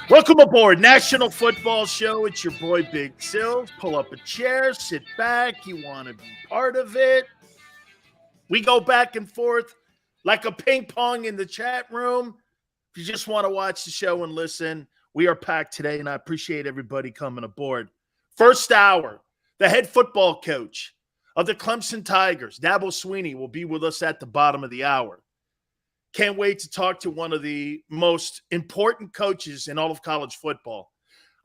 Welcome aboard National Football Show. It's your boy Big Sills. Pull up a chair, sit back. You want to be part of it. We go back and forth like a ping pong in the chat room. If you just want to watch the show and listen, we are packed today, and I appreciate everybody coming aboard. First hour, the head football coach of the Clemson Tigers, Dabo Swinney, will be with us at the bottom of the hour. Can't wait to talk to one of the most important coaches in all of college football.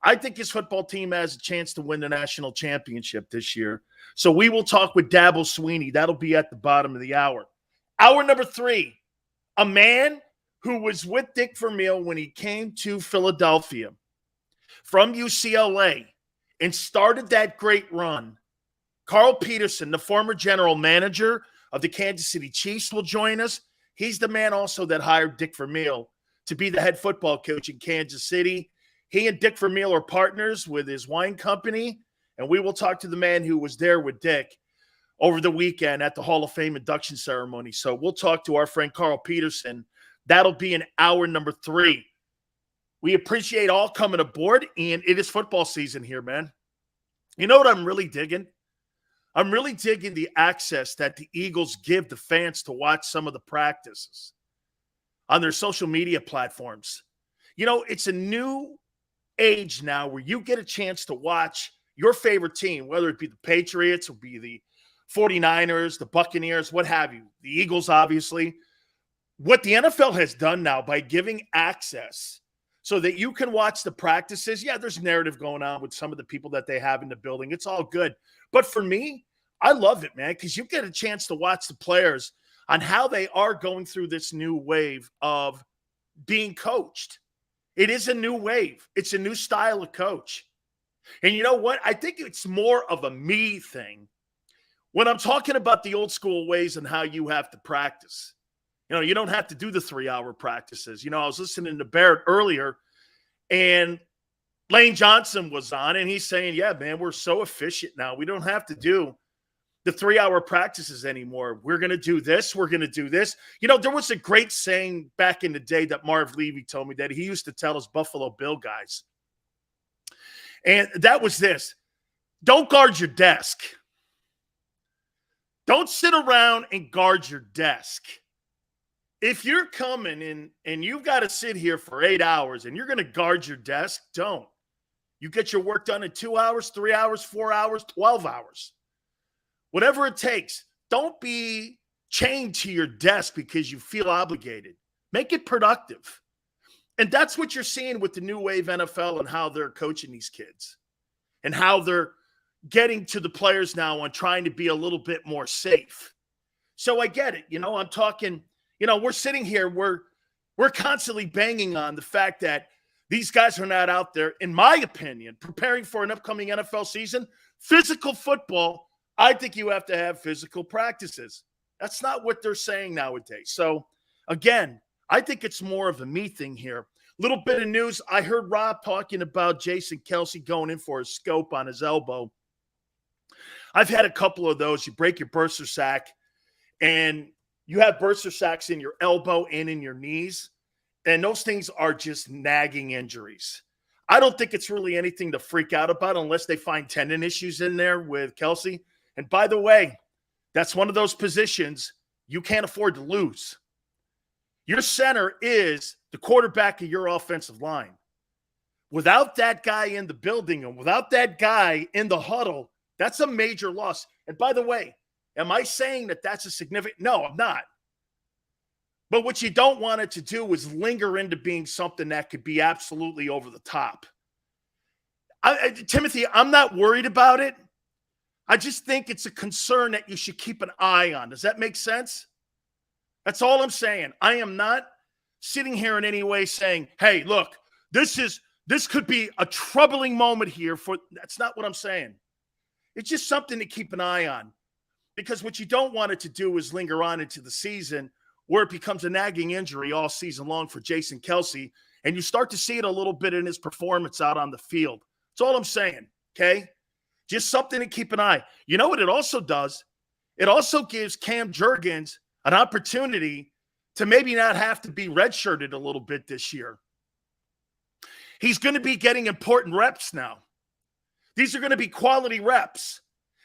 I think his football team has a chance to win the national championship this year. So we will talk with Dabo Swinney. That'll be at the bottom of the hour. Hour number 3, a man who was with Dick Vermeil when he came to Philadelphia from UCLA and started that great run. Carl Peterson, the former general manager of the Kansas City Chiefs, will join us. He's the man also that hired Dick Vermeil to be the head football coach in Kansas City. He and Dick Vermeil are partners with his wine company, and we will talk to the man who was there with Dick over the weekend at the Hall of Fame induction ceremony. So we'll talk to our friend Carl Peterson. That'll be in hour number 3. We appreciate all coming aboard, and it is football season here, man. You know what I'm really digging? I'm really digging the access that the Eagles give the fans to watch some of the practices on their social media platforms. You know, it's a new age now where you get a chance to watch your favorite team, whether it be the Patriots or be the 49ers, the Buccaneers, what have you, the Eagles, obviously. What the NFL has done now by giving access so that you can watch the practices, yeah, there's narrative going on with some of the people that they have in the building. It's all good. But for me, I love it, man, because you get a chance to watch the players on how they are going through this new wave of being coached. It is a new wave. It's a new style of coach. And you know what? I think it's more of a me thing when I'm talking about the old school ways and how you have to practice. You know, you don't have to do the 3-hour practices. You know, I was listening to Barrett earlier, and Lane Johnson was on, and he's saying, yeah, man, we're so efficient now. We don't have to do the 3-hour practices anymore. We're going to do this. We're going to do this. You know, there was a great saying back in the day that Marv Levy told me that he used to tell us Buffalo Bill guys. And that was this: don't guard your desk. Don't sit around and guard your desk. If you're coming in and you've got to sit here for 8 hours and you're going to guard your desk, don't. You get your work done in 2 hours, 3 hours, 4 hours, 12 hours. Whatever it takes. Don't be chained to your desk because you feel obligated. Make it productive. And that's what you're seeing with the new wave NFL and how they're coaching these kids and how they're getting to the players now on trying to be a little bit more safe. So I get it. You know, I'm talking, you know, we're sitting here, we're constantly banging on the fact that these guys are not out there, in my opinion, preparing for an upcoming NFL season. Physical football, I think you have to have physical practices. That's not what they're saying nowadays. So, again, I think it's more of a me thing here. Little bit of news. I heard Rob talking about Jason Kelce going in for a scope on his elbow. I've had a couple of those. You break your bursa sac, and you have bursa sacs in your elbow and in your knees. And those things are just nagging injuries. I don't think it's really anything to freak out about unless they find tendon issues in there with Kelce. And by the way, that's one of those positions you can't afford to lose. Your center is the quarterback of your offensive line. Without that guy in the building and without that guy in the huddle, that's a major loss. And by the way, am I saying that that's a significant? No, I'm not. But what you don't want it to do is linger into being something that could be absolutely over the top. Timothy, I'm not worried about it. I just think it's a concern that you should keep an eye on. Does that make sense? That's all I'm saying. I am not sitting here in any way saying, hey, look, this could be a troubling moment here. That's not what I'm saying. It's just something to keep an eye on. Because what you don't want it to do is linger on into the season where it becomes a nagging injury all season long for Jason Kelce, and you start to see it a little bit in his performance out on the field. That's all I'm saying, okay? Just something to keep an eye. You know what it also does? It also gives Cam Jurgens an opportunity to maybe not have to be redshirted a little bit this year. He's going to be getting important reps now. These are going to be quality reps.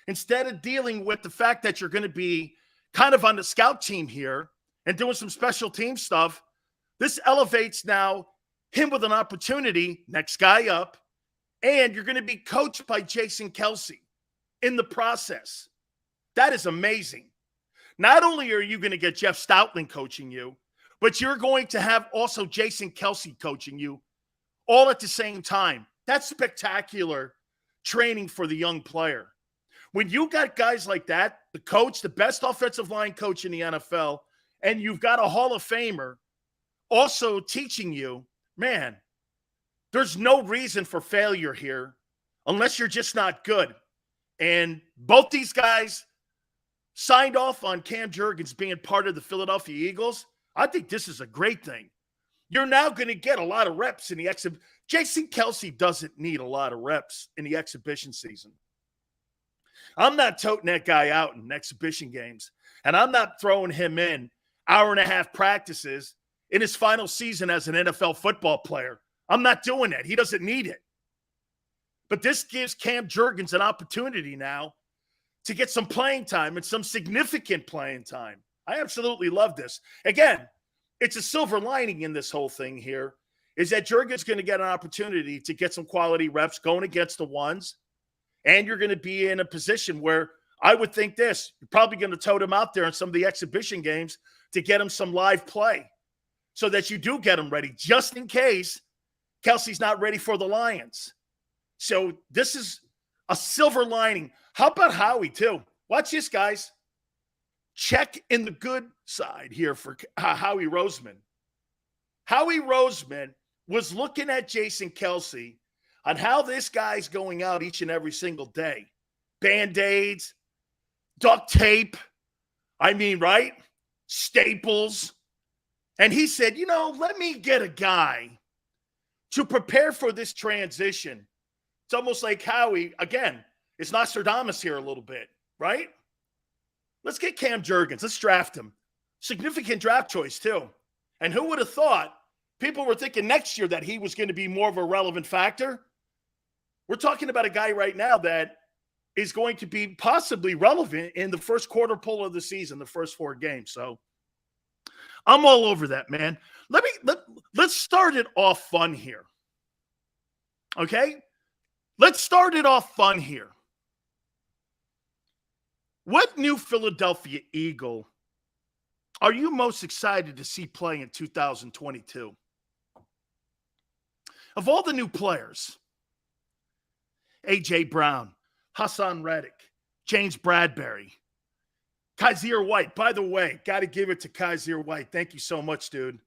Instead of dealing with the fact that you're going to be kind of on the scout team here and doing some special team stuff, this elevates now him with an opportunity, next guy up, and you're going to be coached by Jason Kelce in the process. That is amazing. Not only are you going to get Jeff Stoutland coaching you, but you're going to have also Jason Kelce coaching you all at the same time. That's spectacular training for the young player. When you got guys like that, the coach, the best offensive line coach in the NFL, and you've got a Hall of Famer also teaching you, man, there's no reason for failure here unless you're just not good. And both these guys signed off on Cam Jurgens being part of the Philadelphia Eagles. I think this is a great thing. You're now going to get a lot of reps in the exhibition. Jason Kelce doesn't need a lot of reps in the exhibition season. I'm not toting that guy out in exhibition games, and I'm not throwing him in hour-and-a-half practices in his final season as an NFL football player. I'm not doing that. He doesn't need it. But this gives Cam Jurgens an opportunity now to get some playing time and some significant playing time. I absolutely love this. Again, it's a silver lining in this whole thing here is that Jurgens going to get an opportunity to get some quality reps going against the ones, and you're going to be in a position where I would think this, you're probably going to tote him out there in some of the exhibition games to get him some live play so that you do get him ready just in case Kelce's not ready for the Lions. So this is a silver lining. How about Howie, too? Watch this, guys. Check in the good side here for Howie Roseman. Howie Roseman was looking at Jason Kelce on how this guy's going out each and every single day. Band-Aids, duct tape, right? Staples. And he said, let me get a guy to prepare for this transition. It's almost like Howie, again, it's Nostradamus here a little bit, right? Let's get Cam Jurgens. Let's draft him. Significant draft choice, too. And who would have thought people were thinking next year that he was going to be more of a relevant factor? We're talking about a guy right now that is going to be possibly relevant in the first quarter pull of the season, the first 4 games. So I'm all over that, man. Let's start it off fun here. Okay? Let's start it off fun here. What new Philadelphia Eagle are you most excited to see play in 2022? Of all the new players, A.J. Brown, Hassan Reddick, James Bradbury, Kaiser White. By the way, got to give it to Kaiser White. Thank you so much, dude.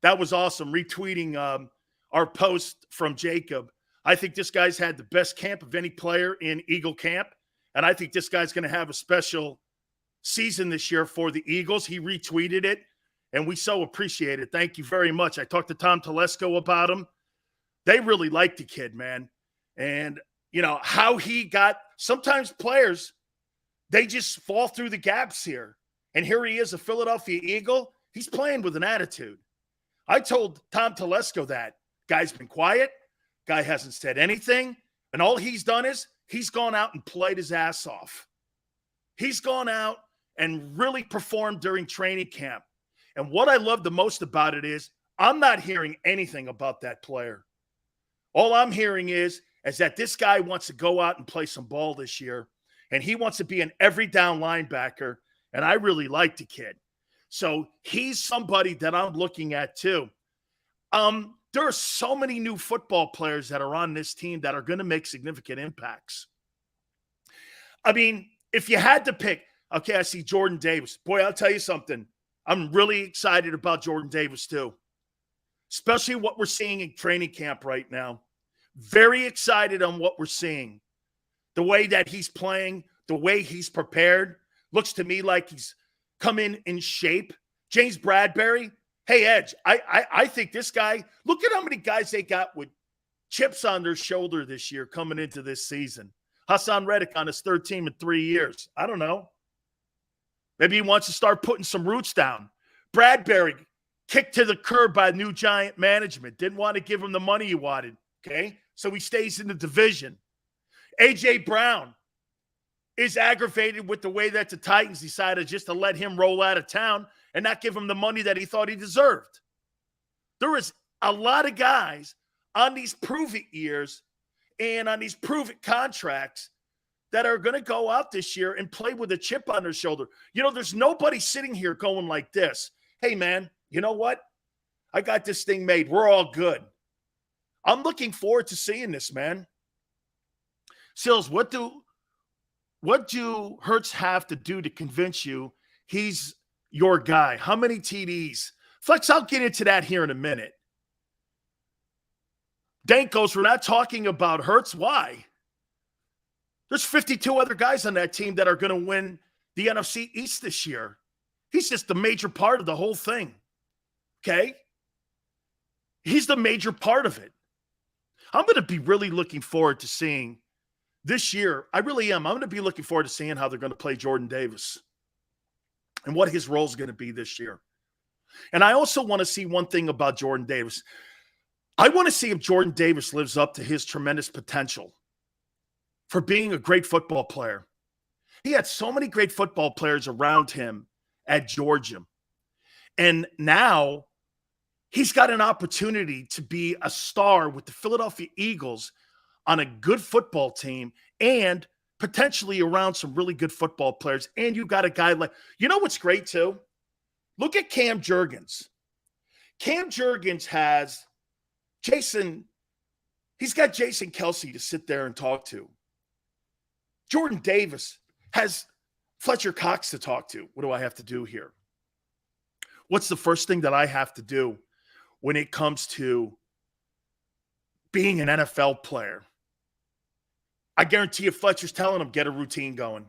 That was awesome. Retweeting our post from JAKIB. I think this guy's had the best camp of any player in Eagle camp, and I think this guy's going to have a special season this year for the Eagles. He retweeted it, and we so appreciate it. Thank you very much. I talked to Tom Telesco about him. They really like the kid, man. And, how he got – sometimes players, they just fall through the gaps here. And here he is, a Philadelphia Eagle. He's playing with an attitude. I told Tom Telesco that. Guy's been quiet. Guy hasn't said anything. And all he's done is he's gone out and played his ass off. He's gone out and really performed during training camp. And what I love the most about it is I'm not hearing anything about that player. All I'm hearing is that this guy wants to go out and play some ball this year, and he wants to be an every down linebacker, and I really like the kid. So he's somebody that I'm looking at too. There are so many new football players that are on this team that are going to make significant impacts. If you had to pick, okay, I see Jordan Davis. Boy, I'll tell you something. I'm really excited about Jordan Davis too, especially what we're seeing in training camp right now. Very excited on what we're seeing. The way that he's playing, the way he's prepared, looks to me like he's come in shape. James Bradbury, hey, Edge, I think this guy, look at how many guys they got with chips on their shoulder this year coming into this season. Hassan Reddick on his 3rd team in 3 years. I don't know. Maybe he wants to start putting some roots down. Bradbury kicked to the curb by new Giant management. Didn't want to give him the money he wanted, okay? So he stays in the division. A.J. Brown is aggravated with the way that the Titans decided just to let him roll out of town and not give him the money that he thought he deserved. There is a lot of guys on these prove-it years and on these prove-it contracts that are going to go out this year and play with a chip on their shoulder. You know, there's nobody sitting here going like this. Hey, man, you know what? I got this thing made. We're all good. I'm looking forward to seeing this, man. Sills, what do Hurts have to do to convince you he's your guy? How many TDs? Flex, I'll get into that here in a minute. Dankos, we're not talking about Hurts. Why? There's 52 other guys on that team that are going to win the NFC East this year. He's just the major part of the whole thing. Okay? He's the major part of it. I'm going to be really looking forward to seeing this year. I really am. I'm going to be looking forward to seeing how they're going to play Jordan Davis and what his role is going to be this year. And I also want to see one thing about Jordan Davis. I want to see if Jordan Davis lives up to his tremendous potential for being a great football player. He had so many great football players around him at Georgia. And now he's got an opportunity to be a star with the Philadelphia Eagles on a good football team and potentially around some really good football players. And you got a guy like, you know what's great too? Look at Cam Jurgens. Cam Jurgens has he's got Jason Kelsey to sit there and talk to. Jordan Davis has Fletcher Cox to talk to. What do I have to do here? What's the first thing that I have to do when it comes to being an NFL player? I guarantee you Fletcher's telling him, get a routine going.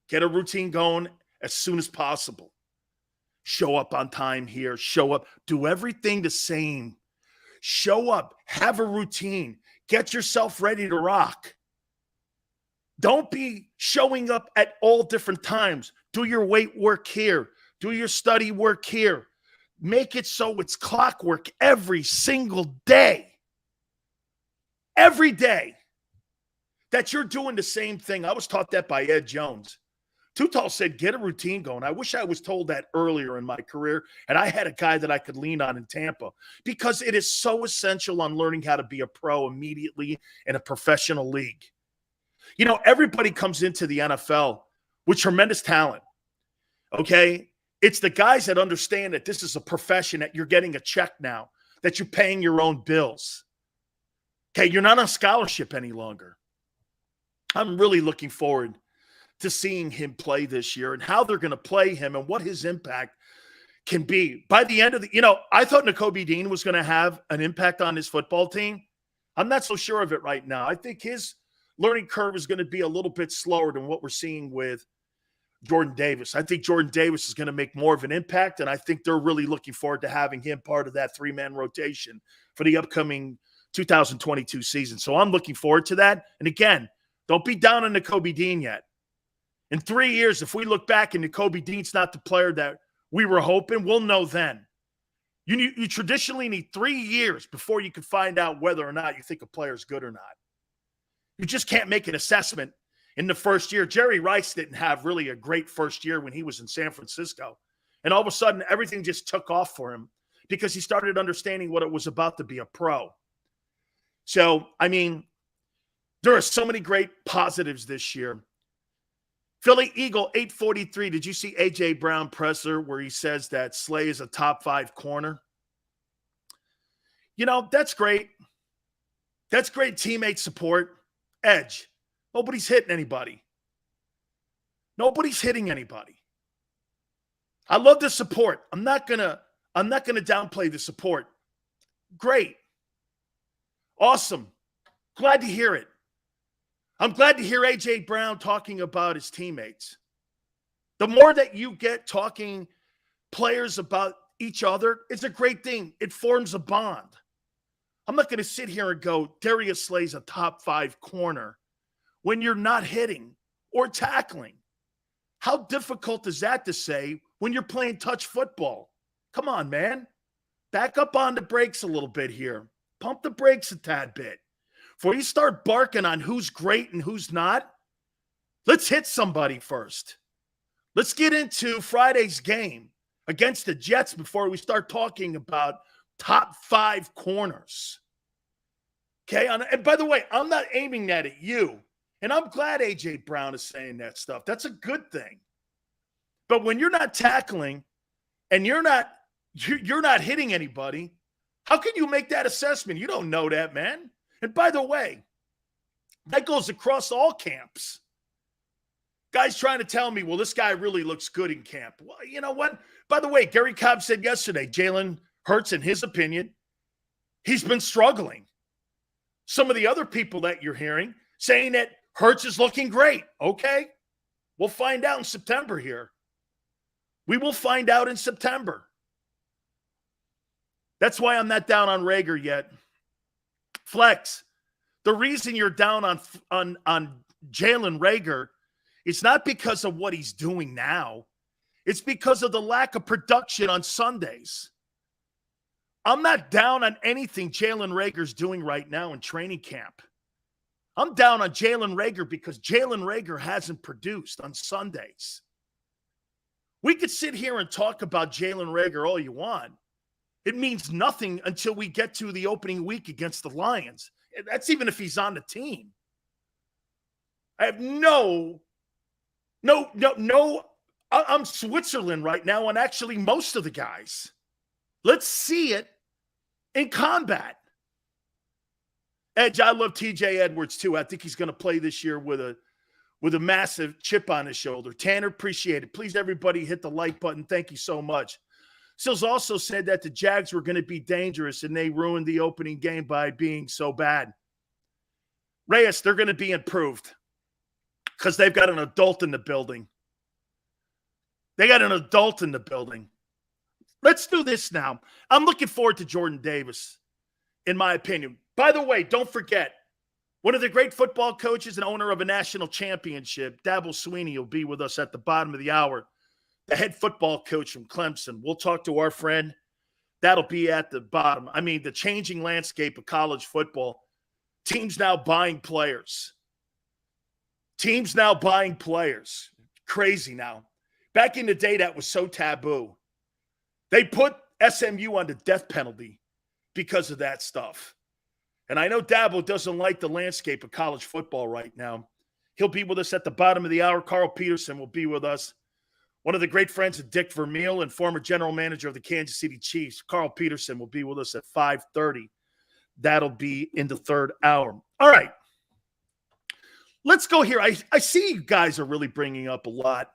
Get a routine going as soon as possible. Show up on time here. Show up. Do everything the same. Show up. Have a routine. Get yourself ready to rock. Don't be showing up at all different times. Do your weight work here. Do your study work here. Make it so it's clockwork every single day. Every day that you're doing the same thing. I was taught that by Ed Jones. Too Tall said, get a routine going. I wish I was told that earlier in my career, and I had a guy that I could lean on in Tampa, because it is so essential on learning how to be a pro immediately in a professional league. You know, everybody comes into the NFL with tremendous talent, okay? It's the guys that understand that this is a profession, that you're getting a check now, that you're paying your own bills. Okay, you're not on scholarship any longer. I'm really looking forward to seeing him play this year and how they're going to play him and what his impact can be. By the end of I thought Nakobe Dean was going to have an impact on his football team. I'm not so sure of it right now. I think his learning curve is going to be a little bit slower than what we're seeing with Jordan Davis. I think Jordan Davis is going to make more of an impact, and I think they're really looking forward to having him part of that three-man rotation for the upcoming 2022 season. So I'm looking forward to that. And again, don't be down on Nakobe Dean yet. In 3 years, if we look back and Nakobe Dean's not the player that we were hoping, we'll know then. You traditionally need 3 years before you can find out whether or not you think a player is good or not. You just can't make an assessment in the first year. Jerry Rice didn't have really a great first year when he was in San Francisco. And all of a sudden, everything just took off for him because he started understanding what it was about to be a pro. So, I mean, there are so many great positives this year. Philly Eagle 843. Did you see A.J. Brown presser where he says that Slay is a top 5 corner? You know, that's great. That's great teammate support. Edge. Nobody's hitting anybody. Nobody's hitting anybody. I love the support. I'm not gonna downplay the support. Great. Awesome. Glad to hear it. I'm glad to hear A.J. Brown talking about his teammates. The more that you get talking players about each other, it's a great thing. It forms a bond. I'm not going to sit here and go, Darius Slay's a top 5 corner when you're not hitting or tackling. How difficult is that to say when you're playing touch football? Come on, man. Back up on the brakes a little bit here. Pump the brakes a tad bit. Before you start barking on who's great and who's not, let's hit somebody first. Let's get into Friday's game against the Jets before we start talking about top 5 corners. Okay? And by the way, I'm not aiming that at you. And I'm glad A.J. Brown is saying that stuff. That's a good thing. But when you're not tackling and you're not hitting anybody, how can you make that assessment? You don't know that, man. And by the way, that goes across all camps. Guys trying to tell me, well, this guy really looks good in camp. Well, you know what? By the way, Gary Cobb said yesterday, Jalen Hurts, in his opinion, he's been struggling. Some of the other people that you're hearing saying that Hurts is looking great. Okay. We'll find out in September here. We will find out in September. That's why I'm not down on Reagor yet. Flex, the reason you're down on Jalen Reagor, it's not because of what he's doing now. It's because of the lack of production on Sundays. I'm not down on anything Jalen Reagor's doing right now in training camp. I'm down on Jalen Reagor because Jalen Reagor hasn't produced on Sundays. We could sit here and talk about Jalen Reagor all you want. It means nothing until we get to the opening week against the Lions. That's even if he's on the team. I have I'm Switzerland right now on actually most of the guys. Let's see it in combat. Edge, I love TJ Edwards too. I think he's going to play this year with a massive chip on his shoulder. Tanner, appreciate it. Please, everybody, hit the like button. Thank you so much. Sills also said that the Jags were going to be dangerous, and they ruined the opening game by being so bad. Reyes, they're going to be improved because they've got an adult in the building. They got an adult in the building. Let's do this now. I'm looking forward to Jordan Davis, in my opinion. By the way, don't forget, one of the great football coaches and owner of a national championship, Dabo Swinney, will be with us at the bottom of the hour. The head football coach from Clemson. We'll talk to our friend. That'll be at the bottom. I mean, the changing landscape of college football. Teams now buying players. Crazy now. Back in the day, that was so taboo. They put SMU on the death penalty because of that stuff. And I know Dabo doesn't like the landscape of college football right now. He'll be with us at the bottom of the hour. Carl Peterson will be with us. One of the great friends of Dick Vermeil and former general manager of the Kansas City Chiefs, Carl Peterson, will be with us at 5:30. That'll be in the third hour. All right. Let's go here. I see you guys are really bringing up a lot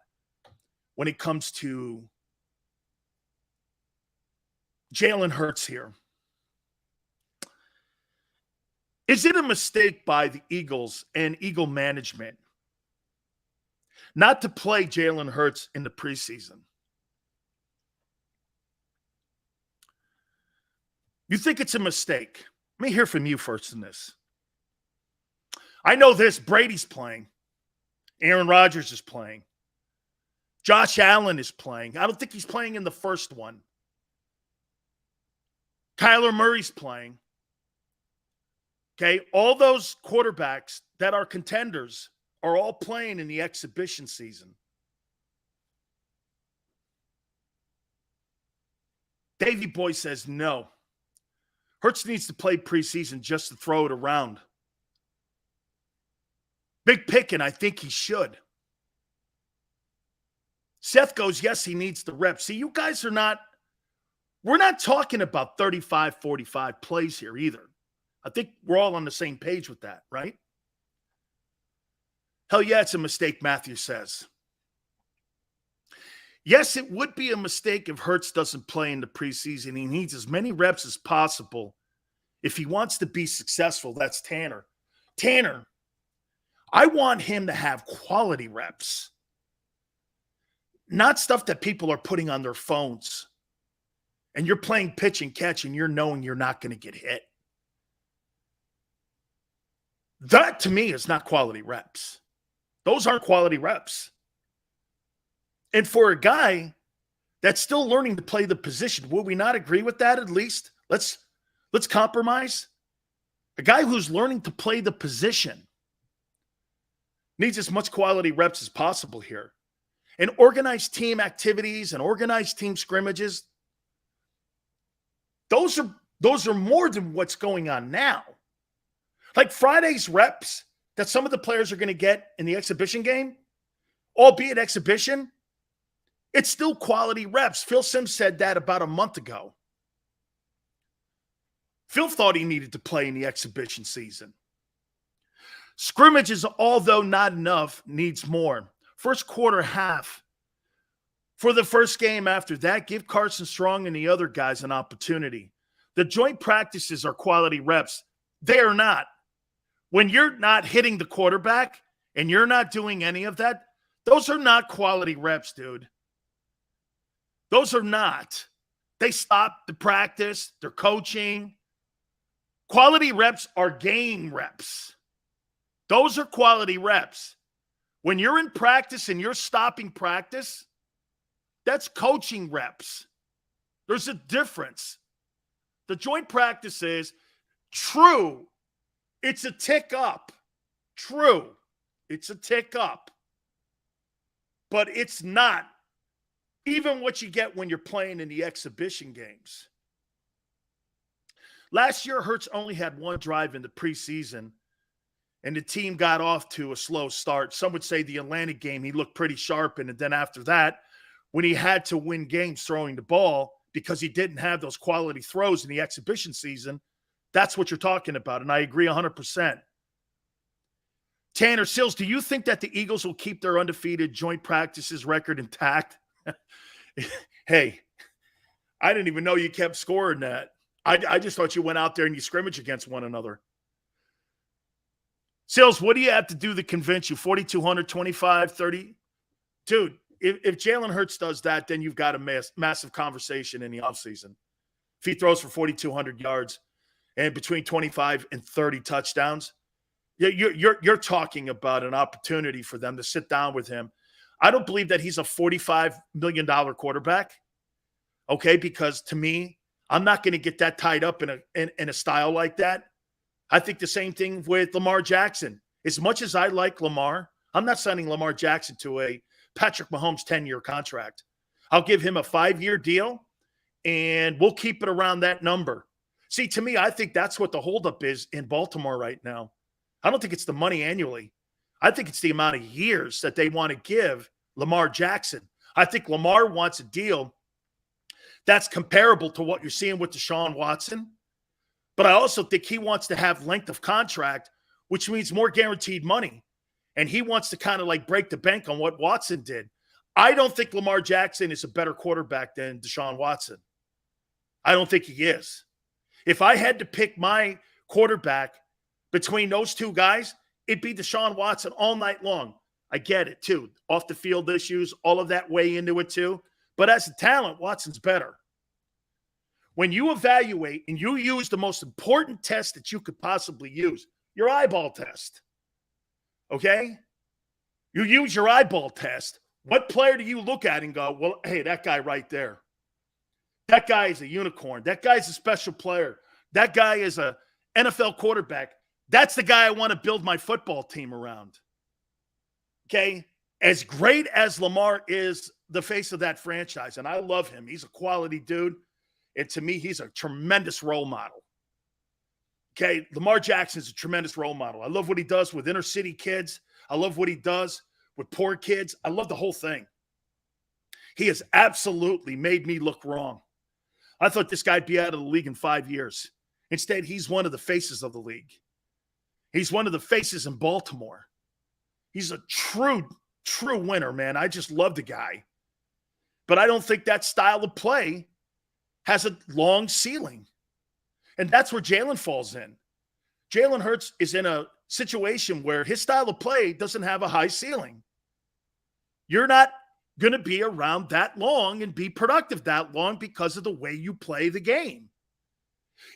when it comes to Jalen Hurts here. Is it a mistake by the Eagles and Eagle management not to play Jalen Hurts in the preseason? You think it's a mistake? Let me hear from you first in this. I know this. Brady's playing. Aaron Rodgers is playing. Josh Allen is playing. I don't think he's playing in the first one. Kyler Murray's playing. Okay, all those quarterbacks that are contenders are all playing in the exhibition season. Davey Boy says no. Hurts needs to play preseason just to throw it around. Big pickin', I think he should. Seth goes, yes, he needs the reps. See, you guys are not, we're not talking about 35, 45 plays here either. I think we're all on the same page with that, right? Hell yeah, it's a mistake, Matthew says. Yes, it would be a mistake if Hurts doesn't play in the preseason. He needs as many reps as possible if he wants to be successful. That's Tanner. Tanner, I want him to have quality reps, not stuff that people are putting on their phones. And you're playing pitch and catch and you're knowing you're not going to get hit. That, to me, is not quality reps. Those aren't quality reps. And for a guy that's still learning to play the position. Will we not agree with that at least? Let's compromise. A guy who's learning to play the position needs as much quality reps as possible here. And organized team activities and organized team scrimmages, those are more than what's going on now. Like Friday's reps that some of the players are going to get in the exhibition game, albeit exhibition, it's still quality reps. Phil Simms said that about a month ago. Phil thought he needed to play in the exhibition season. Scrimmages, although not enough, needs more. First quarter, half. For the first game after that, give Carson Strong and the other guys an opportunity. The joint practices are quality reps. They are not. When you're not hitting the quarterback and you're not doing any of that, those are not quality reps, dude. Those are not. They stop the practice. They're coaching. Quality reps are game reps. Those are quality reps. When you're in practice and you're stopping practice, that's coaching reps. There's a difference. The joint practice is true. It's a tick up. True. It's a tick up. But it's not even what you get when you're playing in the exhibition games. Last year, Hurts only had one drive in the preseason, and the team got off to a slow start. Some would say the Atlanta game, he looked pretty sharp. And then after that, when he had to win games throwing the ball because he didn't have those quality throws in the exhibition season, that's what you're talking about. And I agree 100%. Tanner Sills, do you think that the Eagles will keep their undefeated joint practices record intact? Hey, I didn't even know you kept scoring that. I just thought you went out there and you scrimmage against one another. Sills, what do you have to do to convince you? 4,200, 25, 30? Dude, if Jalen Hurts does that, then you've got a massive conversation in the offseason. If he throws for 4,200 yards and between 25 and 30 touchdowns, you're talking about an opportunity for them to sit down with him. I don't believe that he's a $45 million quarterback, okay, because to me, I'm not going to get that tied up in a style like that. I think the same thing with Lamar Jackson. As much as I like Lamar, I'm not signing Lamar Jackson to a Patrick Mahomes 10-year contract. I'll give him a 5-year deal, and we'll keep it around that number. See, to me, I think that's what the holdup is in Baltimore right now. I don't think it's the money annually. I think it's the amount of years that they want to give Lamar Jackson. I think Lamar wants a deal that's comparable to what you're seeing with Deshaun Watson. But I also think he wants to have length of contract, which means more guaranteed money. And he wants to kind of like break the bank on what Watson did. I don't think Lamar Jackson is a better quarterback than Deshaun Watson. I don't think he is. If I had to pick my quarterback between those two guys, it'd be Deshaun Watson all night long. I get it, too. Off the field issues, all of that weigh into it, too. But as a talent, Watson's better. When you evaluate and you use the most important test that you could possibly use, your eyeball test, okay? You use your eyeball test. What player do you look at and go, well, hey, that guy right there, that guy is a unicorn. That guy's a special player. That guy is a NFL quarterback. That's the guy I want to build my football team around, okay? As great as Lamar is the face of that franchise, and I love him. He's a quality dude. And to me, he's a tremendous role model. Okay, Lamar Jackson's a tremendous role model. I love what he does with inner city kids. I love what he does with poor kids. I love the whole thing. He has absolutely made me look wrong. I thought this guy'd be out of the league in 5 years. Instead, he's one of the faces of the league. He's one of the faces in Baltimore. He's a true winner, man. I just love the guy. But I don't think that style of play has a long ceiling. And that's where Jalen falls in. Jalen Hurts is in a situation where his style of play doesn't have a high ceiling. You're not going to be around that long and be productive that long because of the way you play the game.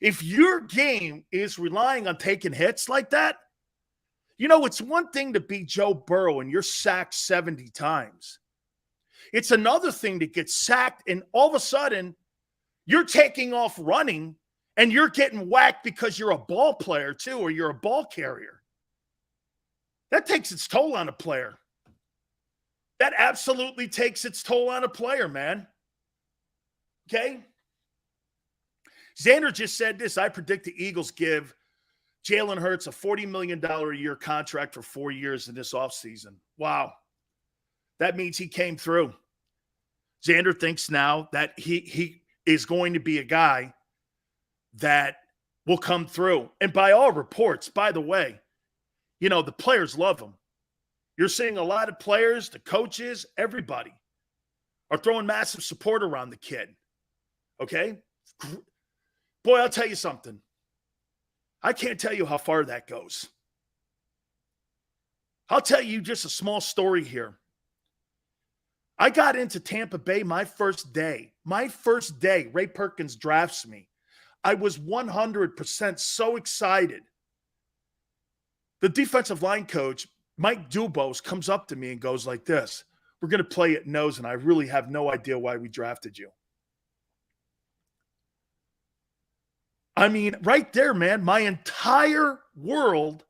If your game is relying on taking hits like that, you know, it's one thing to be Joe Burrow and you're sacked 70 times. It's another thing to get sacked, and all of a sudden, you're taking off running, and you're getting whacked because you're a ball player too, or you're a ball carrier. That takes its toll on a player. That absolutely takes its toll on a player, man. Okay? Xander just said this. I predict the Eagles give Jalen Hurts a $40 million a year contract for 4 years in this offseason. Wow. That means he came through. Xander thinks now that he is going to be a guy that will come through. And by all reports, by the way, you know, the players love him. You're seeing a lot of players, the coaches, everybody are throwing massive support around the kid. Okay? Boy, I'll tell you something. I can't tell you how far that goes. I'll tell you just a small story here. I got into Tampa Bay my first day. My first day, Ray Perkins drafts me. I was 100% so excited. The defensive line coach, Mike Dubose, comes up to me and goes like this. We're going to play it nose, and I really have no idea why we drafted you. I mean, right there, man, my entire world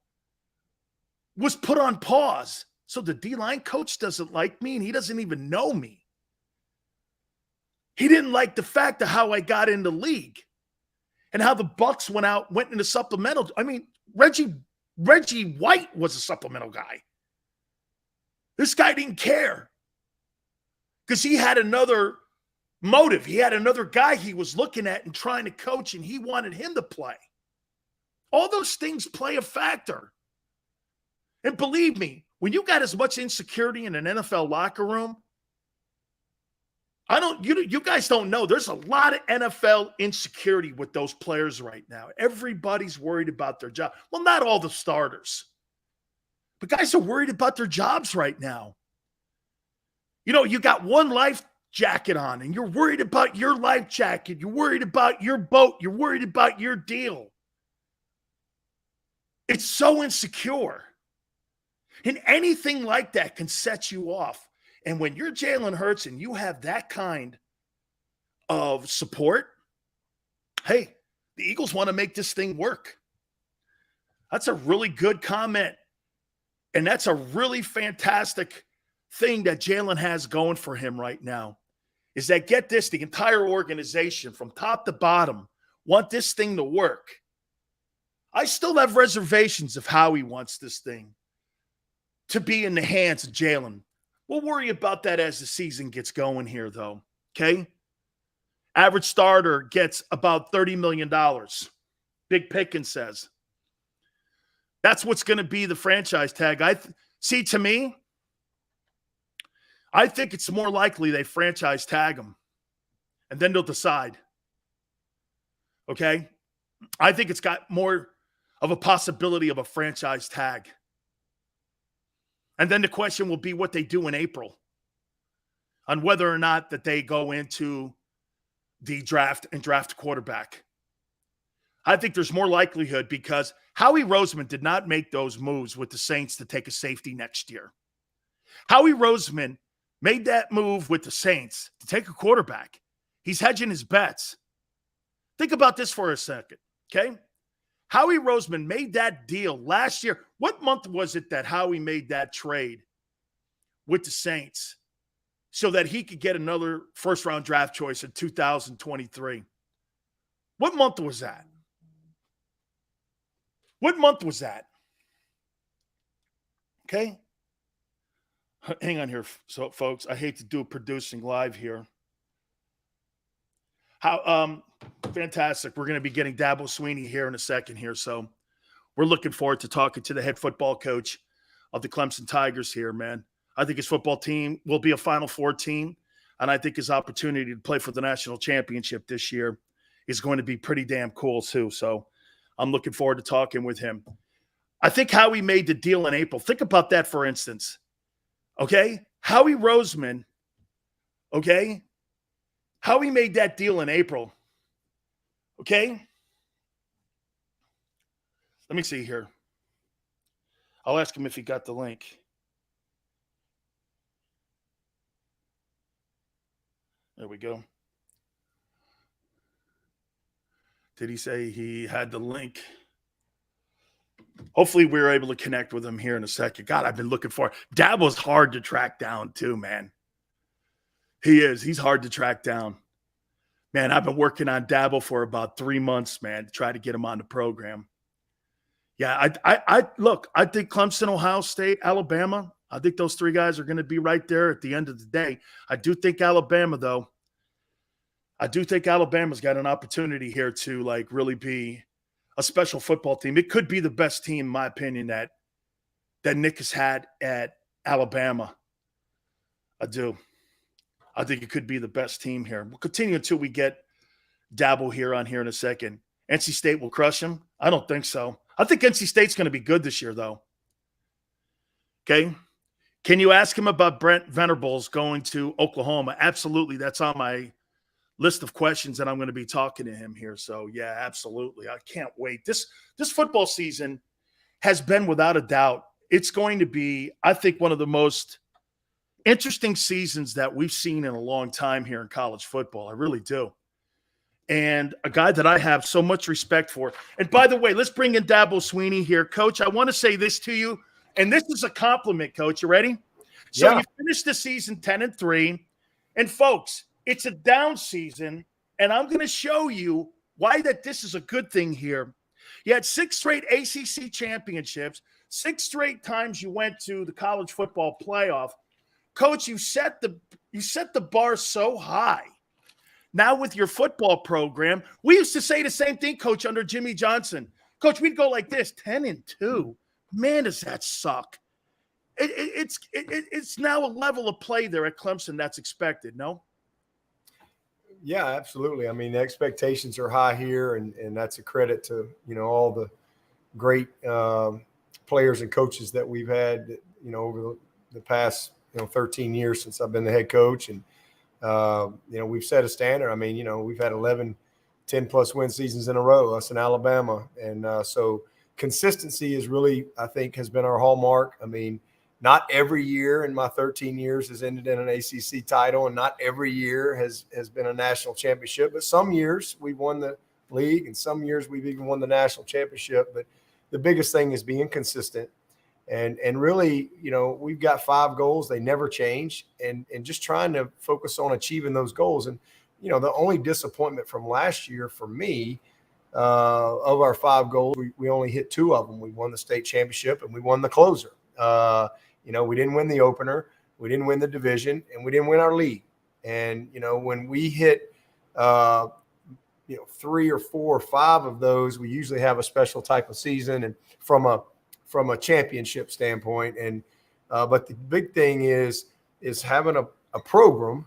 was put on pause. So the D-line coach doesn't like me, and he doesn't even know me. He didn't like the fact of how I got in the league and how the Bucs went into supplemental. I mean, Reggie White was a supplemental guy. This guy didn't care because he had another motive. He had another guy he was looking at and trying to coach, and he wanted him to play. All those things play a factor. And believe me, when you got as much insecurity in an NFL locker room, you guys don't know. There's a lot of NFL insecurity with those players right now. Everybody's worried about their job. Well, not all the starters, but guys are worried about their jobs right now. You know, you got one life jacket on and you're worried about your life jacket. You're worried about your boat. You're worried about your deal. It's so insecure. And anything like that can set you off. And when you're Jalen Hurts and you have that kind of support, hey, the Eagles want to make this thing work. That's a really good comment. And that's a really fantastic thing that Jalen has going for him right now. Is that, get this, the entire organization from top to bottom want this thing to work. I still have reservations of how he wants this thing to be in the hands of Jalen. We'll worry about that as the season gets going here, though, okay? Average starter gets about $30 million. Big Pickens says. That's what's going to be the franchise tag. To me, I think it's more likely they franchise tag him, and then they'll decide, okay? I think it's got more of a possibility of a franchise tag. And then the question will be what they do in April on whether or not that they go into the draft and draft a quarterback. I think there's more likelihood because Howie Roseman did not make those moves with the Saints to take a safety next year. Howie Roseman made that move with the Saints to take a quarterback. He's hedging his bets. Think about this for a second, okay? Howie Roseman made that deal last year. What month was it that Howie made that trade with the Saints so that he could get another first-round draft choice in 2023? What month was that? What month was that? Okay? Hang on here, so folks. I hate to do producing live here. Fantastic. We're going to be getting Dabo Swinney here in a second here. So we're looking forward to talking to the head football coach of the Clemson Tigers here, man. I think his football team will be a Final Four team, and I think his opportunity to play for the national championship this year is going to be pretty damn cool too. So I'm looking forward to talking with him. I think Howie made the deal in April. Think about that, for instance. Okay? Howie Roseman, okay? Howie made that deal in April. Okay? Let me see here. I'll ask him if he got the link. There we go. Did he say he had the link? Hopefully we were able to connect with him here in a second. God, I've been looking for it. Dabo's hard to track down too, man. He is. He's hard to track down. Man, I've been working on Dabo for about 3 months, man, to try to get him on the program. Yeah, I look, I think Clemson, Ohio State, Alabama, I think those three guys are going to be right there at the end of the day. I do think Alabama, though, I do think Alabama's got an opportunity here to, like, really be a special football team. It could be the best team, in my opinion, that Nick has had at Alabama. I do. I think it could be the best team here. We'll continue until we get Dabo here in a second. NC State will crush him? I don't think so. I think NC State's going to be good this year, though. Okay? Can you ask him about Brent Venables going to Oklahoma? Absolutely. That's on my list of questions that I'm going to be talking to him here. So, yeah, absolutely. I can't wait. This football season has been, without a doubt, it's going to be, I think, one of the most interesting seasons that we've seen in a long time here in college football. I really do. And a guy that I have so much respect for. And by the way, let's bring in Dabo Swinney here. Coach, I want to say this to you, and this is a compliment, Coach. You ready? So You finished the season 10-3. And folks, it's a down season, and I'm going to show you why that this is a good thing here. You had 6 straight ACC championships, 6 straight times you went to the college football playoff. Coach, you set the bar so high. Now with your football program, we used to say the same thing, Coach, under Jimmy Johnson. Coach, we'd go like this, 10-2. Man, does that suck. It's now a level of play there at Clemson that's expected, no? Yeah, absolutely. I mean, the expectations are high here, and that's a credit to, all the great players and coaches that we've had, over the past, 13 years since I've been the head coach. And, we've set a standard. I mean, we've had 11 10-plus win seasons in a row, us in Alabama. And so consistency is really, I think, has been our hallmark. I mean, not every year in my 13 years has ended in an ACC title, and not every year has been a national championship. But some years we've won the league, and some years we've even won the national championship. But the biggest thing is being consistent. And really, we've got 5 goals. They never change. And just trying to focus on achieving those goals. And, the only disappointment from last year for me, of our 5 goals, we only hit 2 of them. We won the state championship and we won the closer. We didn't win the opener. We didn't win the division, and we didn't win our league. And, when we hit, 3 or 4 or 5 of those, we usually have a special type of season and from a championship standpoint. And but the big thing is having a program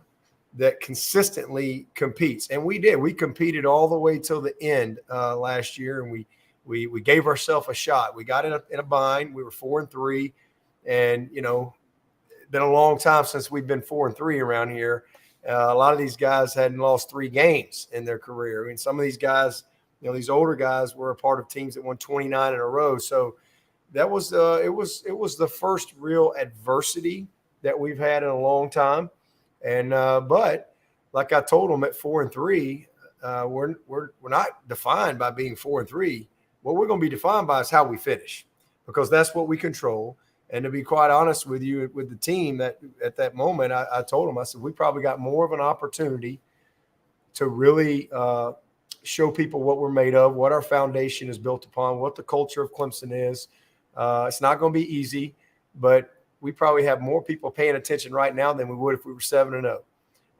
that consistently competes. And we did. We competed all the way till the end last year, and we gave ourselves a shot. We got in a bind. We were 4-3, and been a long time since we've been 4-3 around here. A lot of these guys hadn't lost 3 games in their career. I mean, some of these guys, these older guys were a part of teams that won 29 in a row. So that was it was the first real adversity that we've had in a long time. And but like I told them at 4-3, we're not defined by being 4-3. What we're going to be defined by is how we finish, because that's what we control. And to be quite honest with you, with the team, that at that moment, I told them, I said, we probably got more of an opportunity to really show people what we're made of, what our foundation is built upon, what the culture of Clemson is. It's not going to be easy, but we probably have more people paying attention right now than we would if we were 7-0.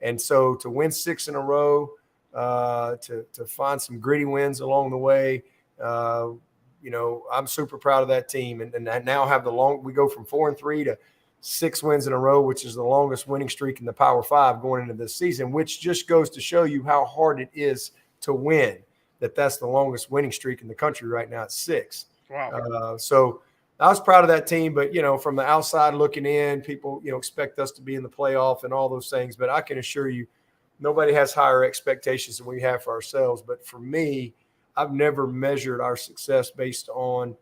And so to win 6 in a row, to find some gritty wins along the way, I'm super proud of that team. And I now have we go from 4-3 to 6 wins in a row, which is the longest winning streak in the Power 5 going into this season, which just goes to show you how hard it is to win. That's the longest winning streak in the country right now at 6. Wow. So I was proud of that team, but, from the outside looking in, people, expect us to be in the playoff and all those things. But I can assure you, nobody has higher expectations than we have for ourselves. But for me, I've never measured our success based on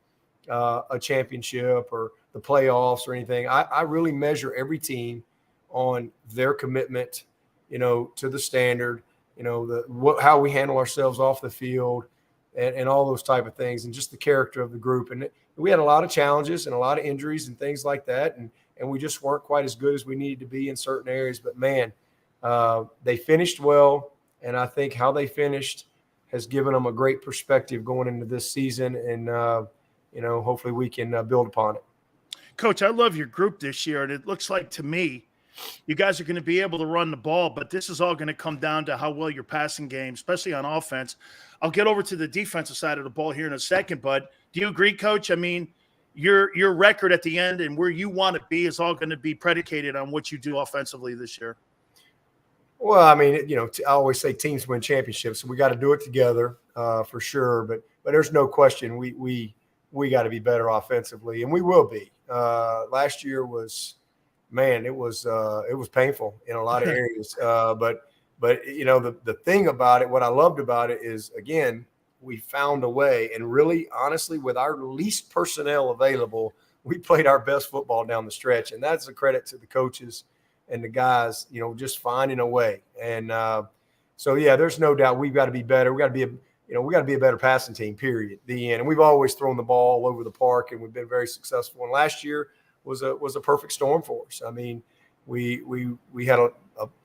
a championship or the playoffs or anything. I really measure every team on their commitment to the standard, how we handle ourselves off the field and all those type of things, and just the character of the group. And we had a lot of challenges and a lot of injuries and things like that. And we just weren't quite as good as we needed to be in certain areas. But, man, they finished well. And I think how they finished has given them a great perspective going into this season. And, hopefully we can build upon it. Coach, I love your group this year. And it looks like to me you guys are going to be able to run the ball, but this is all going to come down to how well your passing game, especially on offense. I'll get over to the defensive side of the ball here in a second, but do you agree, Coach? I mean, your record at the end and where you want to be is all going to be predicated on what you do offensively this year. Well, I mean, I always say teams win championships, so we got to do it together for sure. But there's no question we got to be better offensively, and we will be. Last year was, man, it was painful in a lot of areas. But the thing about it, what I loved about it is, again, we found a way, and really, honestly, with our least personnel available, we played our best football down the stretch, and that's a credit to the coaches and the guys, just finding a way. And so, yeah, there's no doubt we've got to be better. We got to be a better passing team, period. The end. And we've always thrown the ball all over the park, and we've been very successful. And last year was a perfect storm for us. I mean, we had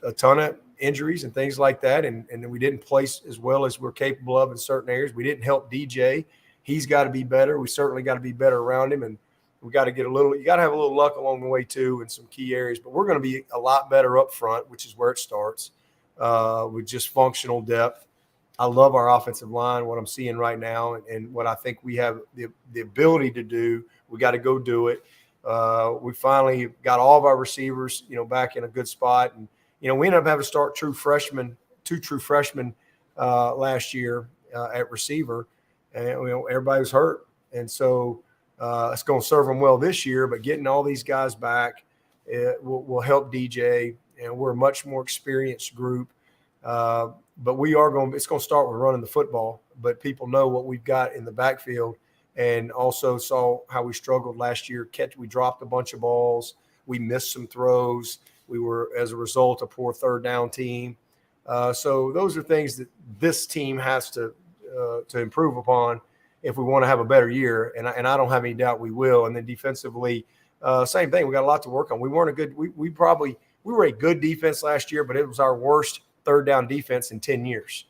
a ton of injuries and things like that, and we didn't play as well as we're capable of in certain areas. We didn't help DJ. He's got to be better. We certainly got to be better around him, and we got to get you got to have a little luck along the way too in some key areas. But we're going to be a lot better up front, which is where it starts, with just functional depth. I love our offensive line, what I'm seeing right now, and what I think we have the ability to do. We got to go do it. We finally got all of our receivers, back in a good spot. And, we ended up having to start two true freshmen last year at receiver. And, everybody was hurt. And so it's going to serve them well this year. But getting all these guys back will help DJ. And we're a much more experienced group. But it's going to start with running the football. But people know what we've got in the backfield. And also saw how we struggled last year. We dropped a bunch of balls. We missed some throws. We were, as a result, a poor third down team. So those are things that this team has to improve upon if we want to have a better year. And I don't have any doubt we will. And then defensively, same thing. We got a lot to work on. We weren't a good. We were a good defense last year, but it was our worst third down defense in 10 years.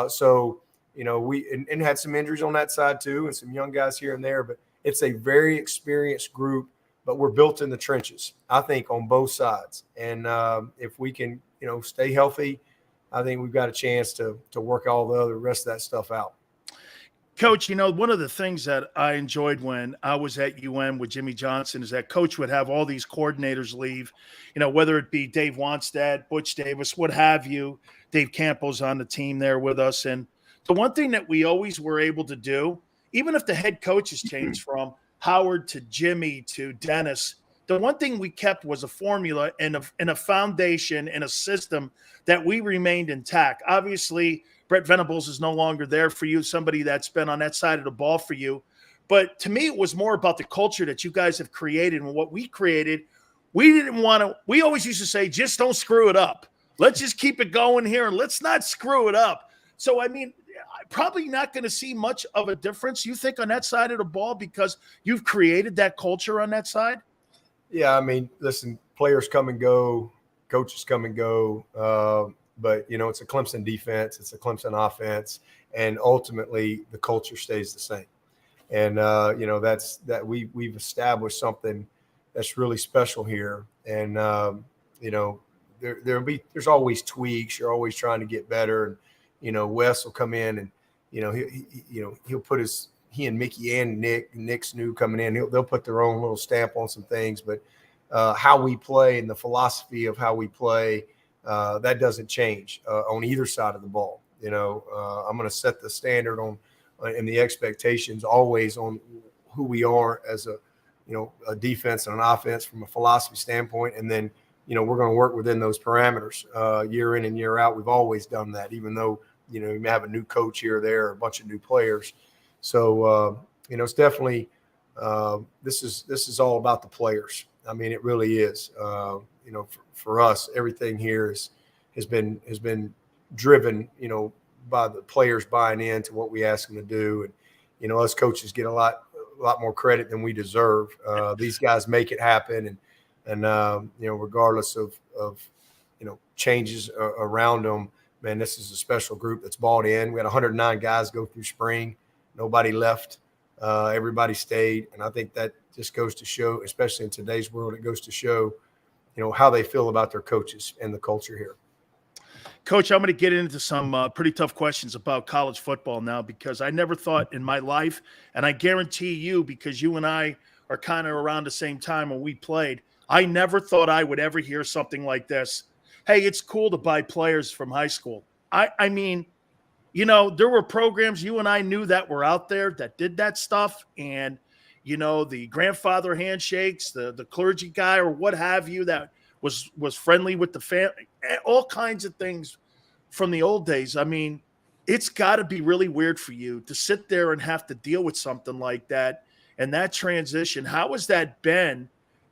So. We had some injuries on that side too, and some young guys here and there, but it's a very experienced group, but we're built in the trenches, I think, on both sides. And if we can, stay healthy, I think we've got a chance to work all the rest of that stuff out. Coach, one of the things that I enjoyed when I was at UM with Jimmy Johnson is that Coach would have all these coordinators leave, whether it be Dave Wannstedt, Butch Davis, what have you. Dave Campbell's on the team there with us. And the one thing that we always were able to do, even if the head coaches changed from Howard to Jimmy to Dennis, the one thing we kept was a formula and a foundation and a system that we remained intact. Obviously, Brett Venables is no longer there for you, somebody that's been on that side of the ball for you. But to me, it was more about the culture that you guys have created and what we created. We always used to say, just don't screw it up. Let's just keep it going here and let's not screw it up. So, I mean, probably not going to see much of a difference, you think, on that side of the ball because you've created that culture on that side? Yeah, I mean, listen, players come and go, coaches come and go, but, it's a Clemson defense, it's a Clemson offense, and ultimately the culture stays the same. And, we've established something that's really special here. And, there's always tweaks. You're always trying to get better. And, Wes will come in and, he'll put he and Mickey and Nick's new coming in. They'll put their own little stamp on some things, but how we play and the philosophy of how we play, that doesn't change on either side of the ball. I'm going to set the standard and the expectations always on who we are as a defense and an offense from a philosophy standpoint. And then, we're going to work within those parameters year in and year out. We've always done that, even though, you may have a new coach here or there, or a bunch of new players. So, it's definitely this is all about the players. I mean, it really is. For us, everything here has been driven, by the players buying into what we ask them to do. And, us coaches get a lot more credit than we deserve. These guys make it happen. And regardless of changes around them, man, this is a special group that's bought in. We had 109 guys go through spring. Nobody left. Everybody stayed. And I think that just goes to show, especially in today's world, it goes to show, how they feel about their coaches and the culture here. Coach, I'm going to get into some pretty tough questions about college football now, because I never thought in my life, and I guarantee you, because you and I are kind of around the same time when we played, I never thought I would ever hear something like this. Hey, it's cool to buy players from high school. I mean, there were programs you and I knew that were out there that did that stuff. And, the grandfather handshakes, the clergy guy or what have you that was friendly with the family, all kinds of things from the old days. I mean, it's got to be really weird for you to sit there and have to deal with something like that and that transition. How has that been,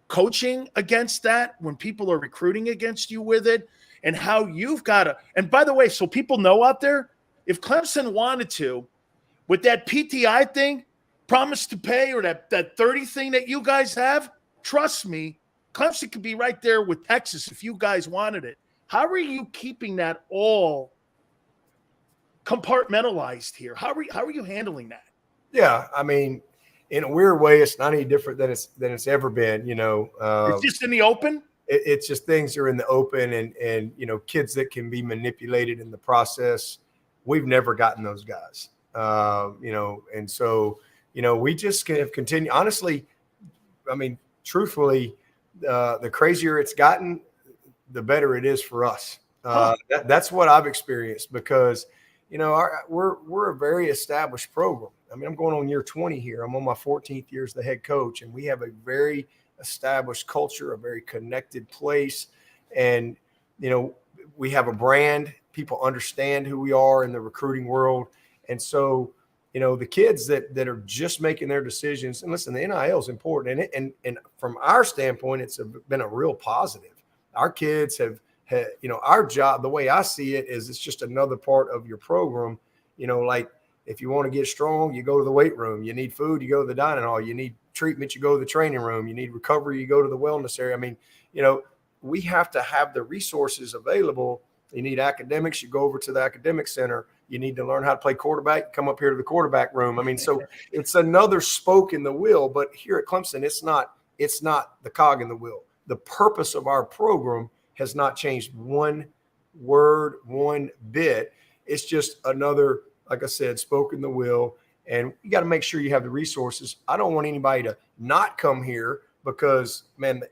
coaching against that when people are recruiting against you with it, and how you've got to – and by the way, so people know out there, if Clemson wanted to, with that PTI thing, promise to pay, or that 30 thing that you guys have, trust me, Clemson could be right there with Texas if you guys wanted it. How are you keeping that all compartmentalized here? How are you handling that? Yeah, I mean, in a weird way, it's not any different than it's ever been. It's just in the open. It's just things are in the open, and kids that can be manipulated in the process. We've never gotten those guys, and so we just have continued. Honestly, I mean, truthfully, the crazier it's gotten, the better it is for us. That's what I've experienced, because we're a very established program. I mean, I'm going on year 20 here. I'm on my 14th year as the head coach, and we have a very established culture, a very connected place. And, we have a brand. People understand who we are in the recruiting world. And so, the kids that are just making their decisions, and listen, the NIL is important. And from our standpoint, it's been a real positive. Our kids have our job, the way I see it, is it's just another part of your program. Like, if you want to get strong, you go to the weight room. You need food, you go to the dining hall. You need treatment, you go to the training room. You need recovery, you go to the wellness area. I mean, we have to have the resources available. You need academics, you go over to the academic center. You need to learn how to play quarterback, come up here to the quarterback room. I mean, so it's another spoke in the wheel. But here at Clemson, it's not the cog in the wheel. The purpose of our program has not changed one word, one bit. It's just another, like I said, spoke in the wheel. And you got to make sure you have the resources. I don't want anybody to not come here because, man,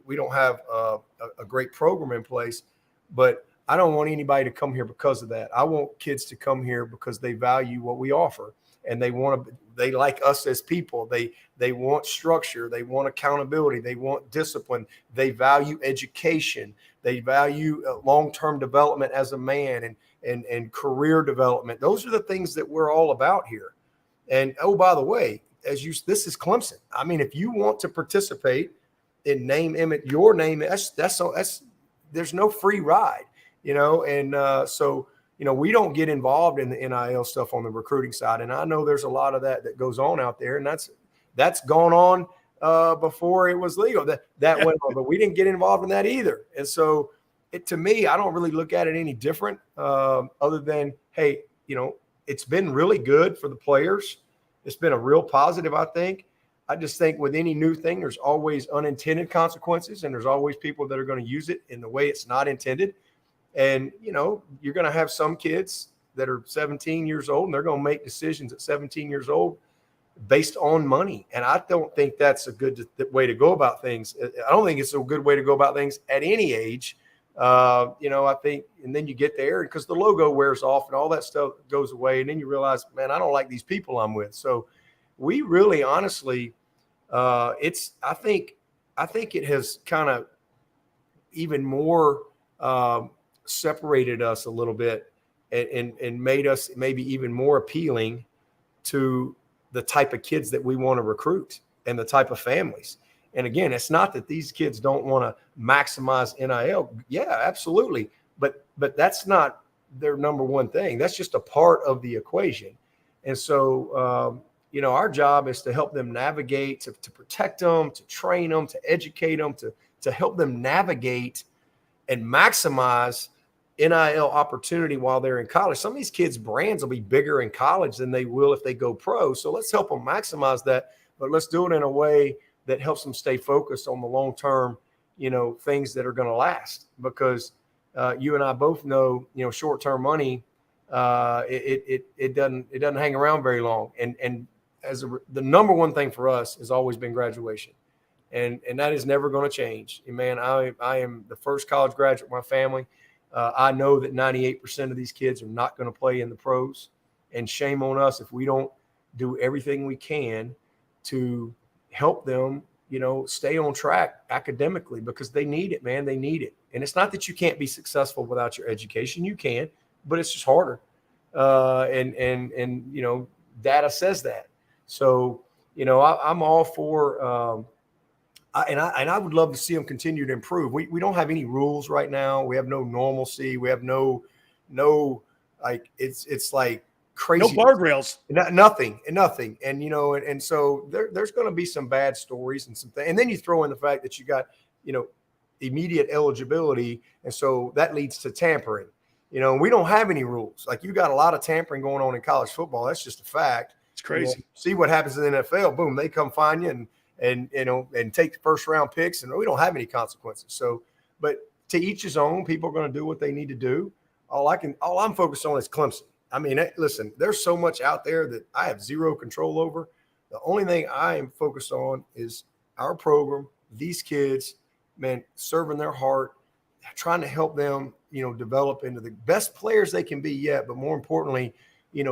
we don't have a great program in place. But I don't want anybody to come here because of that. I want kids to come here because they value what we offer, and they like us as people. They want structure. They want accountability. They want discipline. They value education. They value long-term development as a man and career development. Those are the things that we're all about here. And, oh, by the way, this is Clemson. I mean, if you want to participate in your name, that's there's no free ride, so, we don't get involved in the NIL stuff on the recruiting side. And I know there's a lot of that goes on out there, and that's gone on before it was legal. That went on, but we didn't get involved in that either. And so to me, I don't really look at it any different other than, hey, it's been really good for the players. It's been a real positive, I think. I just think with any new thing, there's always unintended consequences, and there's always people that are going to use it in the way it's not intended. And, you're going to have some kids that are 17 years old, and they're going to make decisions at 17 years old based on money. And I don't think that's a good way to go about things. I don't think it's a good way to go about things at any age. I think, and then you get there because the logo wears off and all that stuff goes away. And then you realize, man, I don't like these people I'm with. So we really, honestly, I think it has kind of even more separated us a little bit and made us maybe even more appealing to the type of kids that we want to recruit and the type of families. And again, it's not that these kids don't want to maximize NIL. Yeah, absolutely. But but that's not their number one thing. That's just a part of the equation. And so, our job is to help them navigate, to protect them, to train them, to educate them, to help them navigate and maximize NIL opportunity while they're in college. Some of these kids' brands will be bigger in college than they will if they go pro. So let's help them maximize that, but let's do it in a way that helps them stay focused on the long-term, things that are going to last. Because you and I both know, short-term money, it doesn't hang around very long. And the number one thing for us has always been graduation. And that is never going to change. And man, I am the first college graduate in my family. I know that 98% of these kids are not going to play in the pros, and shame on us if we don't do everything we can to help them, stay on track academically, because they need it, man. They need it. And it's not that you can't be successful without your education. You can, but it's just harder. And data says that. So, I'm all for, I would love to see them continue to improve. We don't have any rules right now. We have no normalcy. We have no like it's like crazy. No guardrails. Nothing. And so there's going to be some bad stories and some things. And then you throw in the fact that you got immediate eligibility, and so that leads to tampering. We don't have any rules. Like, you got a lot of tampering going on in college football. That's just a fact. It's crazy. See what happens in the NFL. Boom, they come find you and take the first round picks, and we don't have any consequences. So, but to each his own. People are going to do what they need to do. All I'm focused on is Clemson. I mean, listen, there's so much out there that I have zero control over. The only thing I am focused on is our program, these kids, man, serving their heart, trying to help them, develop into the best players they can be yet, but more importantly,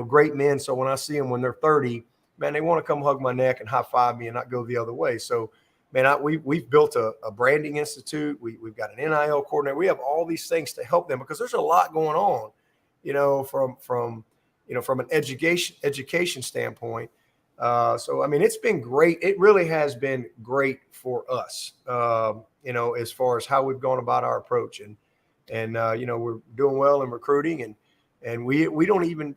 great men. So when I see them when they're 30, man, they want to come hug my neck and high five me and not go the other way. So, man, we've built a branding institute. We've got an NIL coordinator. We have all these things to help them, because there's a lot going on, from an education standpoint. So, I mean, it's been great. It really has been great for us, as far as how we've gone about our approach. And we're doing well in recruiting, and we don't even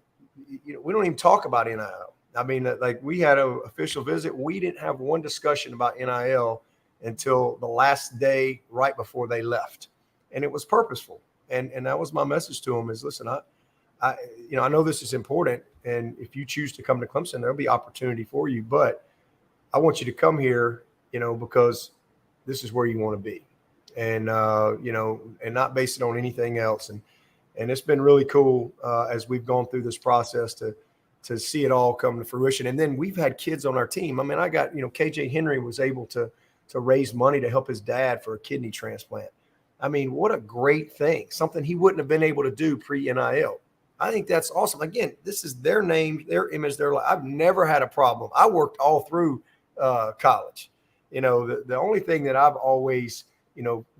talk about NIL. I mean, like, we had an official visit. We didn't have one discussion about NIL until the last day right before they left. And it was purposeful. And that was my message to them is, listen, I know this is important. And if you choose to come to Clemson, there'll be opportunity for you. But I want you to come here, because this is where you want to be. And, and not base it on anything else. And it's been really cool as we've gone through this process to see it all come to fruition. And then we've had kids on our team. I mean, I got, KJ Henry was able to raise money to help his dad for a kidney transplant. I mean, what a great thing. Something he wouldn't have been able to do pre-NIL. I think that's awesome. Again, this is their name, their image, their life. I've never had a problem. I worked all through college. The only thing that I've always,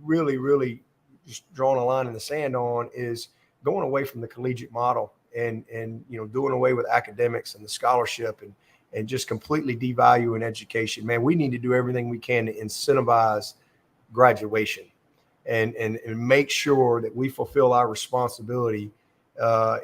really, really just drawn a line in the sand on is going away from the collegiate model and doing away with academics and the scholarship and just completely devaluing education. Man, we need to do everything we can to incentivize graduation and make sure that we fulfill our responsibility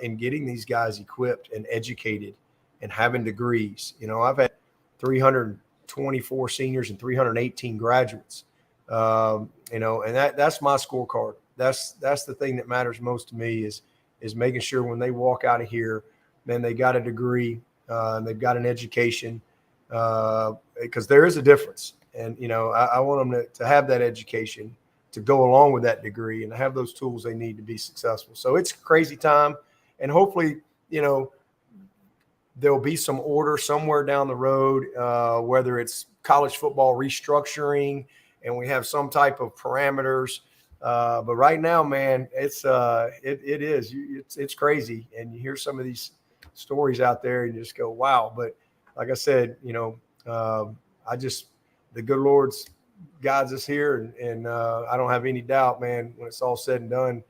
in getting these guys equipped and educated and having degrees. I've had 324 seniors and 318 graduates, and that's my scorecard. That's the thing that matters most to me is making sure when they walk out of here, man, they got a degree, and they've got an education, because there is a difference. And, I want them to have that education to go along with that degree and to have those tools they need to be successful. So it's a crazy time. And hopefully, there'll be some order somewhere down the road, whether it's college football restructuring and we have some type of parameters. But right now, man, it's crazy. And you hear some of these stories out there and you just go, wow. But like I said, the good Lord's guides us here. And I don't have any doubt, man, when it's all said and done,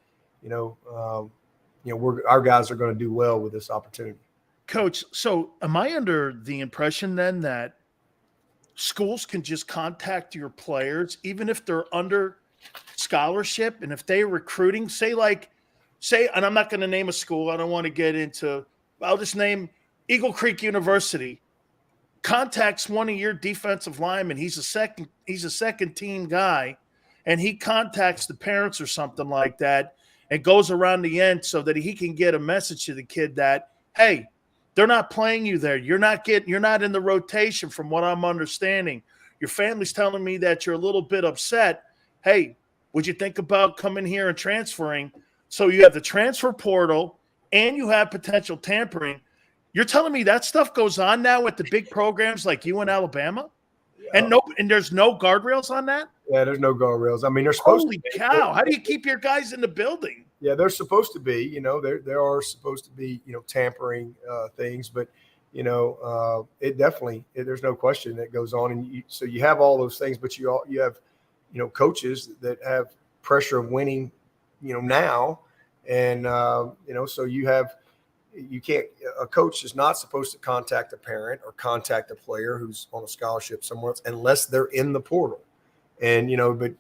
our guys are going to do well with this opportunity. Coach, so am I under the impression then that schools can just contact your players, even if they're under scholarship, and if they're recruiting, say say, and I'm not going to name a school. I don't want to get into, I'll just name Eagle Creek University, contacts one of your defensive linemen. He's a second team guy, and he contacts the parents or something like that and goes around the end so that he can get a message to the kid that, hey, they're not playing you there. You're not in the rotation from what I'm understanding. Your family's telling me that you're a little bit upset. Hey, would you think about coming here and transferring? So you have the transfer portal and you have potential tampering. You're telling me that stuff goes on now at the big programs like you in Alabama? And there's no guardrails on that? Yeah, there's no guardrails. I mean, they're supposed Holy cow. How do you keep your guys in the building? Yeah, they're supposed to be, there are supposed to be, tampering things, but, it definitely, there's no question that goes on. And so you have all those things, but you have, coaches that have pressure of winning, now. And, so a coach is not supposed to contact a parent or contact a player who's on a scholarship somewhere else unless they're in the portal. And,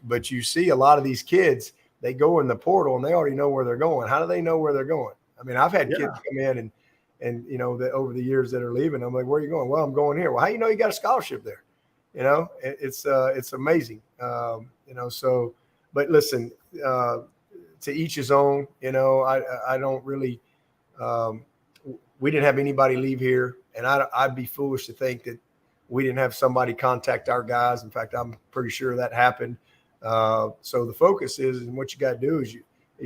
but you see a lot of these kids, they go in the portal and they already know where they're going. How do they know where they're going? I mean, I've had kids come in and over the years that are leaving, I'm like, where are you going? Well, I'm going here. Well, how you got a scholarship there? It's amazing. So, but listen, to each his own, I don't really, we didn't have anybody leave here, and I'd be foolish to think that we didn't have somebody contact our guys. In fact, I'm pretty sure that happened. So the focus is, and what you got to do is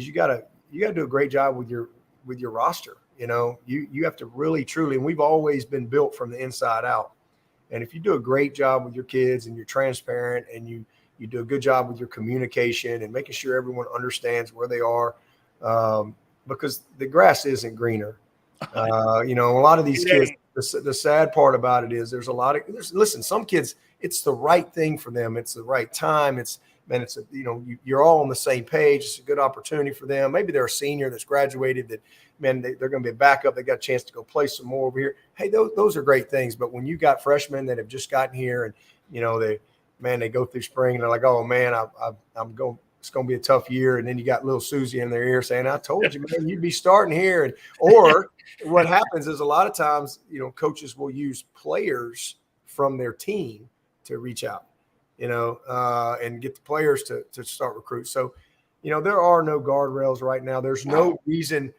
you got to do a great job with your roster. You have to really, truly, and we've always been built from the inside out. And if you do a great job with your kids and you're transparent and you do a good job with your communication and making sure everyone understands where they are, because the grass isn't greener. A lot of these kids, the sad part about it is listen, some kids, it's the right thing for them. It's the right time. You're all on the same page. It's a good opportunity for them. Maybe they're a senior that's graduated that, man, they're going to be a backup. They got a chance to go play some more over here. Hey, those are great things. But when you got freshmen that have just gotten here and, they go through spring and they're like, oh man, I'm going, it's going to be a tough year. And then you got little Susie in their ear saying, I told you, man, you'd be starting here. Or what happens is a lot of times, coaches will use players from their team to reach out, and get the players to start recruit. So, there are no guardrails right now. There's no reason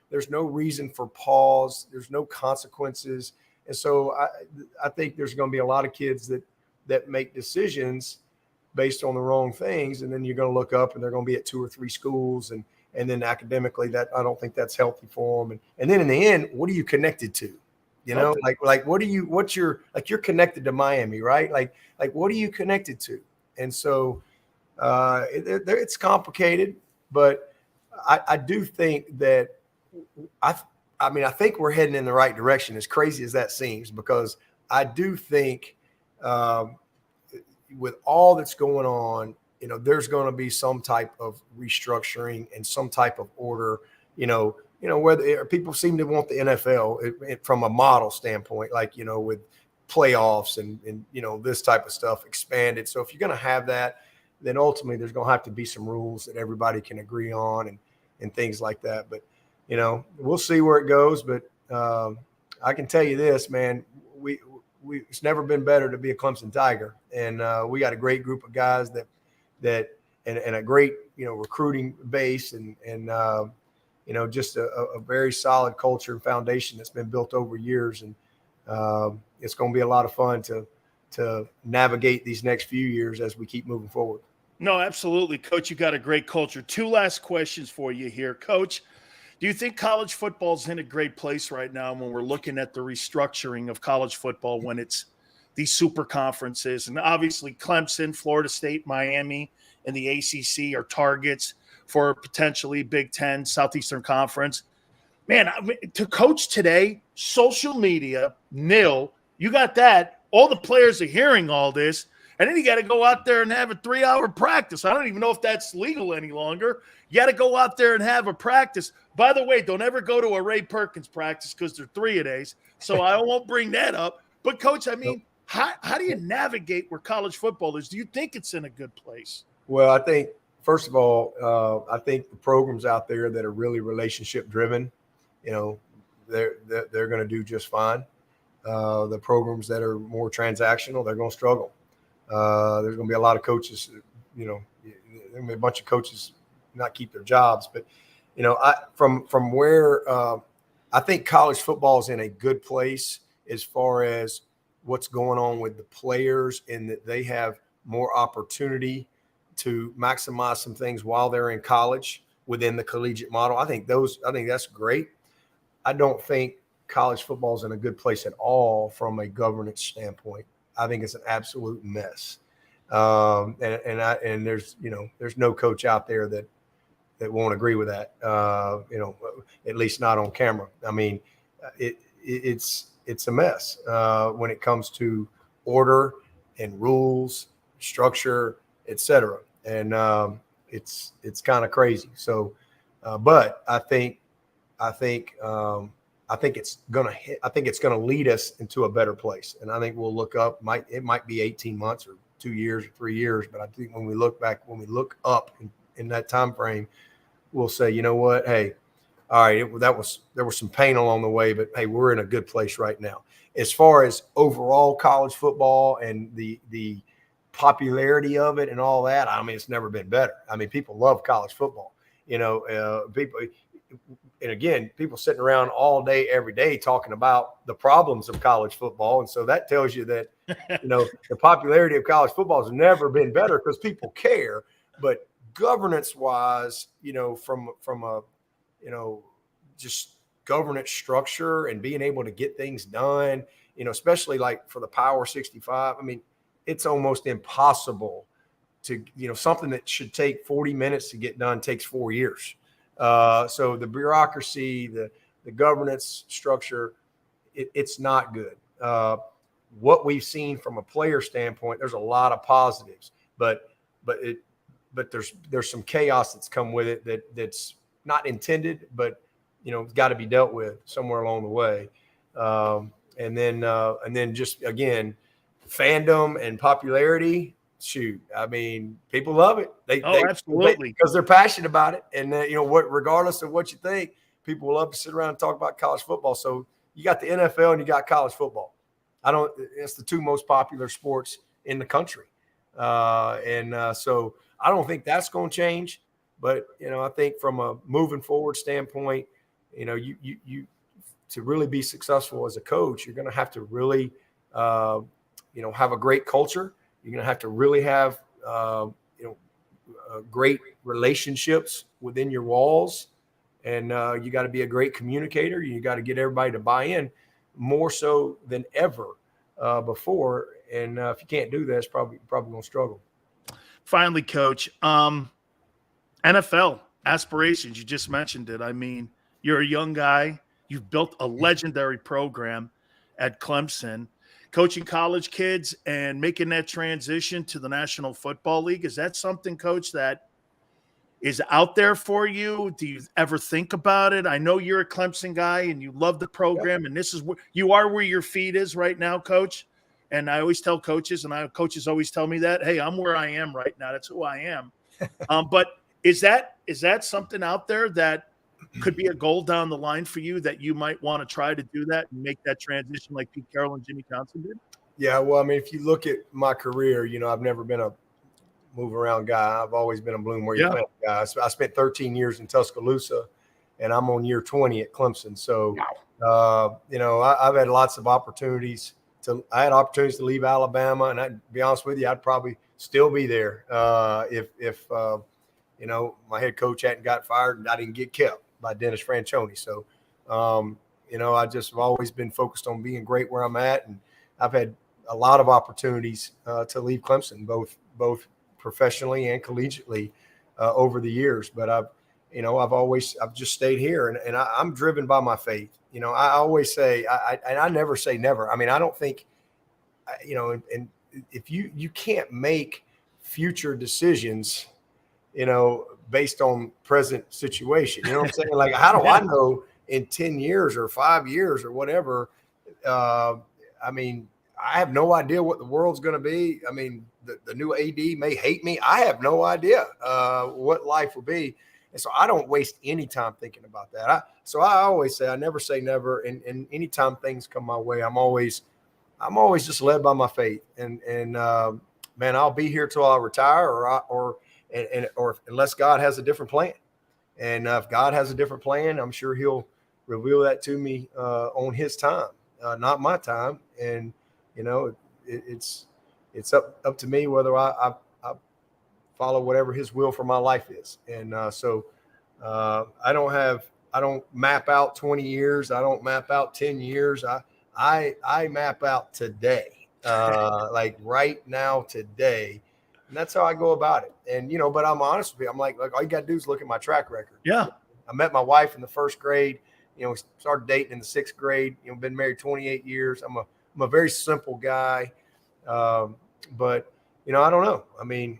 for pause. There's no consequences. And so I think there's going to be a lot of kids that make decisions based on the wrong things. And then you're going to look up and they're going to be at 2 or 3 schools. And then academically that, I don't think that's healthy for them. And then in the end, what are you connected to? You're connected to Miami, right? Like what are you connected to? And so it's complicated, but I do think that I think we're heading in the right direction, as crazy as that seems, because I do think with all that's going on, there's going to be some type of restructuring and some type of order, whether people seem to want the NFL from a model standpoint, like, with playoffs and this type of stuff expanded. So if you're going to have that, then ultimately there's going to have to be some rules that everybody can agree on and things like that. But, we'll see where it goes. But I can tell you this, man, it's never been better to be a Clemson Tiger. And we got a great group of guys that and a great, recruiting base and just a very solid culture and foundation that's been built over years. And it's going to be a lot of fun to navigate these next few years as we keep moving forward. No, absolutely, Coach. You got a great culture. 2 last questions for you here, Coach. Do you think college football is in a great place right now when we're looking at the restructuring of college football, when it's these super conferences? And obviously Clemson, Florida State, Miami, and the ACC are targets for potentially Big Ten, Southeastern Conference. Man, to coach today, social media, nil. You got that. All the players are hearing all this. And then you got to go out there and have a 3-hour practice. I don't even know if that's legal any longer. You got to go out there and have a practice. By the way, don't ever go to a Ray Perkins practice because they're 3-a-days. So I won't bring that up. But, Coach, how do you navigate where college football is? Do you think it's in a good place? Well, I think first of all, I think the programs out there that are really relationship driven, they're going to do just fine. The programs that are more transactional, they're going to struggle. There's going to be a lot of coaches, there's going to be a bunch of coaches not keep their jobs. But, from where I think college football is in a good place as far as what's going on with the players, and that they have more opportunity to maximize some things while they're in college within the collegiate model. I think that's great. I don't think college football is in a good place at all from a governance standpoint. I think it's an absolute mess. And there's no coach out there that won't agree with that. At least not on camera. I mean, it's a mess when it comes to order and rules, structure, etc. And it's kind of crazy. So, but I think it's gonna lead us into a better place. And I think we'll look up. It might be 18 months or 2 years or 3 years, but I think when we look up in that time frame, we'll say, you know what, hey, all right, there was some pain along the way, but hey, we're in a good place right now. As far as overall college football and the popularity of it and all that, I mean, it's never been better. I mean, people love college football. People sitting around all day, every day talking about the problems of college football. And so that tells you that, the popularity of college football has never been better because people care. But governance wise, from a, just governance structure and being able to get things done, especially like for the Power 65, I mean, it's almost impossible to, something that should take 40 minutes to get done takes 4 years. So the bureaucracy, the governance structure, it's not good. What we've seen from a player standpoint, there's a lot of positives, but there's some chaos that's come with it that's not intended, but it's got to be dealt with somewhere along the way. And then just again, fandom and popularity. Shoot, I mean, people love it. They absolutely, because they're passionate about it. And regardless of what you think, people will love to sit around and talk about college football. So you got the NFL and you got college football. It's the two most popular sports in the country. So I don't think that's going to change. But I think from a moving forward standpoint, you to really be successful as a coach, you're going to have to really, have a great culture. You're going to have to really have, great relationships within your walls. And you got to be a great communicator. You got to get everybody to buy in more so than ever before. And if you can't do that, it's probably going to struggle. Finally, Coach, NFL aspirations. You just mentioned it. I mean, you're a young guy. You've built a legendary program at Clemson. Coaching college kids and making that transition to the National Football League. Is that something, Coach, that is out there for you? Do you ever think about it? I know you're a Clemson guy and you love the program, and this is where you are, where your feet is right now, Coach. And I always tell coaches, and coaches always tell me that, hey, I'm where I am right now. That's who I am. But is that something out there that could be a goal down the line for you, that you might want to try to do that and make that transition like Pete Carroll and Jimmy Johnson did? Yeah, well, I mean, if you look at my career, I've never been a move around guy. I've always been a bloom where you plant guy. I spent 13 years in Tuscaloosa, and I'm on year 20 at Clemson. So, I've had lots of opportunities. I had opportunities to leave Alabama, and I'd be honest with you, I'd probably still be there if my head coach hadn't got fired and I didn't get kept by Dennis Franchione. So, I just have always been focused on being great where I'm at, and I've had a lot of opportunities to leave Clemson, both professionally and collegiately over the years. But I've just stayed here, and I'm driven by my faith. I always say, I never say never. I mean, I don't think, and if you can't make future decisions, based on present situation, you know what I'm saying? Like, how do I know in 10 years or 5 years or whatever? I mean, I have no idea what the world's going to be. I mean, the new AD may hate me. I have no idea what life will be. And so I don't waste any time thinking about that. So I always say, I never say never. And anytime things come my way, I'm always just led by my faith. And man, I'll be here till I retire or unless God has a different plan. And if God has a different plan, I'm sure he'll reveal that to me on his time, not my time. And, you know, it's up to me whether I follow whatever his will for my life is. And so I don't map out 20 years. I don't map out 10 years. I map out today, like right now, today. And that's how I go about it. And, you know, but I'm honest with you. I'm like all you got to do is look at my track record. Yeah. I met my wife in the 1st grade. You know, we started dating in the 6th grade. You know, been married 28 years. I'm a very simple guy. But, you know, I don't know. I mean,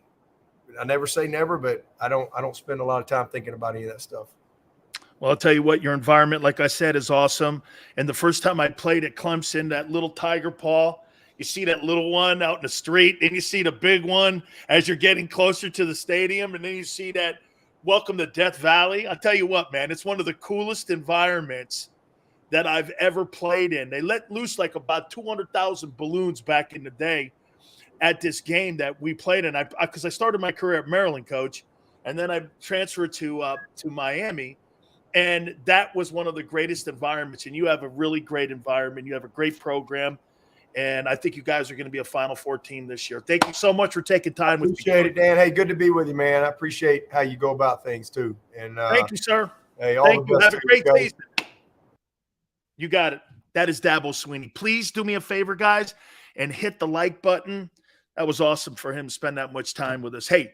I never say never, but I don't spend a lot of time thinking about any of that stuff. Well, I'll tell you what, your environment, like I said, is awesome. And the first time I played at Clemson, that little tiger paw, you see that little one out in the street, then you see the big one as you're getting closer to the stadium, and then you see that welcome to Death Valley. I'll tell you what, man, it's one of the coolest environments that I've ever played in. They let loose like about 200,000 balloons back in the day at this game that we played in. Because I started my career at Maryland, Coach, and then I transferred to Miami, and that was one of the greatest environments. And you have a really great environment. You have a great program. And I think you guys are going to be a Final Four team this year. Thank you so much for taking time with me. Appreciate it, Dan. Hey, good to be with you, man. I appreciate how you go about things too. And thank you, sir. Hey, thank you. Have a great season. You got it. That is Dabo Swinney. Please do me a favor, guys, and hit the like button. That was awesome for him to spend that much time with us. Hey,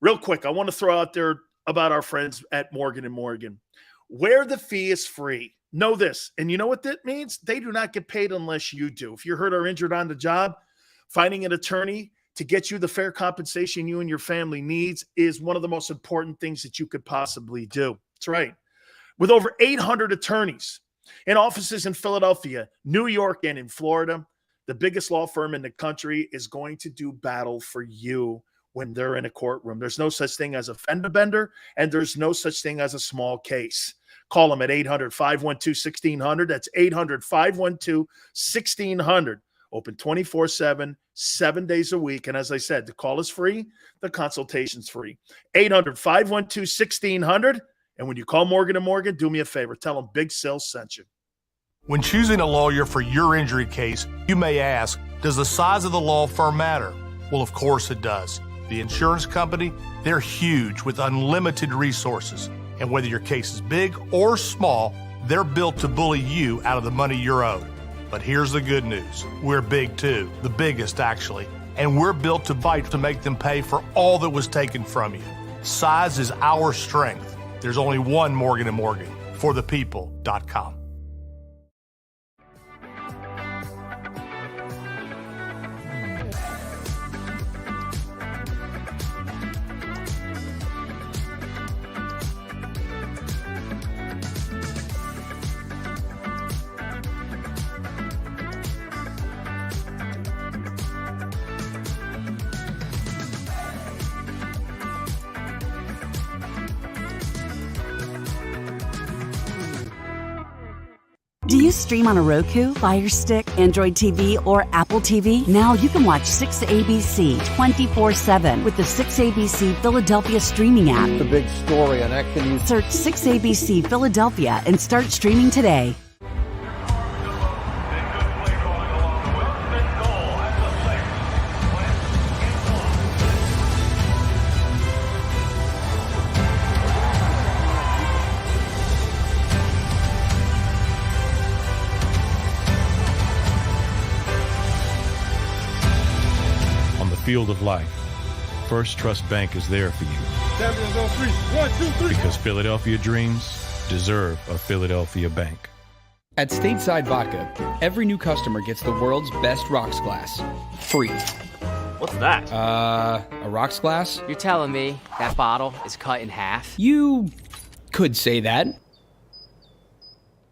real quick, I want to throw out there about our friends at Morgan & Morgan. Where the fee is free. Know this, and you know what that means? They do not get paid unless you do. If you're hurt or injured on the job, finding an attorney to get you the fair compensation you and your family needs is one of the most important things that you could possibly do. That's right. With over 800 attorneys in offices in Philadelphia, New York, and in Florida, the biggest law firm in the country is going to do battle for you when they're in a courtroom. There's no such thing as a fender bender, and there's no such thing as a small case. Call them at 800-512-1600. That's 800-512-1600. Open 24/7, 7 days a week. And as I said, the call is free. The consultation's free. 800-512-1600. And when you call Morgan & Morgan, do me a favor. Tell them Big Sil sent you. When choosing a lawyer for your injury case, you may ask, does the size of the law firm matter? Well, of course it does. The insurance company, they're huge with unlimited resources. And whether your case is big or small, they're built to bully you out of the money you're owed. But here's the good news. We're big too, the biggest actually. And we're built to fight to make them pay for all that was taken from you. Size is our strength. There's only one Morgan & Morgan, forthepeople.com. Do you stream on a Roku, Fire Stick, Android TV, or Apple TV? Now you can watch 6ABC 24/7 with the 6ABC Philadelphia streaming app. The big story on Action. Search 6ABC Philadelphia and start streaming today. Field of life, First Trust Bank is there for you. Champions on three. 1, 2, 3. Because Philadelphia dreams deserve a Philadelphia bank. At Stateside Vodka, every new customer gets the world's best rocks glass. Free. What's that? A rocks glass? You're telling me that bottle is cut in half? You could say that.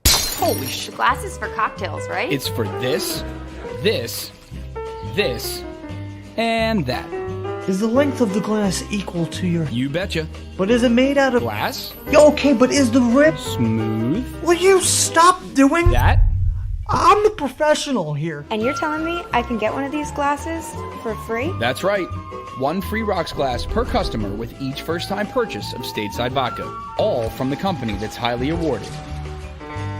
Holy shit. Glass is for cocktails, right? It's for this, this, and that. Is the length of the glass equal to your... You betcha. But is it made out of... Glass? Yeah, okay, but is the rip... Smooth? Will you stop doing... That? I'm the professional here. And you're telling me I can get one of these glasses for free? That's right. 1 free rocks glass per customer with each first-time purchase of Stateside Vodka. All from the company that's highly awarded.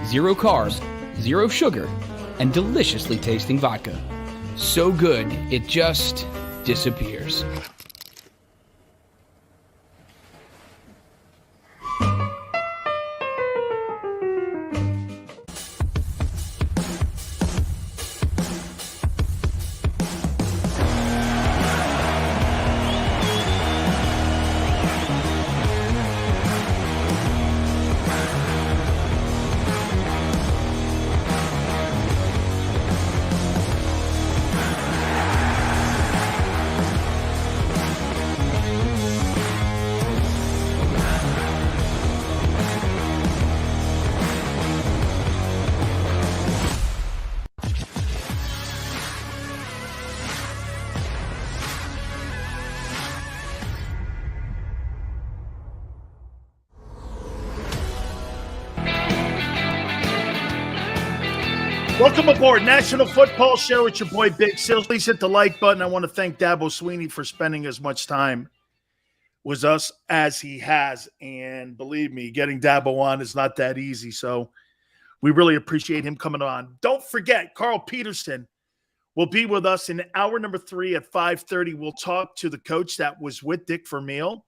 0 carbs, 0 sugar, and deliciously tasting vodka. So good, it just disappears. Welcome aboard National Football Show. It's your boy Big Sills. Please hit the like button. I want to thank Dabo Swinney for spending as much time with us as he has. And believe me, getting Dabo on is not that easy. So we really appreciate him coming on. Don't forget, Carl Peterson will be with us in hour number 3 at 5:30. We'll talk to the coach that was with Dick Vermeil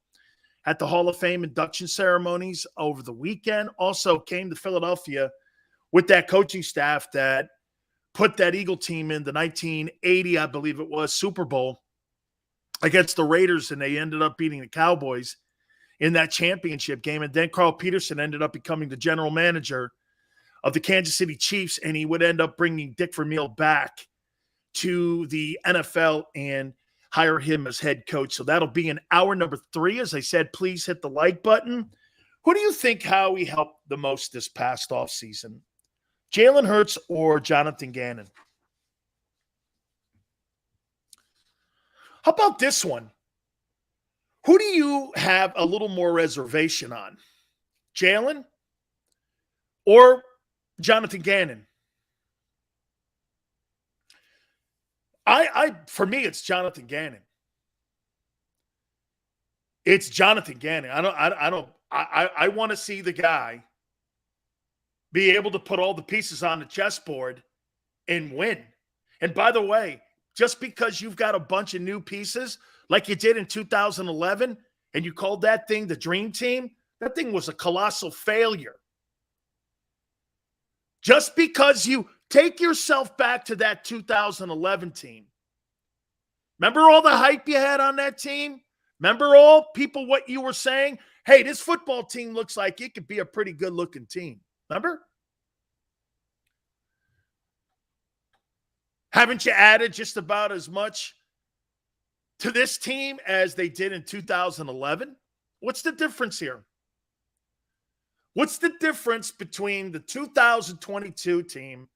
at the Hall of Fame induction ceremonies over the weekend. Also came to Philadelphia with that coaching staff that put that Eagle team in the 1980, I believe it was, Super Bowl against the Raiders, and they ended up beating the Cowboys in that championship game. And then Carl Peterson ended up becoming the general manager of the Kansas City Chiefs, and he would end up bringing Dick Vermeil back to the NFL and hire him as head coach. So that'll be in hour number 3. As I said, please hit the like button. Who do you think Howie helped the most this past offseason? Jalen Hurts or Jonathan Gannon? How about this one? Who do you have a little more reservation on? Jalen or Jonathan Gannon? For me, it's Jonathan Gannon. It's Jonathan Gannon. I want to see the guy be able to put all the pieces on the chessboard and win. And by the way, just because you've got a bunch of new pieces like you did in 2011 and you called that thing the dream team, that thing was a colossal failure. Just because you take yourself back to that 2011 team. Remember all the hype you had on that team? Remember all people what you were saying? Hey, this football team looks like it could be a pretty good-looking team. Remember? Haven't you added just about as much to this team as they did in 2011? What's the difference here? What's the difference between the 2022 team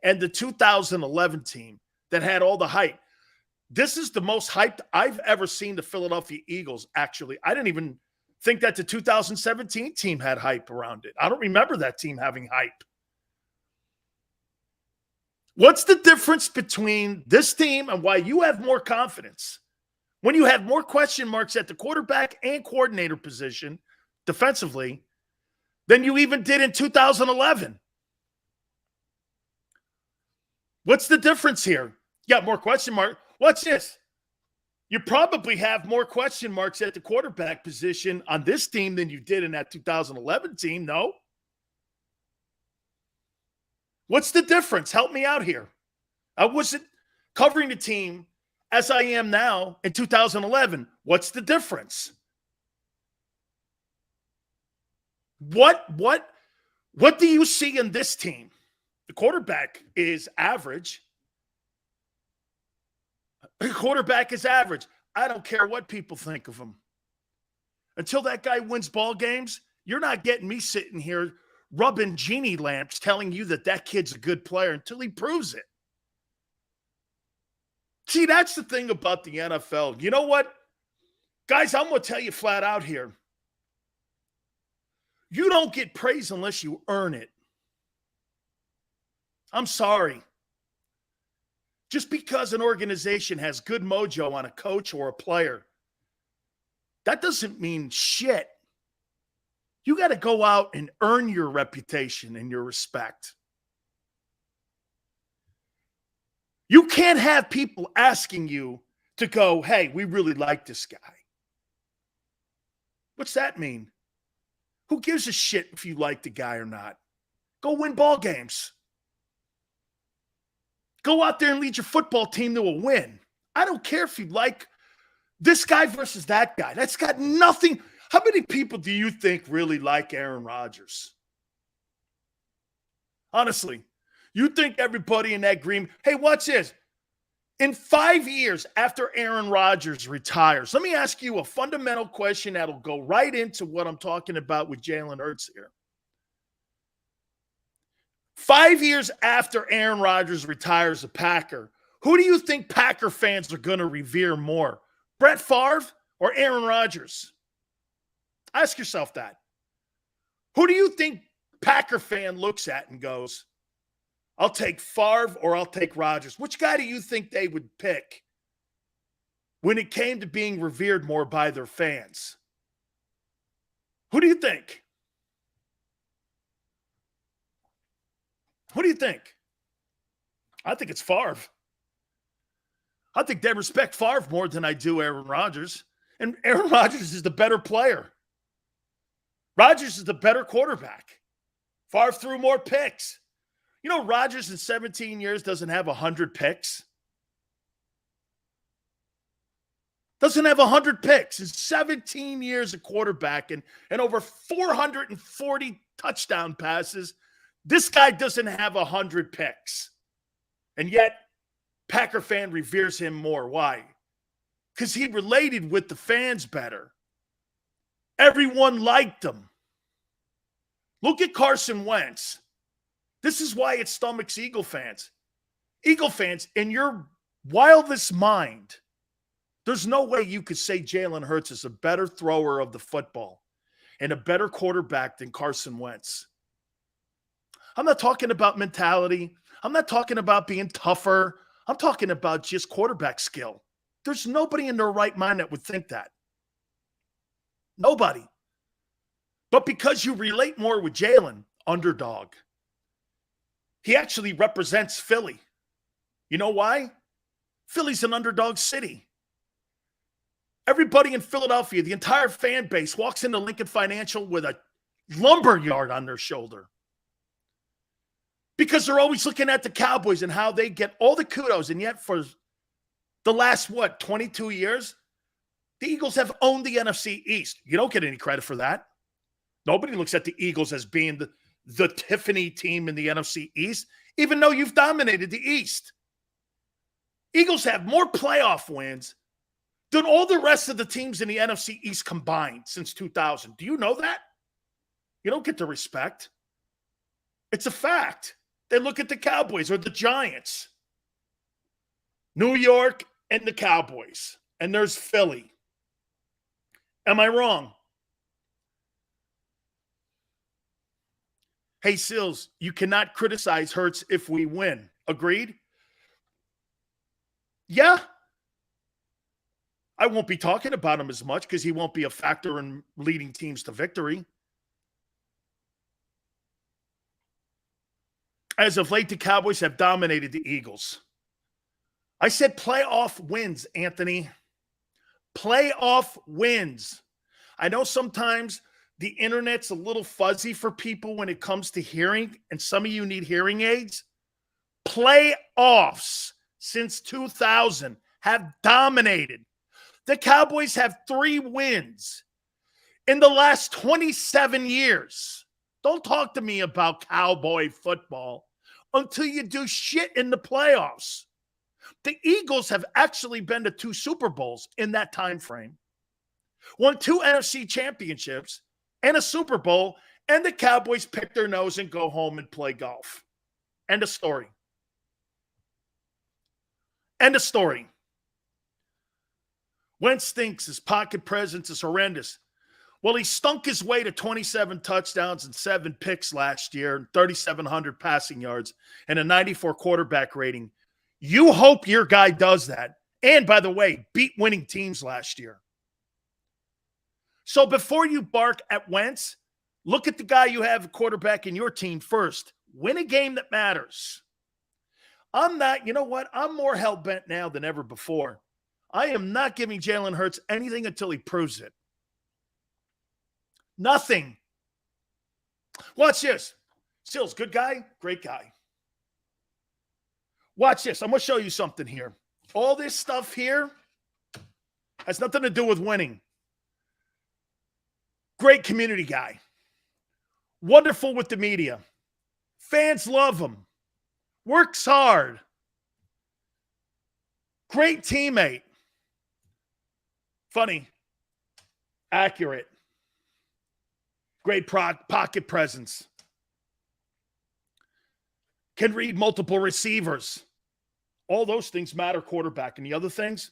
and the 2011 team that had all the hype? This is the most hyped I've ever seen the Philadelphia Eagles, actually. I didn't even think that the 2017 team had hype around it. I don't remember that team having hype. What's the difference between this team and why you have more confidence when you have more question marks at the quarterback and coordinator position defensively than you even did in 2011? What's the difference here? You got more question marks. What's this? You probably have more question marks at the quarterback position on this team than you did in that 2011 team, no? What's the difference? Help me out here. I wasn't covering the team as I am now in 2011. What's the difference? What do you see in this team? The quarterback is average. The quarterback is average. I don't care what people think of him. Until that guy wins ball games, you're not getting me sitting here rubbing genie lamps telling you that that kid's a good player until he proves it. See, that's the thing about the NFL. You know what? Guys, I'm going to tell you flat out here. You don't get praise unless you earn it. I'm sorry. Just because an organization has good mojo on a coach or a player, that doesn't mean shit. You got to go out and earn your reputation and your respect. You can't have people asking you to go, hey, we really like this guy. What's that mean? Who gives a shit if you like the guy or not? Go win ball games. Go out there and lead your football team to a win. I don't care if you like this guy versus that guy. That's got nothing. How many people do you think really like Aaron Rodgers? Honestly, you think everybody in that green, hey, watch this. In 5 years after Aaron Rodgers retires, let me ask you a fundamental question that'll go right into what I'm talking about with Jalen Hurts here. 5 years after Aaron Rodgers retires a Packer, who do you think Packer fans are going to revere more? Brett Favre or Aaron Rodgers? Ask yourself that. Who do you think Packer fan looks at and goes, I'll take Favre or I'll take Rodgers? Which guy do you think they would pick when it came to being revered more by their fans? Who do you think? Who do you think? I think it's Favre. I think they respect Favre more than I do Aaron Rodgers. And Aaron Rodgers is the better player. Rodgers is the better quarterback. Favre threw more picks. You know, Rodgers in 17 years doesn't have 100 picks. Doesn't have 100 picks in 17 years of quarterback and over 440 touchdown passes. This guy doesn't have 100 picks. And yet, Packer fan reveres him more. Why? Because he related with the fans better. Everyone liked him. Look at Carson Wentz. This is why it stomachs Eagle fans. Eagle fans, in your wildest mind, there's no way you could say Jalen Hurts is a better thrower of the football and a better quarterback than Carson Wentz. I'm not talking about mentality. I'm not talking about being tougher. I'm talking about just quarterback skill. There's nobody in their right mind that would think that. Nobody. But because you relate more with Jalen, underdog. He actually represents Philly. You know why? Philly's an underdog city. Everybody in Philadelphia, the entire fan base, walks into Lincoln Financial with a lumberyard on their shoulder. Because they're always looking at the Cowboys and how they get all the kudos. And yet for the last, 22 years, the Eagles have owned the NFC East. You don't get any credit for that. Nobody looks at the Eagles as being the Tiffany team in the NFC East, even though you've dominated the East. Eagles have more playoff wins than all the rest of the teams in the NFC East combined since 2000. Do you know that? You don't get the respect. It's a fact. They look at the Cowboys or the Giants. New York and the Cowboys. And there's Philly. Am I wrong? Hey, Sills, you cannot criticize Hurts if we win. Agreed? Yeah. I won't be talking about him as much because he won't be a factor in leading teams to victory. As of late, the Cowboys have dominated the Eagles. I said playoff wins, Anthony. Playoff wins. I know sometimes the internet's a little fuzzy for people when it comes to hearing, and some of you need hearing aids. Playoffs since 2000 have dominated. The Cowboys have 3 wins in the last 27 years. Don't talk to me about Cowboy football until you do shit in the playoffs. The Eagles have actually been to 2 Super Bowls in that time frame. Won 2 NFC championships and a Super Bowl, and the Cowboys pick their nose and go home and play golf. End of story. End of story. Wentz stinks. His pocket presence is horrendous. Well, he stunk his way to 27 touchdowns and 7 picks last year, and 3,700 passing yards, and a 94 quarterback rating. You hope your guy does that. And, by the way, beat winning teams last year. So before you bark at Wentz, look at the guy you have a quarterback in your team first. Win a game that matters. I'm more hell-bent now than ever before. I am not giving Jalen Hurts anything until he proves it. Nothing. Watch this. Sills, good guy, great guy. Watch this. I'm going to show you something here. All this stuff here has nothing to do with winning. Great community guy. Wonderful with the media. Fans love him. Works hard. Great teammate. Funny. Accurate. Great pocket presence. Can read multiple receivers. All those things matter, quarterback. And the other things,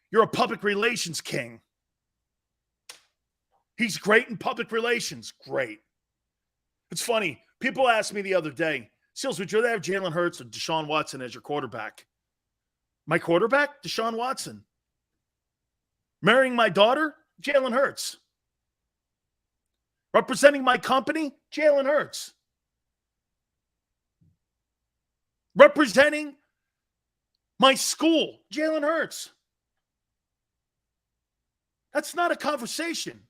you're a public relations king. He's great in public relations. Great. It's funny. People asked me the other day, Sills, would you rather have Jalen Hurts or Deshaun Watson as your quarterback? My quarterback? Deshaun Watson. Marrying my daughter? Jalen Hurts. Representing my company? Jalen Hurts. Representing my school? Jalen Hurts. That's not a conversation.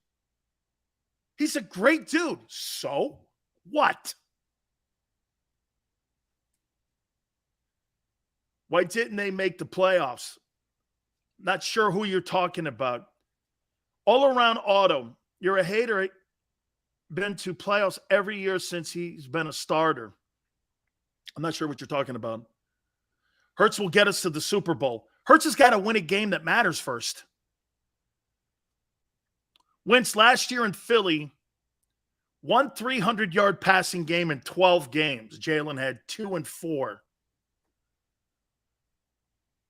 He's a great dude. So what? Why didn't they make the playoffs? Not sure who you're talking about. All around auto, you're a hater. Been to playoffs every year since he's been a starter. I'm not sure what you're talking about. Hurts will get us to the Super Bowl. Hurts has got to win a game that matters first. Wentz last year in Philly won 300-yard passing game in 12 games. Jalen had 2 and 4.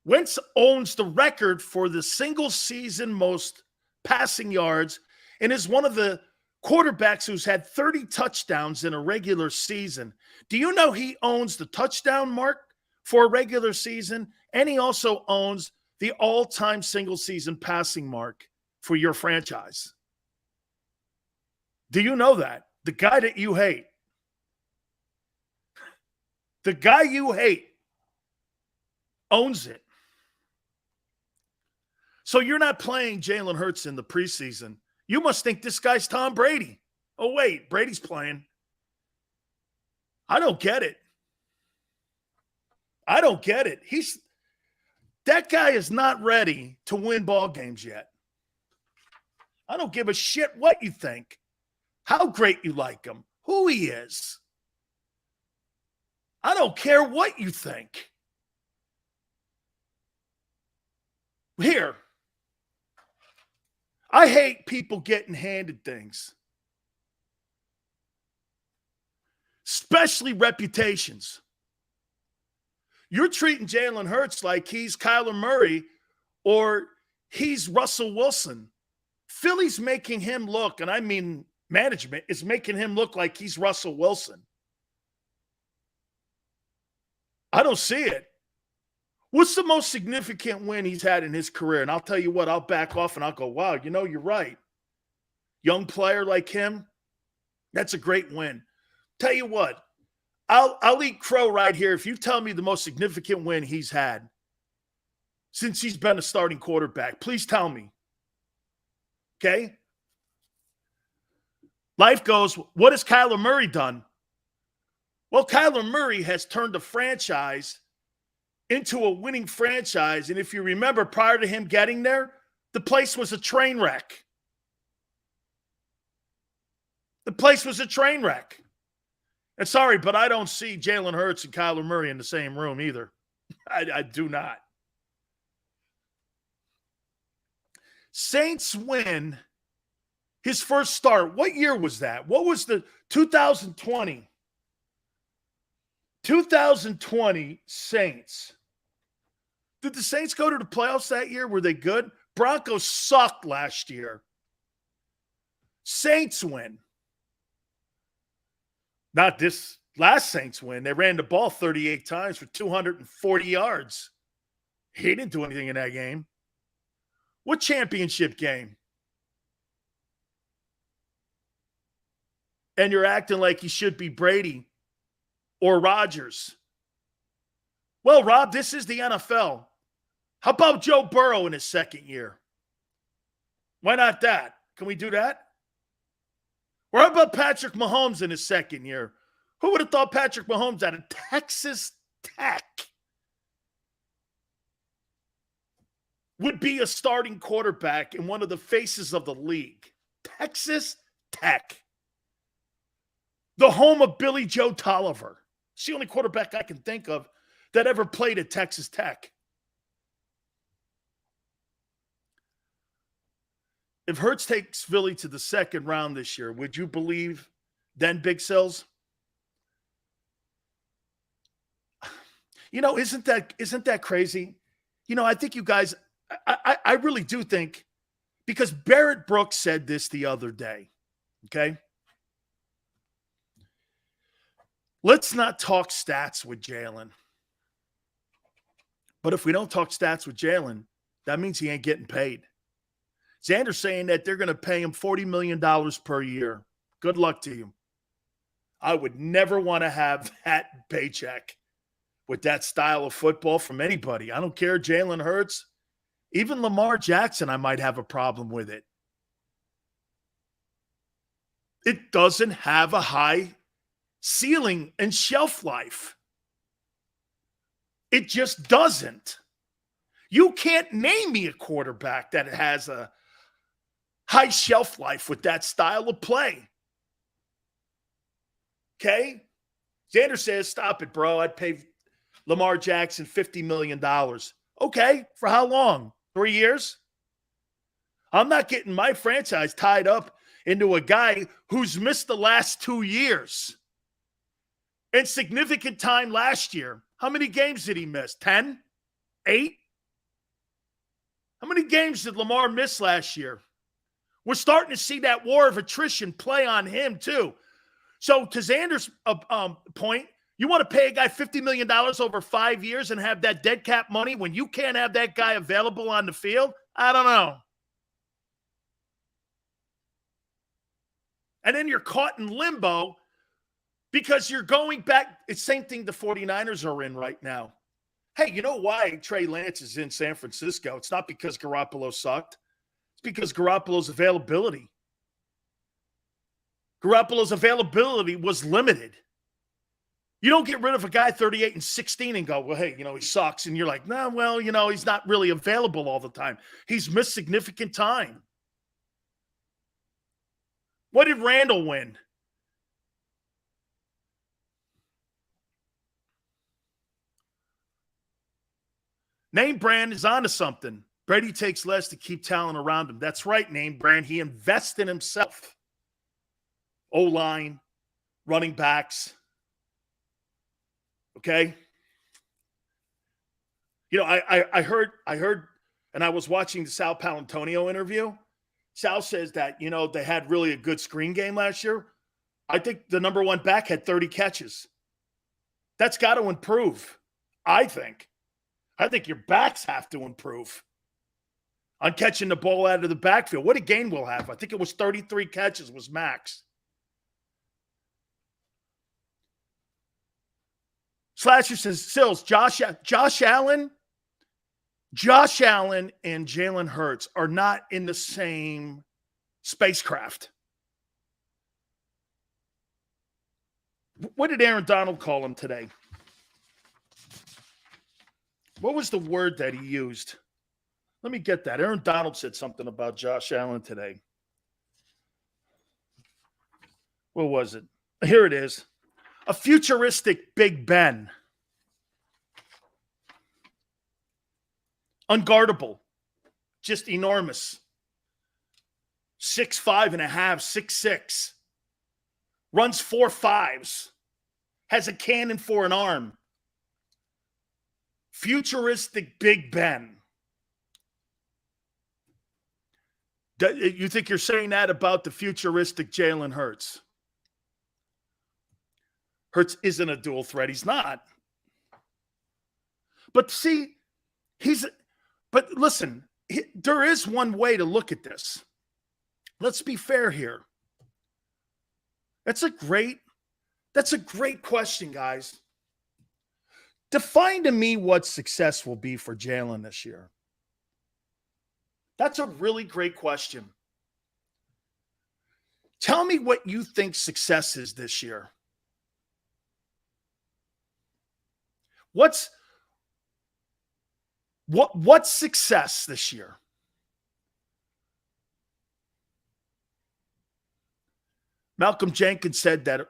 Wentz owns the record for the single-season most passing yards and is one of the quarterbacks who's had 30 touchdowns in a regular season. Do you know he owns the touchdown mark for a regular season? And he also owns the all-time single-season passing mark for your franchise. Do you know that? The guy that you hate. The guy you hate owns it. So you're not playing Jalen Hurts in the preseason. You must think this guy's Tom Brady. Oh, wait, Brady's playing. I don't get it. I don't get it. That guy is not ready to win ball games yet. I don't give a shit what you think, how great you like him, who he is. I don't care what you think. Here, I hate people getting handed things, especially reputations. You're treating Jalen Hurts like he's Kyler Murray or he's Russell Wilson. Philly's making him look, and I mean management, is making him look like he's Russell Wilson. I don't see it. What's the most significant win he's had in his career? And I'll tell you what, I'll back off and I'll go, wow, you're right. Young player like him, that's a great win. Tell you what, I'll eat crow right here if you tell me the most significant win he's had since he's been a starting quarterback. Please tell me. Okay? Life goes, what has Kyler Murray done? Well, Kyler Murray has turned a franchise into a winning franchise. And if you remember, prior to him getting there, the place was a train wreck. The place was a train wreck. And sorry, but I don't see Jalen Hurts and Kyler Murray in the same room either. I do not. Saints win his first start. What year was that? What was the 2020? 2020 Saints. Did the Saints go to the playoffs that year? Were they good? Broncos sucked last year. Saints win. Not this last Saints win. They ran the ball 38 times for 240 yards. He didn't do anything in that game. What championship game? And you're acting like he should be Brady or Rodgers. Well, Rob, this is the NFL. How about Joe Burrow in his second year? Why not that? Can we do that? Or how about Patrick Mahomes in his second year? Who would have thought Patrick Mahomes out of Texas Tech would be a starting quarterback and one of the faces of the league? Texas Tech. The home of Billy Joe Tolliver. It's the only quarterback I can think of that ever played at Texas Tech. If Hurts takes Philly to the second round this year, would you believe then, Big Sills? You know, isn't that crazy? You know, I think you guys, I really do think, because Barrett Brooks said this the other day, okay? Let's not talk stats with Jalen. But if we don't talk stats with Jalen, that means he ain't getting paid. Xander's saying that they're going to pay him $40 million per year. Good luck to you. I would never want to have that paycheck with that style of football from anybody. I don't care, Jalen Hurts. Even Lamar Jackson, I might have a problem with it. It doesn't have a high ceiling and shelf life. It just doesn't. You can't name me a quarterback that has a high shelf life with that style of play. Okay? Xander says, stop it, bro. I'd pay Lamar Jackson $50 million. Okay, for how long? 3 years? I'm not getting my franchise tied up into a guy who's missed the last 2 years. And significant time last year. How many games did he miss? 10? 8? How many games did Lamar miss last year? We're starting to see that war of attrition play on him, too. So, to Xander's point, you want to pay a guy $50 million over 5 years and have that dead cap money when you can't have that guy available on the field? I don't know. And then you're caught in limbo because you're going back. It's the same thing the 49ers are in right now. Hey, you know why Trey Lance is in San Francisco? It's not because Garoppolo sucked. It's because Garoppolo's availability. Garoppolo's availability was limited. You don't get rid of a guy 38-16 and go, well, hey, you know, he sucks. And you're like, no, well, you know, he's not really available all the time. He's missed significant time. What did Randall win? Name Brand is onto something. Brady takes less to keep talent around him. That's right, Name Brand. He invests in himself. O-line, running backs. Okay? You know, I heard, and I was watching the Sal Palantonio interview. Sal says that, you know, they had really a good screen game last year. I think the number one back had 30 catches. That's got to improve, I think. I think your backs have to improve on catching the ball out of the backfield. What a game we'll have. I think it was 33 catches was max. Slasher says, Sills, Josh Allen and Jalen Hurts are not in the same spacecraft. What did Aaron Donald call him today? What was the word that he used? Let me get that. Aaron Donald said something about Josh Allen today. What was it? Here it is. A futuristic Big Ben. Unguardable. Just enormous. 6'5.5", 6'6". Runs 4.5s. Has a cannon for an arm. Futuristic Big Ben. You think you're saying that about the futuristic Jalen Hurts? Hurts isn't a dual threat. He's not. But see, but listen, there is one way to look at this. Let's be fair here. That's a great question, guys. Define to me what success will be for Jalen this year. That's a really great question. Tell me what you think success is this year. What's success this year? Malcolm Jenkins said that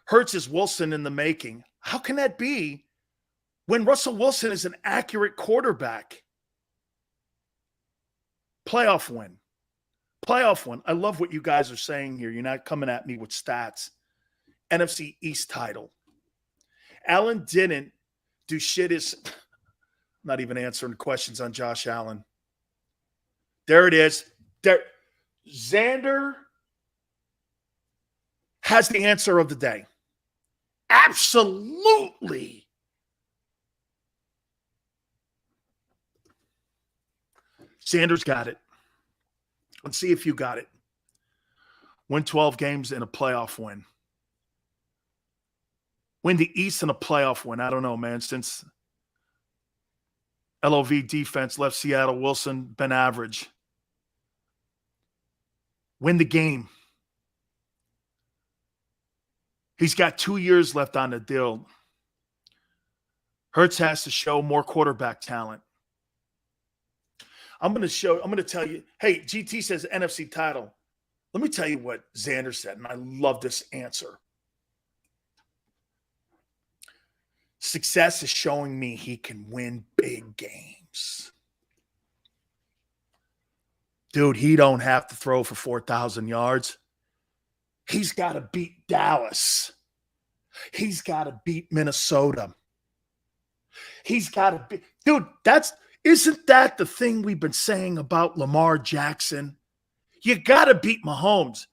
Hurts is Wilson in the making. How can that be when Russell Wilson is an accurate quarterback? Playoff win. Playoff win. I love what you guys are saying here. You're not coming at me with stats. NFC East title. Allen didn't do shit. I'm not even answering questions on Josh Allen. There it is. There. Xander has the answer of the day. Absolutely. Xander's got it. Let's see if you got it. Win 12 games in a playoff win. Win the East in a playoff win. I don't know, man. Since LOV defense left Seattle, Wilson been average. Win the game. He's got 2 years left on the deal. Hurts has to show more quarterback talent. I'm going to tell you, hey, GT says NFC title. Let me tell you what Xander said, and I love this answer. Success is showing me he can win big games. Dude, he don't have to throw for 4,000 yards. He's got to beat Dallas. He's got to beat Minnesota. He's got to be, dude, isn't that the thing we've been saying about Lamar Jackson? You got to beat Mahomes.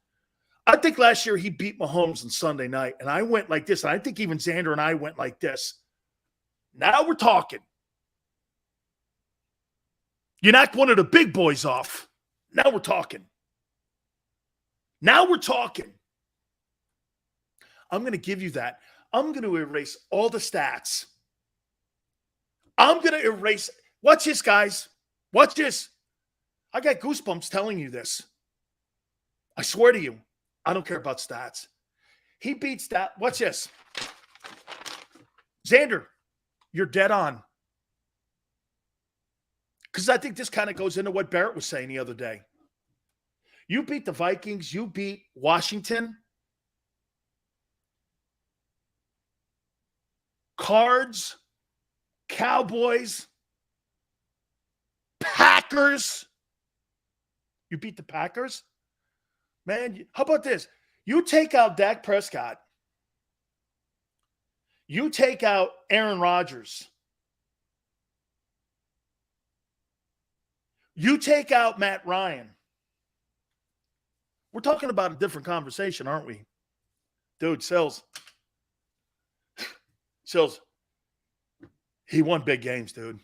I think last year he beat Mahomes on Sunday night, and I went like this, and I think even Xander and I went like this. Now we're talking. You knocked one of the big boys off. Now we're talking. Now we're talking. I'm going to give you that. I'm going to erase all the stats. I'm going to erase. Watch this, guys. Watch this. I got goosebumps telling you this. I swear to you, I don't care about stats. He beats that. Watch this. Xander, you're dead on. Because I think this kind of goes into what Barrett was saying the other day. You beat the Vikings. You beat Washington. Cards. Cowboys. Packers. You beat the Packers? Man, how about this? You take out Dak Prescott. You take out Aaron Rodgers. You take out Matt Ryan. We're talking about a different conversation, aren't we? Dude, Sills, he won big games, dude.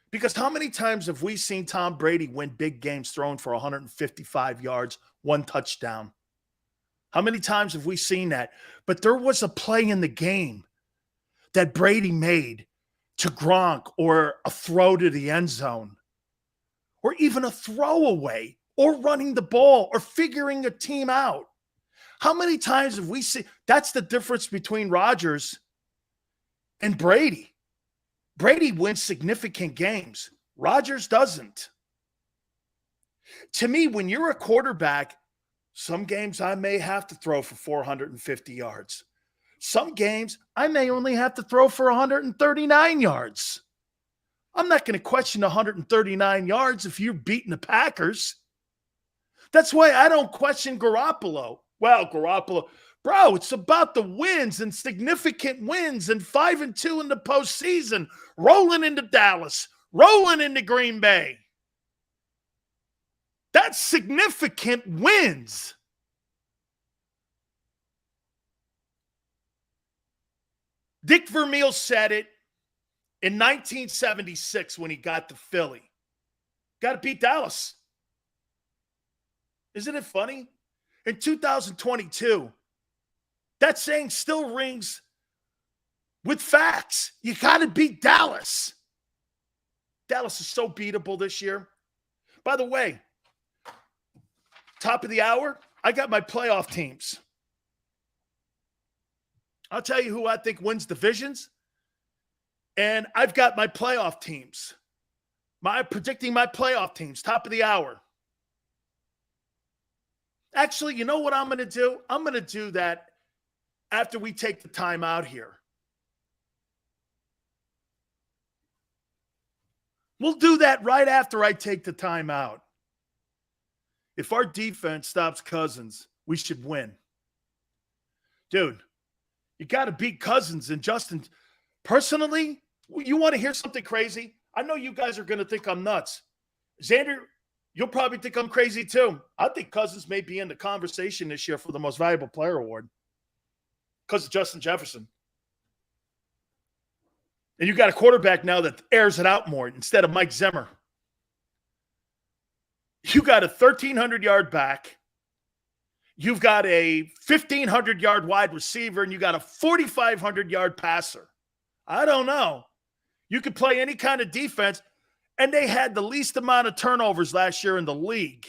Because how many times have we seen Tom Brady win big games throwing for 155 yards, 1 touchdown? How many times have we seen that? But there was a play in the game that Brady made to Gronk, or a throw to the end zone, or even a throwaway, or running the ball, or figuring a team out. How many times have we seen? That's the difference between Rodgers and Brady. Brady wins significant games. Rodgers doesn't. To me, when you're a quarterback, some games I may have to throw for 450 yards. Some games I may only have to throw for 139 yards. I'm not going to question 139 yards if you're beating the Packers. That's why I don't question Garoppolo. Well, Garoppolo, bro, it's about the wins and significant wins, and 5-2 in the postseason, rolling into Dallas, rolling into Green Bay. That's significant wins. Dick Vermeil said it in 1976 when he got to Philly. Got to beat Dallas. Isn't it funny? In 2022, that saying still rings with facts. You got to beat Dallas. Dallas is so beatable this year. By the way, top of the hour, I got my playoff teams. I'll tell you who I think wins divisions. And I've got my playoff teams. Predicting my playoff teams, top of the hour. Actually, you know what I'm going to do? I'm going to do that after we take the time out here. We'll do that right after I take the time out. If our defense stops Cousins, we should win. Dude, you got to beat Cousins and Justin. Personally, you want to hear something crazy? I know you guys are going to think I'm nuts. Xander, you'll probably think I'm crazy too. I think Cousins may be in the conversation this year for the most valuable player award because of Justin Jefferson. And you got a quarterback now that airs it out more instead of Mike Zimmer. You got a 1,300-yard back. You've got a 1,500-yard wide receiver, and you got a 4,500-yard passer. I don't know. You could play any kind of defense, and they had the least amount of turnovers last year in the league.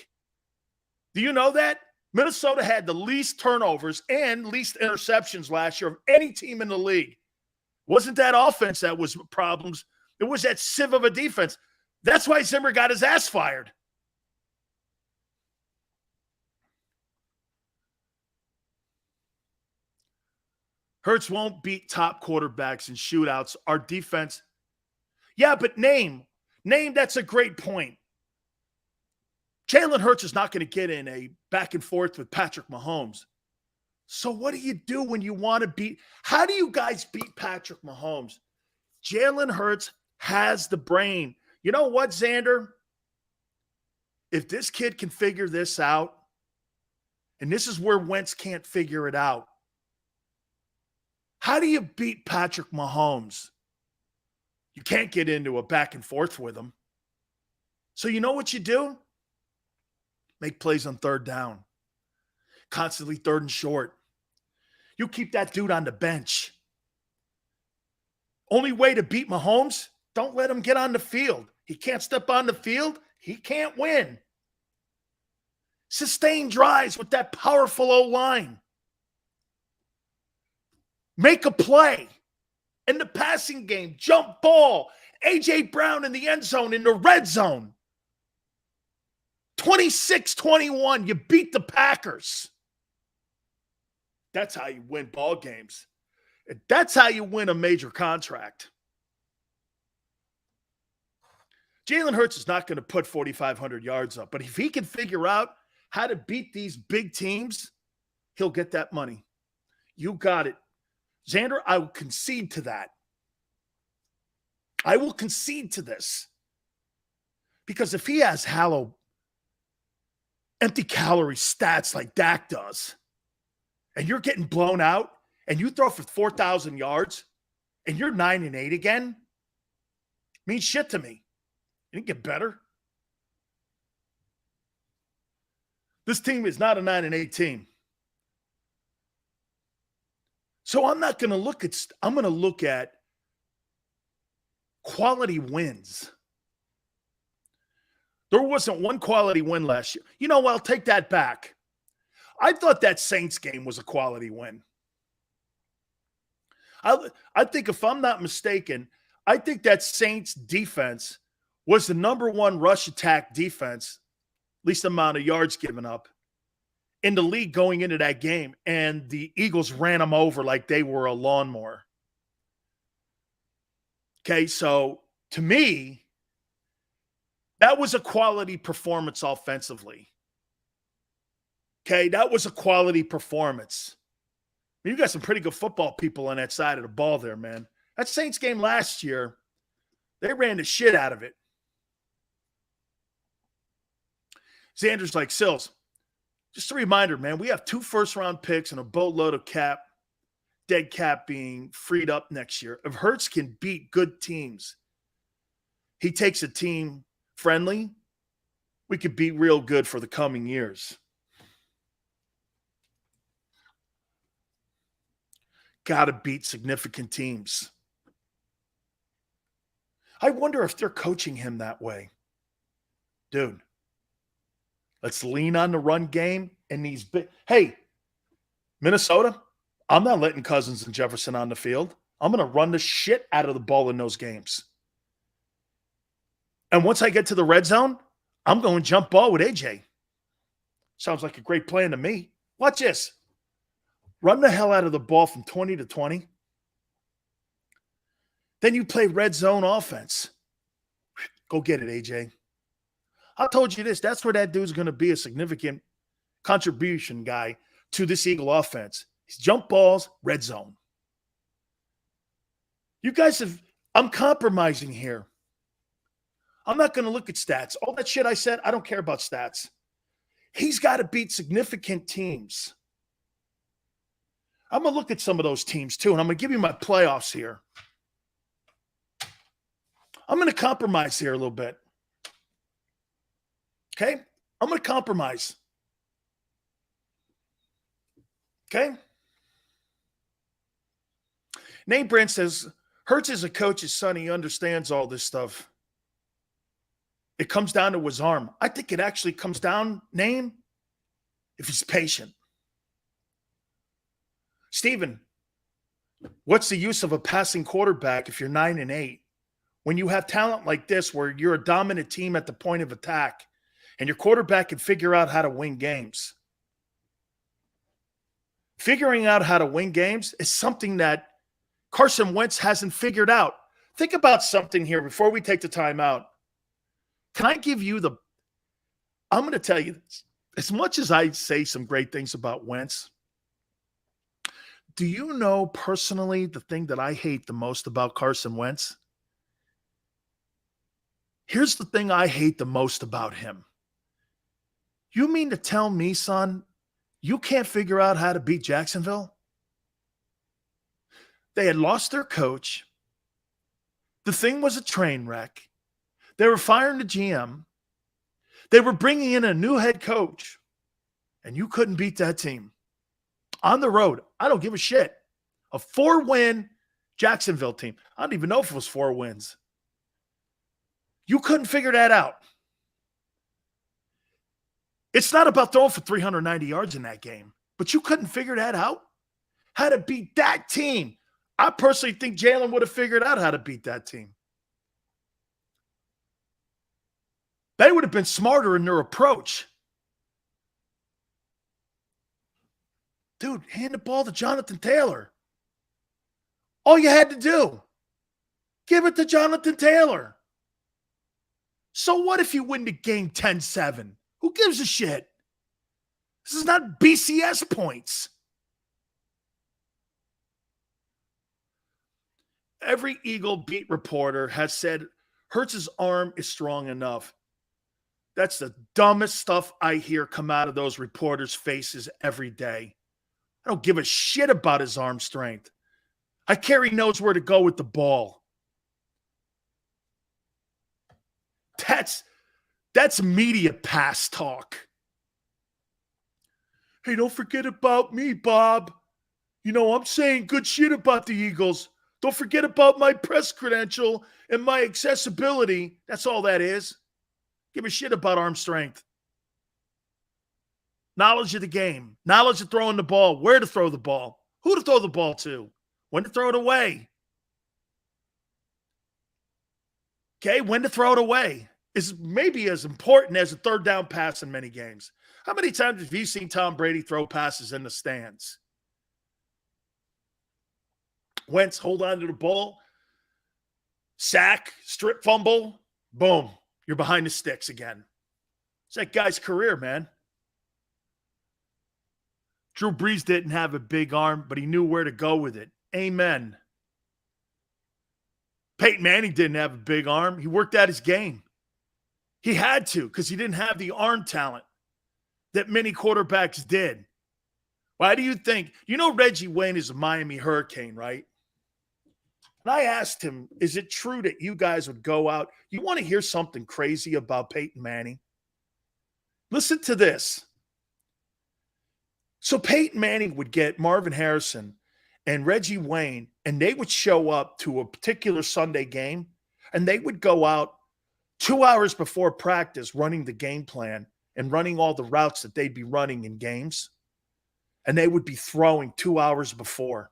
Do you know that? Minnesota had the least turnovers and least interceptions last year of any team in the league. Wasn't that offense that was problems. It was that sieve of a defense. That's why Zimmer got his ass fired. Hurts won't beat top quarterbacks in shootouts. Our defense. Yeah, but name, that's a great point. Jalen Hurts is not going to get in a back and forth with Patrick Mahomes. So what do you do when you want to beat? How do you guys beat Patrick Mahomes? Jalen Hurts has the brain. You know what, Xander? If this kid can figure this out, and this is where Wentz can't figure it out, how do you beat Patrick Mahomes? You can't get into a back and forth with him. So you know what you do? Make plays on third down. Constantly third and short. You keep that dude on the bench. Only way to beat Mahomes, don't let him get on the field. He can't step on the field. He can't win. Sustain drives with that powerful O-line. Make a play. In the passing game, jump ball. A.J. Brown in the end zone, in the red zone. 26-21, you beat the Packers. That's how you win ball games. That's how you win a major contract. Jalen Hurts is not going to put 4,500 yards up, but if he can figure out how to beat these big teams, he'll get that money. You got it. Xander, I will concede to that. I will concede to this. Because if he has hollow, empty calorie stats like Dak does, and you're getting blown out, and you throw for 4,000 yards, and you're 9-8 again, means shit to me. You didn't get better. This team is not a 9-8 team. So I'm not going to look at – I'm going to look at quality wins. There wasn't one quality win last year. You know what? I'll take that back. I thought that Saints game was a quality win. I think if I'm not mistaken, I think that Saints defense was the number one rush attack defense, least amount of yards given up, in the league going into that game, and the Eagles ran them over like they were a lawnmower. Okay, so to me, that was a quality performance offensively. Okay, that was a quality performance. You got some pretty good football people on that side of the ball there, man. That Saints game last year, they ran the shit out of it. Xander's like, Sills, just a reminder, man, we have 2 first-round picks and a boatload of dead cap being freed up next year. If Hurts can beat good teams, he takes a team friendly, we could be real good for the coming years. Got to beat significant teams. I wonder if they're coaching him that way. Dude, let's lean on the run game and these big. Hey, Minnesota, I'm not letting Cousins and Jefferson on the field. I'm going to run the shit out of the ball in those games. And once I get to the red zone, I'm going jump ball with AJ. Sounds like a great plan to me. Watch this. Run the hell out of the ball from 20 to 20. Then you play red zone offense. Go get it, AJ. I told you this. That's where that dude's going to be a significant contribution guy to this Eagle offense. He's jump balls, red zone. You guys have – I'm compromising here. I'm not going to look at stats. All that shit I said, I don't care about stats. He's got to beat significant teams. I'm going to look at some of those teams too, and I'm going to give you my playoffs here. I'm going to compromise here a little bit. Okay? I'm going to compromise. Okay? Nate Brent says, Hurts is a coach's son. He understands all this stuff. It comes down to his arm. I think it actually comes down, Name, if he's patient. Steven, what's the use of a passing quarterback if you're 9-8? When you have talent like this where you're a dominant team at the point of attack and your quarterback can figure out how to win games. Figuring out how to win games is something that Carson Wentz hasn't figured out. Think about something here before we take the time out. Can I give you I'm going to tell you this. As much as I say some great things about Wentz, do you know personally the thing that I hate the most about Carson Wentz? Here's the thing I hate the most about him. You mean to tell me, son, you can't figure out how to beat Jacksonville? They had lost their coach. The thing was a train wreck. They were firing the GM. They were bringing in a new head coach. And you couldn't beat that team. On the road, I don't give a shit. A 4-win Jacksonville team. I don't even know if it was 4 wins. You couldn't figure that out. It's not about throwing for 390 yards in that game, but you couldn't figure that out? How to beat that team. I personally think Jalen would have figured out how to beat that team. They would have been smarter in their approach. Dude, hand the ball to Jonathan Taylor. All you had to do, give it to Jonathan Taylor. So what if you win the game 10-7? Who gives a shit? This is not BCS points. Every Eagle beat reporter has said Hurts' arm is strong enough. That's the dumbest stuff I hear come out of those reporters' faces every day. I don't give a shit about his arm strength. I care he knows where to go with the ball. That's media pass talk. Hey, don't forget about me, Bob. You know, I'm saying good shit about the Eagles. Don't forget about my press credential and my accessibility. That's all that is. Give a shit about arm strength. Knowledge of the game. Knowledge of throwing the ball. Where to throw the ball. Who to throw the ball to. When to throw it away. Okay, when to throw it away is maybe as important as a third down pass in many games. How many times have you seen Tom Brady throw passes in the stands? Wentz, hold on to the ball. Sack, strip fumble, boom. You're behind the sticks again. It's that guy's career, man. Drew Brees didn't have a big arm, but he knew where to go with it. Amen. Peyton Manning didn't have a big arm. He worked out his game. He had to because he didn't have the arm talent. that many quarterbacks did. Why do you think? You know Reggie Wayne is a Miami Hurricane, right? And I asked him, is it true that you guys would go out? You want to hear something crazy about Peyton Manning? Listen to this. So Peyton Manning would get Marvin Harrison and Reggie Wayne, and they would show up to a particular Sunday game, and they would go out 2 hours before practice running the game plan and running all the routes that they'd be running in games. And they would be throwing 2 hours before,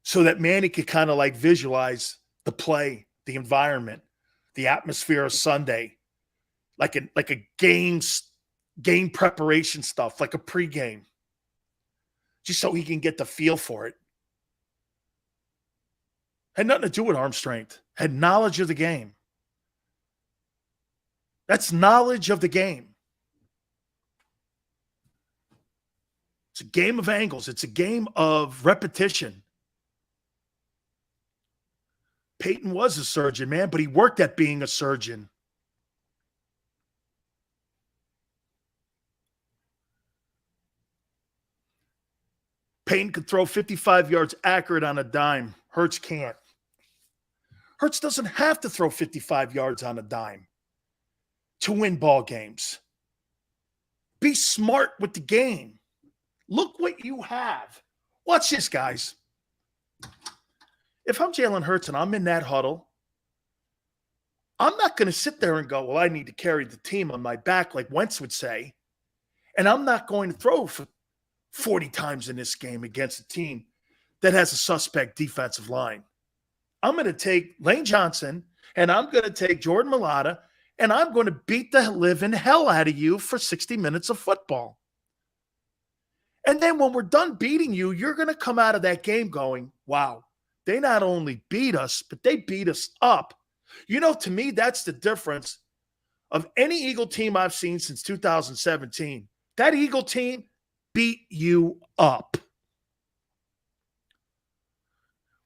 so that Manny could kind of like visualize the play, the environment, the atmosphere of Sunday, like a game preparation stuff, like a pregame, just so he can get the feel for it. Had nothing to do with arm strength. Had knowledge of the game. That's knowledge of the game. It's a game of angles. It's a game of repetition. Peyton was a surgeon, man, but he worked at being a surgeon. Peyton could throw 55 yards accurate on a dime. Hurts can't. Hurts doesn't have to throw 55 yards on a dime to win ball games. Be smart with the game. Look what you have. Watch this, guys. If I'm Jalen Hurts and I'm in that huddle, I'm not going to sit there and go, well, I need to carry the team on my back like Wentz would say, and I'm not going to throw for 40 times in this game against a team that has a suspect defensive line. I'm going to take Lane Johnson, and I'm going to take Jordan Mailata, and I'm going to beat the living hell out of you for 60 minutes of football. And then when we're done beating you, you're going to come out of that game going, wow, they not only beat us, but they beat us up. You know, to me, that's the difference of any Eagle team I've seen since 2017. That Eagle team beat you up.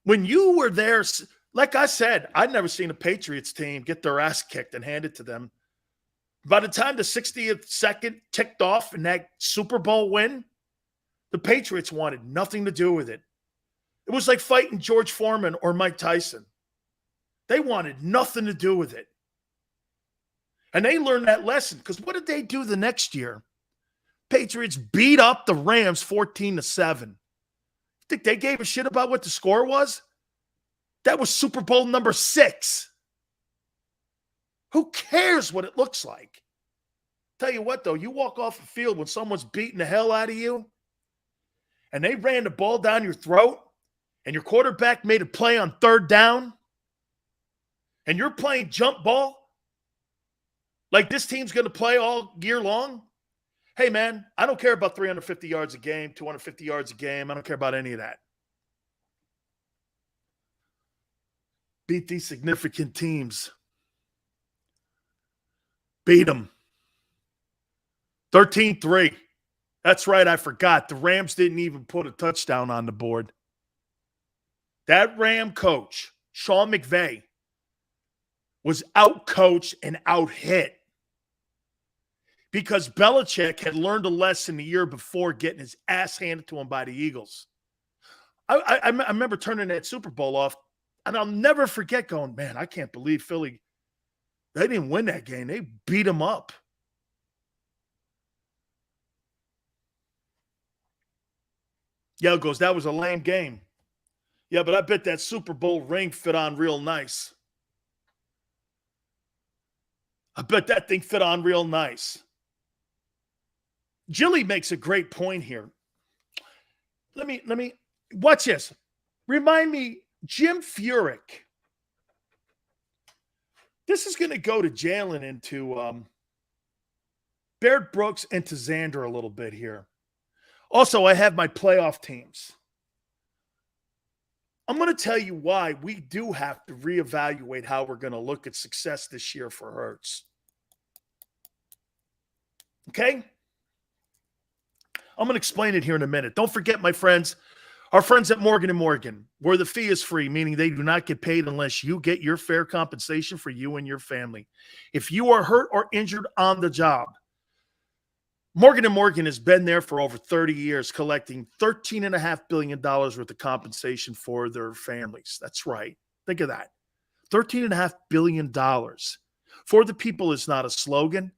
When you were there, like I said, I'd never seen a Patriots team get their ass kicked and handed to them. By the time the 60th second ticked off in that Super Bowl win, the Patriots wanted nothing to do with it. It was like fighting George Foreman or Mike Tyson. They wanted nothing to do with it. And they learned that lesson, because what did they do the next year? Patriots beat up the Rams 14-7. Think they gave a shit about what the score was? That was Super Bowl number 6. Who cares what it looks like? Tell you what, though, you walk off the field when someone's beating the hell out of you, and they ran the ball down your throat, and your quarterback made a play on third down, and you're playing jump ball like this team's going to play all year long. Hey, man, I don't care about 350 yards a game, 250 yards a game. I don't care about any of that. Beat these significant teams. Beat them. 13-3. That's right, I forgot. The Rams didn't even put a touchdown on the board. That Ram coach, Sean McVay, was out-coached and out-hit because Belichick had learned a lesson the year before getting his ass handed to him by the Eagles. I remember turning that Super Bowl off, and I'll never forget going, man, I can't believe Philly, they didn't win that game. They beat them up. Yell goes, that was a lame game. Yeah, but I bet that Super Bowl ring fit on real nice. I bet that thing fit on real nice. Jilly makes a great point here. Let me watch this. Remind me, Jim Furyk. This is going to go to Jalen and to Baird Brooks and to Xander a little bit here. Also, I have my playoff teams. I'm going to tell you why we do have to reevaluate how we're going to look at success this year for Hurts. Okay? I'm going to explain it here in a minute. Don't forget, my friends, our friends at Morgan & Morgan, where the fee is free, meaning they do not get paid unless you get your fair compensation for you and your family. If you are hurt or injured on the job, Morgan & Morgan has been there for over 30 years, collecting $13.5 billion worth of compensation for their families. That's right. Think of that. $13.5 billion. For the people is not a slogan.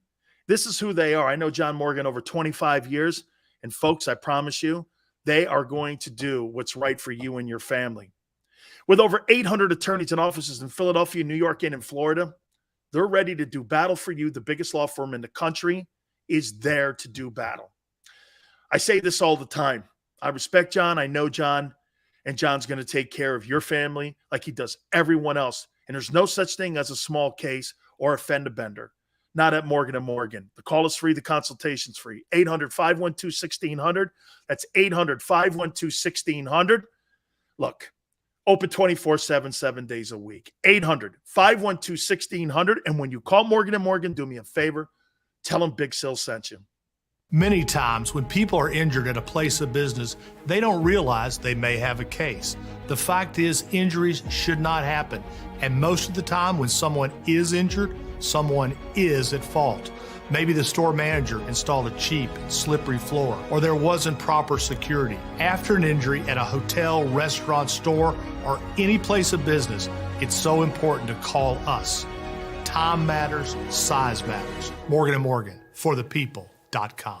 This is who they are. I know John Morgan over 25 years. And folks, I promise you, they are going to do what's right for you and your family. With over 800 attorneys and offices in Philadelphia, New York, and in Florida, they're ready to do battle for you. The biggest law firm in the country is there to do battle. I say this all the time. I respect John. I know John. And John's going to take care of your family like he does everyone else. And there's no such thing as a small case or a fender bender. Not at Morgan & Morgan. The call is free. The consultation's free. 800-512-1600. That's 800-512-1600. Look, open 24/7, 7 days a week. 800-512-1600. And when you call Morgan & Morgan, do me a favor. Tell them Big Sil sent you. Many times when people are injured at a place of business, they don't realize they may have a case. The fact is, injuries should not happen. And most of the time when someone is injured, someone is at fault. Maybe the store manager installed a cheap and slippery floor, or there wasn't proper security. After an injury at a hotel, restaurant, store, or any place of business, it's so important to call us. Time matters, size matters. Morgan & Morgan, for the people.com.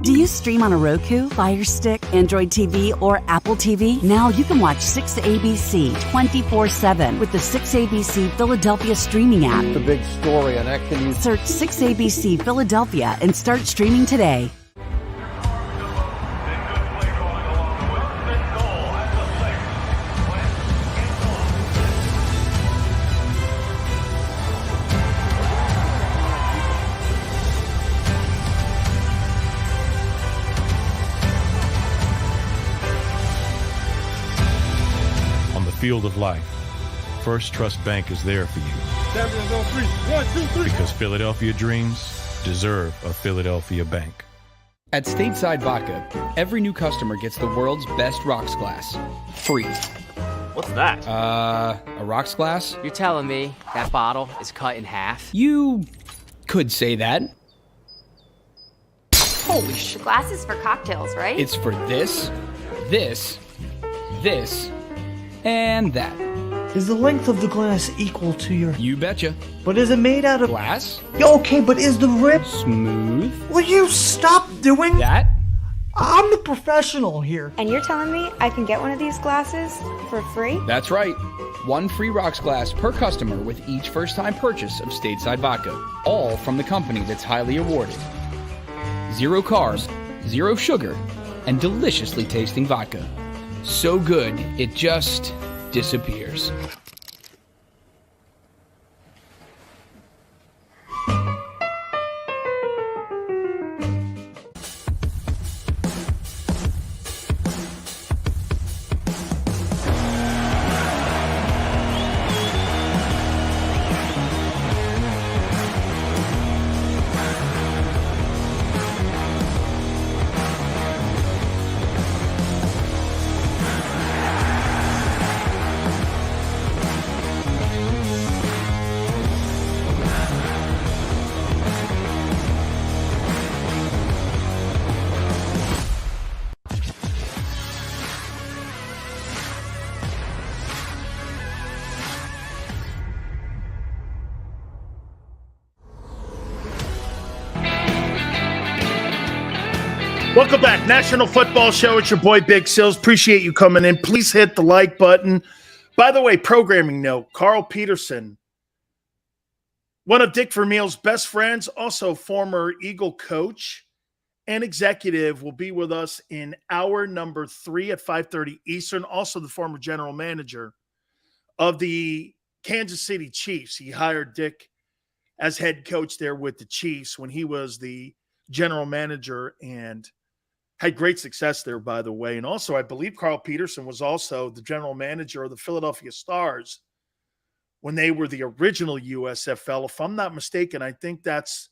Do you stream on a Roku, Fire Stick, Android TV, or Apple TV? Now you can watch 6ABC 24/7 with the 6ABC Philadelphia streaming app. The big story on Action News. Search 6ABC Philadelphia and start streaming today. Field of life, First Trust Bank is there for you. Champions on 3. 1, 2, 3. Because Philadelphia dreams deserve a Philadelphia bank. At Stateside Vodka, every new customer gets the world's best rocks glass. Free. What's that? A rocks glass? You're telling me that bottle is cut in half? You could say that. Holy shit. The glass is for cocktails, right? It's for this, this, this, and that. Is the length of the glass equal to your... You betcha. But is it made out of... Glass? Yeah, okay, but is the rip... Smooth? Will you stop doing... That? I'm the professional here. And you're telling me I can get one of these glasses for free? That's right. One free rocks glass per customer with each first-time purchase of Stateside Vodka. All from the company that's highly awarded. 0 carbs, 0 sugar, and deliciously tasting vodka. So good, it just disappears. Welcome back. National Football Show. It's your boy, Big Sills. Appreciate you coming in. Please hit the like button. By the way, programming note, Carl Peterson, one of Dick Vermeil's best friends, also former Eagle coach and executive, will be with us in hour number 3 at 5:30 Eastern. Also the former general manager of the Kansas City Chiefs. He hired Dick as head coach there with the Chiefs when he was the general manager and had great success there, by the way. And also, I believe Carl Peterson was also the general manager of the Philadelphia Stars when they were the original USFL. If I'm not mistaken, I think that's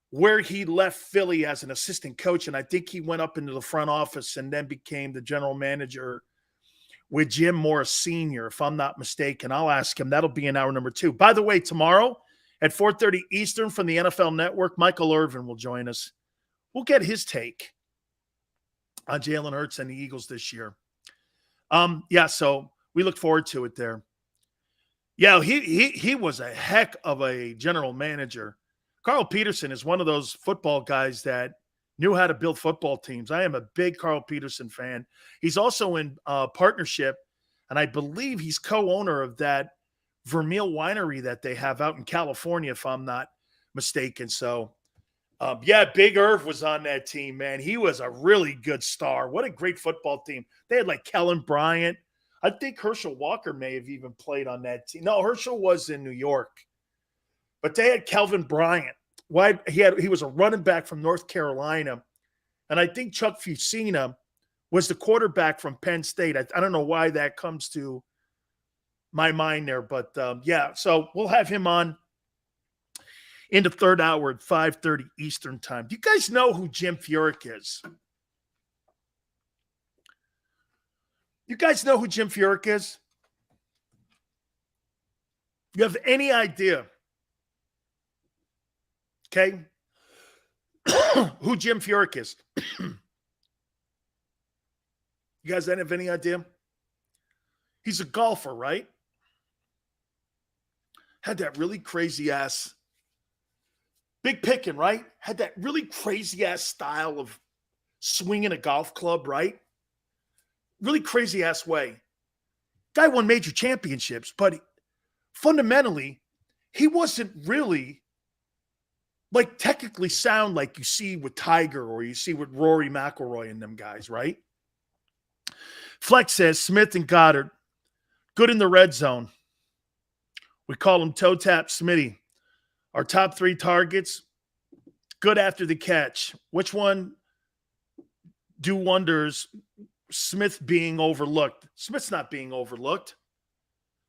where he left Philly as an assistant coach. And I think he went up into the front office and then became the general manager with Jim Morris Sr., if I'm not mistaken. I'll ask him. That'll be in hour number 2. By the way, tomorrow at 4:30 Eastern from the NFL Network, Michael Irvin will join us. We'll get his take on Jalen Hurts and the Eagles this year. So we look forward to it there. Yeah, he was a heck of a general manager. Carl Peterson is one of those football guys that knew how to build football teams. I am a big Carl Peterson fan. He's also in partnership, and I believe he's co-owner of that Vermeil winery that they have out in California, if I'm not mistaken. So, Big Irv was on that team, man. He was a really good star. What a great football team. They had like Kellen Bryant. I think Herschel Walker may have even played on that team. No, Herschel was in New York. But they had Kelvin Bryant. He was a running back from North Carolina. And I think Chuck Fusina was the quarterback from Penn State. I don't know why that comes to my mind there. But, so we'll have him on in the third hour at 5:30 Eastern time. Do you guys know who Jim Furyk is? You guys know who Jim Furyk is? You have any idea? Okay? Who Jim Furyk is? You guys have any idea? He's a golfer, right? Had that really crazy ass big picking, right? Had that really crazy ass style of swinging a golf club, right? Really crazy ass way. Guy won major championships, but fundamentally, he wasn't really like technically sound like you see with Tiger or you see with Rory McIlroy and them guys, right? Flex says Smith and Goddard, good in the red zone. We call him toe tap Smitty. Our top 3 targets, good after the catch. Which one do wonders? Smith being overlooked. Smith's not being overlooked.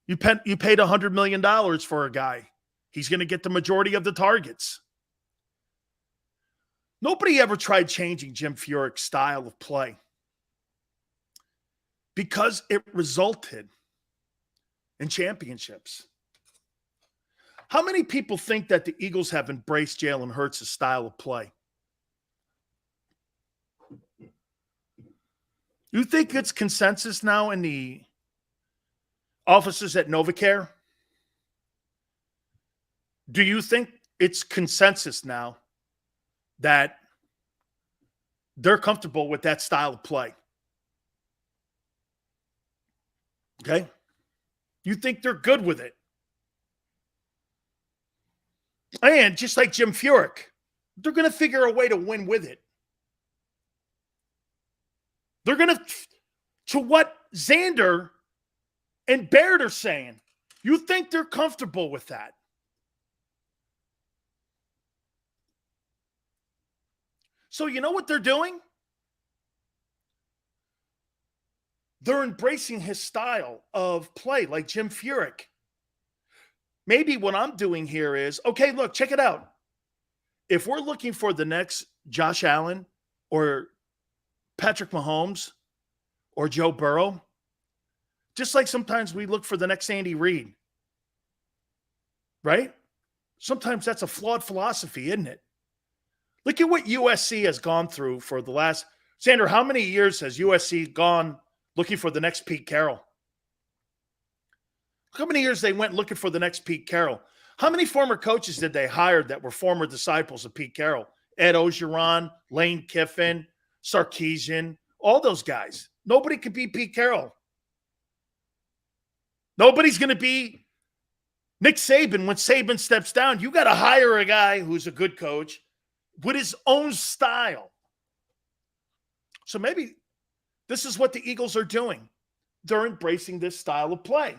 You paid $100 million for a guy. He's going to get the majority of the targets. Nobody ever tried changing Jim Furyk's style of play because it resulted in championships. How many people think that the Eagles have embraced Jalen Hurts' style of play? You think it's consensus now in the offices at NovaCare? Do you think it's consensus now that they're comfortable with that style of play? Okay? You think they're good with it? And just like Jim Furyk, they're going to figure a way to win with it. They're going to what Xander and Baird are saying, you think they're comfortable with that? So you know what they're doing? They're embracing his style of play like Jim Furyk. Maybe what I'm doing here is, okay, look, check it out. If we're looking for the next Josh Allen or Patrick Mahomes or Joe Burrow, just like sometimes we look for the next Andy Reid, right? Sometimes that's a flawed philosophy, isn't it? Look at what USC has gone through for the last, Xander, how many years has USC gone looking for the next Pete Carroll? How many years they went looking for the next Pete Carroll? How many former coaches did they hire that were former disciples of Pete Carroll? Ed Ogeron, Lane Kiffin, Sarkisian, all those guys. Nobody could be Pete Carroll. Nobody's going to be Nick Saban when Saban steps down. You got to hire a guy who's a good coach with his own style. So maybe this is what the Eagles are doing. They're embracing this style of play.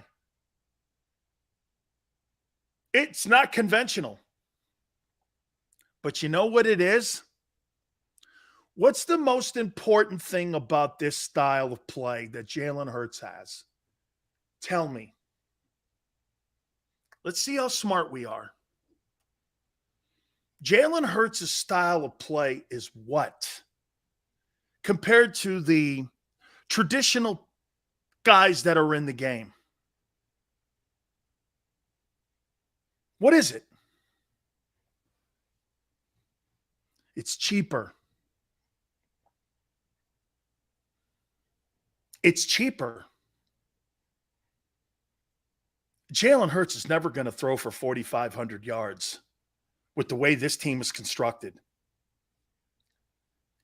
It's not conventional. But you know what it is? What's the most important thing about this style of play that Jalen Hurts has? Tell me. Let's see how smart we are. Jalen Hurts' style of play is what? Compared to the traditional guys that are in the game. What is it? It's cheaper. It's cheaper. Jalen Hurts is never going to throw for 4,500 yards with the way this team is constructed.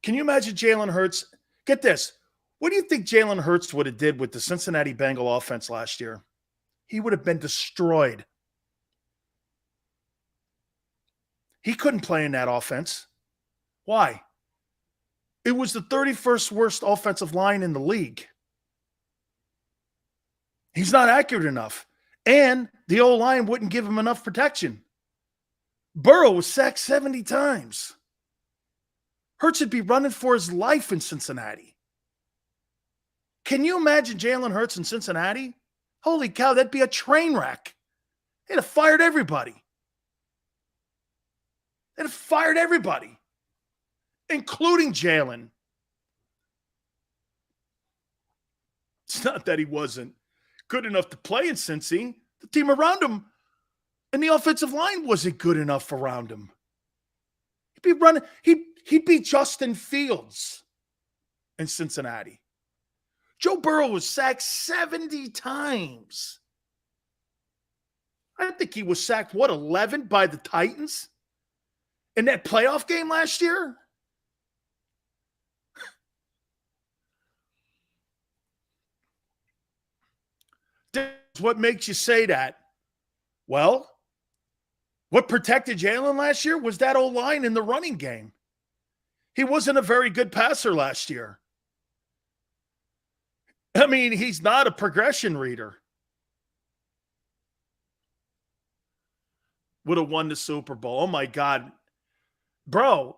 Can you imagine Jalen Hurts? Get this. What do you think Jalen Hurts would have did with the Cincinnati Bengal offense last year? He would have been destroyed. He couldn't play in that offense. Why? It was the 31st worst offensive line in the league. He's not accurate enough. And the O-line wouldn't give him enough protection. Burrow was sacked 70 times. Hurts would be running for his life in Cincinnati. Can you imagine Jalen Hurts in Cincinnati? Holy cow, that'd be a train wreck. They'd have fired everybody. They'd have fired everybody, including Jalen. It's not that he wasn't good enough to play in Cincy. The team around him and the offensive line wasn't good enough around him. He'd be running. He'd be Justin Fields in Cincinnati. Joe Burrow was sacked 70 times. I think he was sacked, 11 by the Titans in that playoff game last year? What makes you say that? Well, what protected Jalen last year was that O-line in the running game. He wasn't a very good passer last year. I mean, he's not a progression reader. Would have won the Super Bowl. Oh, my God. Bro,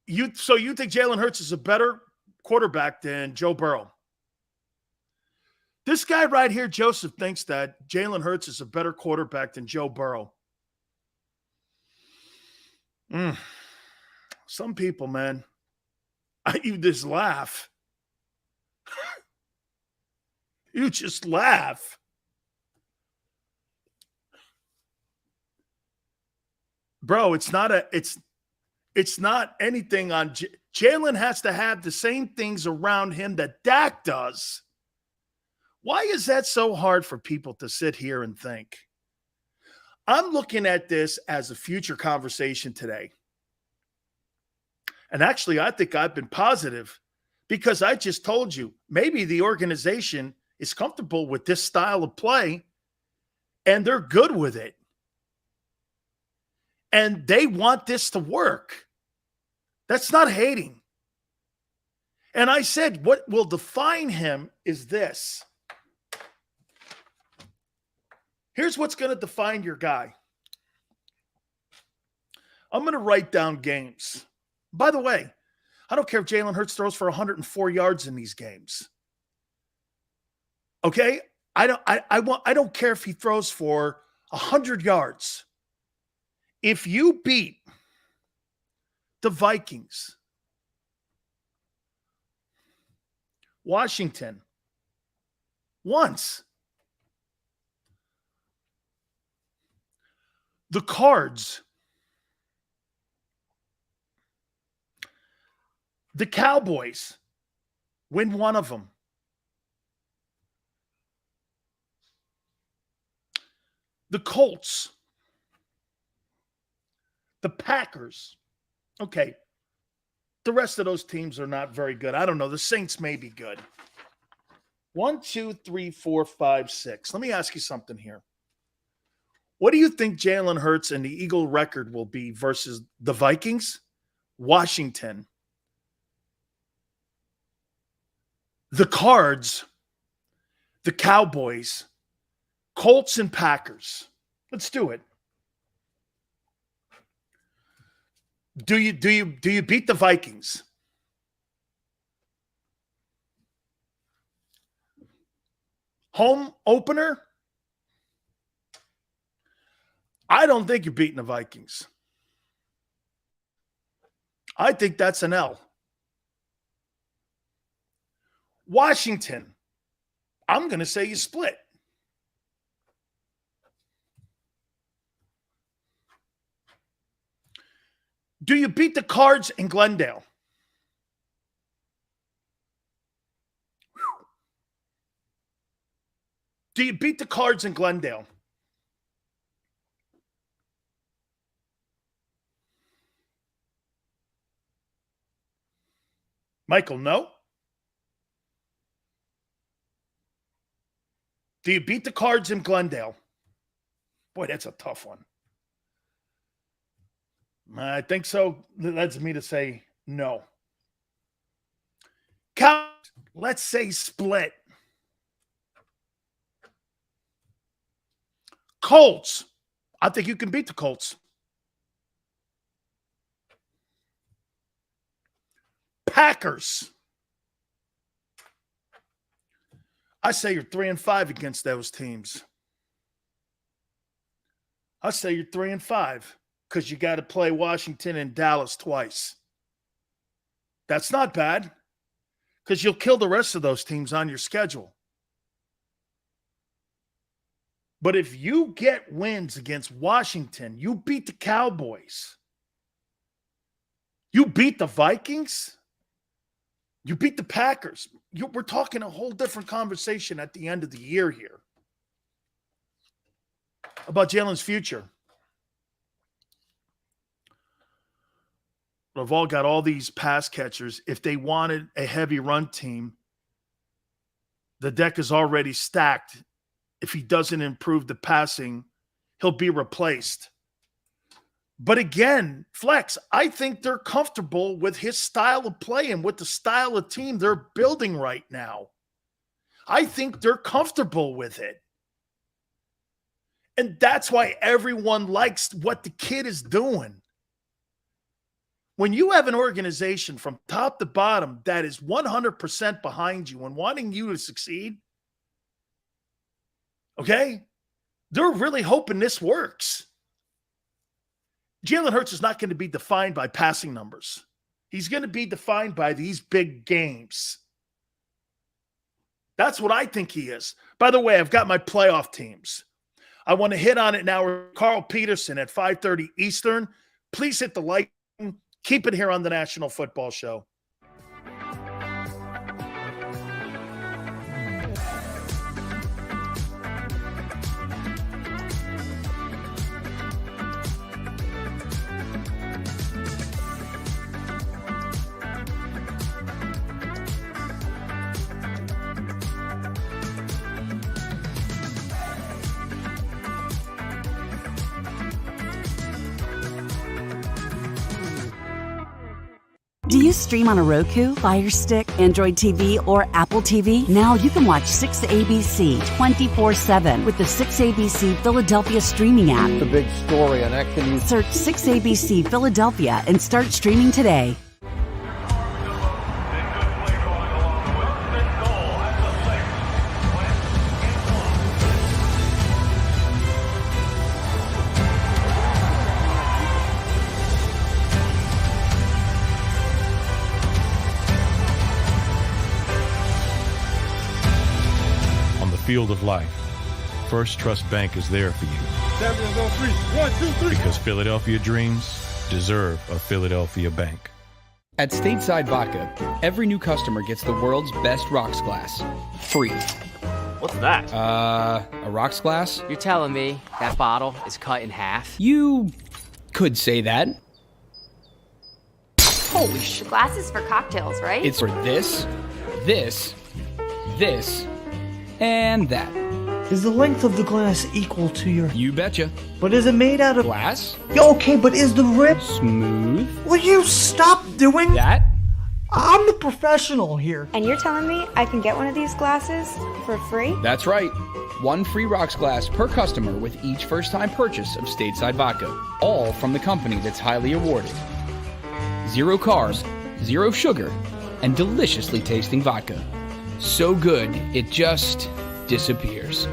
you think Jalen Hurts is a better quarterback than Joe Burrow? This guy right here, Joseph, thinks that Jalen Hurts is a better quarterback than Joe Burrow. Some people, man, you just laugh. You just laugh. Bro, it's not anything on Jalen has to have the same things around him that Dak does. Why is that so hard for people to sit here and think? I'm looking at this as a future conversation today. And actually, I think I've been positive because I just told you, maybe the organization is comfortable with this style of play and they're good with it. And they want this to work. That's not hating. And I said, what will define him is this. Here's what's going to define your guy. I'm going to write down games. By the way, I don't care if Jalen Hurts throws for 104 yards in these games. Okay? I don't care if he throws for 100 yards. If you beat the Vikings, Washington, once, the Cards, the Cowboys, win one of them. The Colts, the Packers. Okay, the rest of those teams are not very good. I don't know. The Saints may be good. 1, 2, 3, 4, 5, 6. Let me ask you something here. What do you think Jalen Hurts and the Eagle record will be versus the Vikings, Washington, the Cards, the Cowboys, Colts, and Packers? Let's do it. Do you beat the Vikings? home opener, I don't think you're beating the Vikings. I think that's an L. Washington, I'm going to say you split. Do you beat the Cards in Glendale? Do you beat the Cards in Glendale? Michael, no? Do you beat the Cards in Glendale? Boy, that's a tough one. I think so. That's me to say no. Cowboys, let's say split. Colts, I think you can beat the Colts. Packers, I say you're 3-5 against those teams. I say you're 3-5 because you got to play Washington and Dallas twice. That's not bad because you'll kill the rest of those teams on your schedule. But if you get wins against Washington, you beat the Cowboys, you beat the Vikings, you beat the Packers. We're talking a whole different conversation at the end of the year here about Jalen's future. They've all got all these pass catchers. If they wanted a heavy run team, the deck is already stacked. If he doesn't improve the passing, he'll be replaced. But again, Flex, I think they're comfortable with his style of play and with the style of team they're building right now. I think they're comfortable with it. And that's why everyone likes what the kid is doing. When you have an organization from top to bottom that is 100% behind you and wanting you to succeed, okay, they're really hoping this works. Jalen Hurts is not going to be defined by passing numbers. He's going to be defined by these big games. That's what I think he is. By the way, I've got my playoff teams. I want to hit on it now with Carl Peterson at 5:30 Eastern. Please hit the like button. Keep it here on the National Football Show. Do you stream on a Roku, Fire Stick, Android TV, or Apple TV? Now you can watch 6ABC 24/7 with the 6ABC Philadelphia streaming app. The big story on Action News. Search 6ABC Philadelphia and start streaming today. Field of life, First Trust Bank is there for you. Tampering on 3. 1, 2, 3. Because Philadelphia dreams deserve a Philadelphia bank. At Stateside Vodka, every new customer gets the world's best rocks glass. Free. What's that? A rocks glass? You're telling me that bottle is cut in half? You could say that. Holy shit. Glasses for cocktails, right? It's for this, this, this, and that. Is the length of the glass equal to your... You betcha. But is it made out of... Glass? Yeah, okay, but is the rip... Smooth? Will you stop doing... That? I'm the professional here. And you're telling me I can get one of these glasses for free? That's right. One free rocks glass per customer with each first-time purchase of Stateside Vodka. All from the company that's highly awarded. 0 carbs, 0 sugar, and deliciously tasting vodka. So good, it just disappears.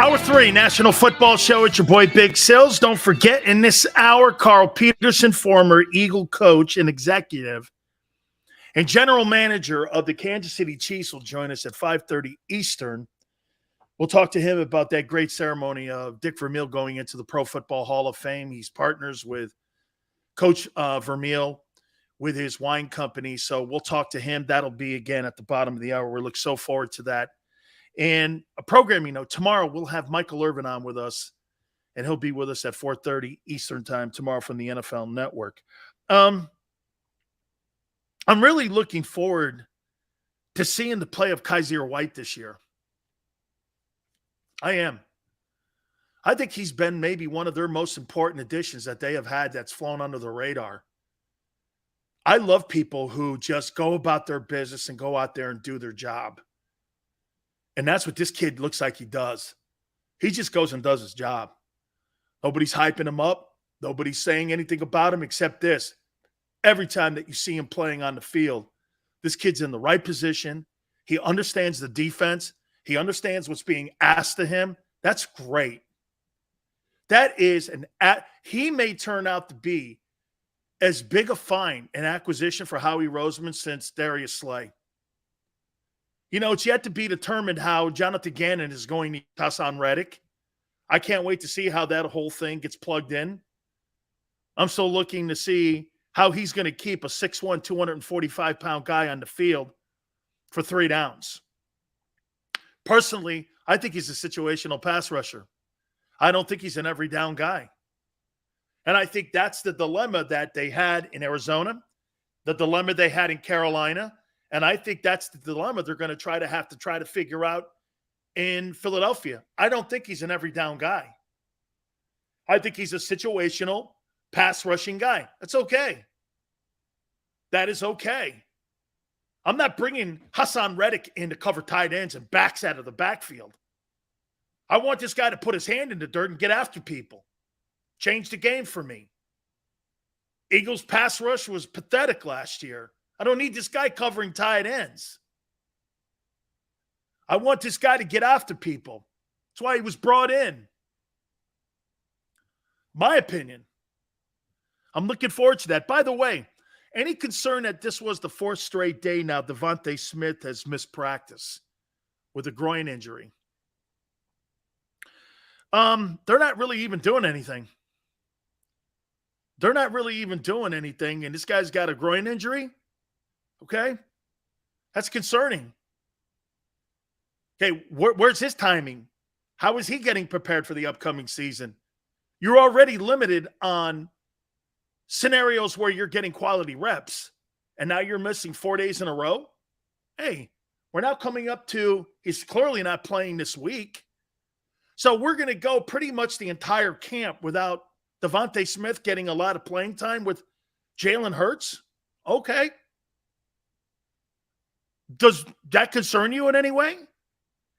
Hour 3, National Football Show. It's your boy Big Sills. Don't forget, in this hour, Carl Peterson, former Eagle coach and executive and general manager of the Kansas City Chiefs, will join us at 5:30 Eastern. We'll talk to him about that great ceremony of Dick Vermeil going into the Pro Football Hall of Fame. He's partners with Coach Vermeil with his wine company. So we'll talk to him. That'll be, again, at the bottom of the hour. We look so forward to that. And a programming note, tomorrow we'll have Michael Irvin on with us, and he'll be with us at 4:30 Eastern time tomorrow from the NFL Network. I'm really looking forward to seeing the play of Kaiser White this year. I am. I think he's been maybe one of their most important additions that they have had that's flown under the radar. I love people who just go about their business and go out there and do their job. And that's what this kid looks like he does. He just goes and does his job. Nobody's hyping him up. Nobody's saying anything about him except this. Every time that you see him playing on the field, this kid's in the right position. He understands the defense. He understands what's being asked of him. That's great. That is he may turn out to be as big a find and acquisition for Howie Roseman since Darius Slay. You know, it's yet to be determined how Jonathan Gannon is going to toss on Reddick. I can't wait to see how that whole thing gets plugged in. I'm still looking to see how he's going to keep a 6'1", 245-pound guy on the field for 3 downs. Personally, I think he's a situational pass rusher. I don't think he's an every down guy. And I think that's the dilemma that they had in Arizona, the dilemma they had in Carolina, and I think that's the dilemma they're going to try to figure out in Philadelphia. I don't think he's an every down guy. I think he's a situational pass rushing guy. That's okay. That is okay. I'm not bringing Hassan Reddick in to cover tight ends and backs out of the backfield. I want this guy to put his hand in the dirt and get after people. Change the game for me. Eagles' pass rush was pathetic last year. I don't need this guy covering tight ends. I want this guy to get after people. That's why he was brought in. My opinion. I'm looking forward to that. By the way, any concern that this was the 4th straight day now Devontae Smith has missed practice with a groin injury? They're not really even doing anything. They're not really even doing anything, and this guy's got a groin injury? Okay? That's concerning. Okay, where's his timing? How is he getting prepared for the upcoming season? You're already limited on scenarios where you're getting quality reps, and now you're missing 4 days in a row? Hey, we're now coming up to, he's clearly not playing this week. So we're going to go pretty much the entire camp without Devontae Smith getting a lot of playing time with Jalen Hurts? Okay. Does that concern you in any way?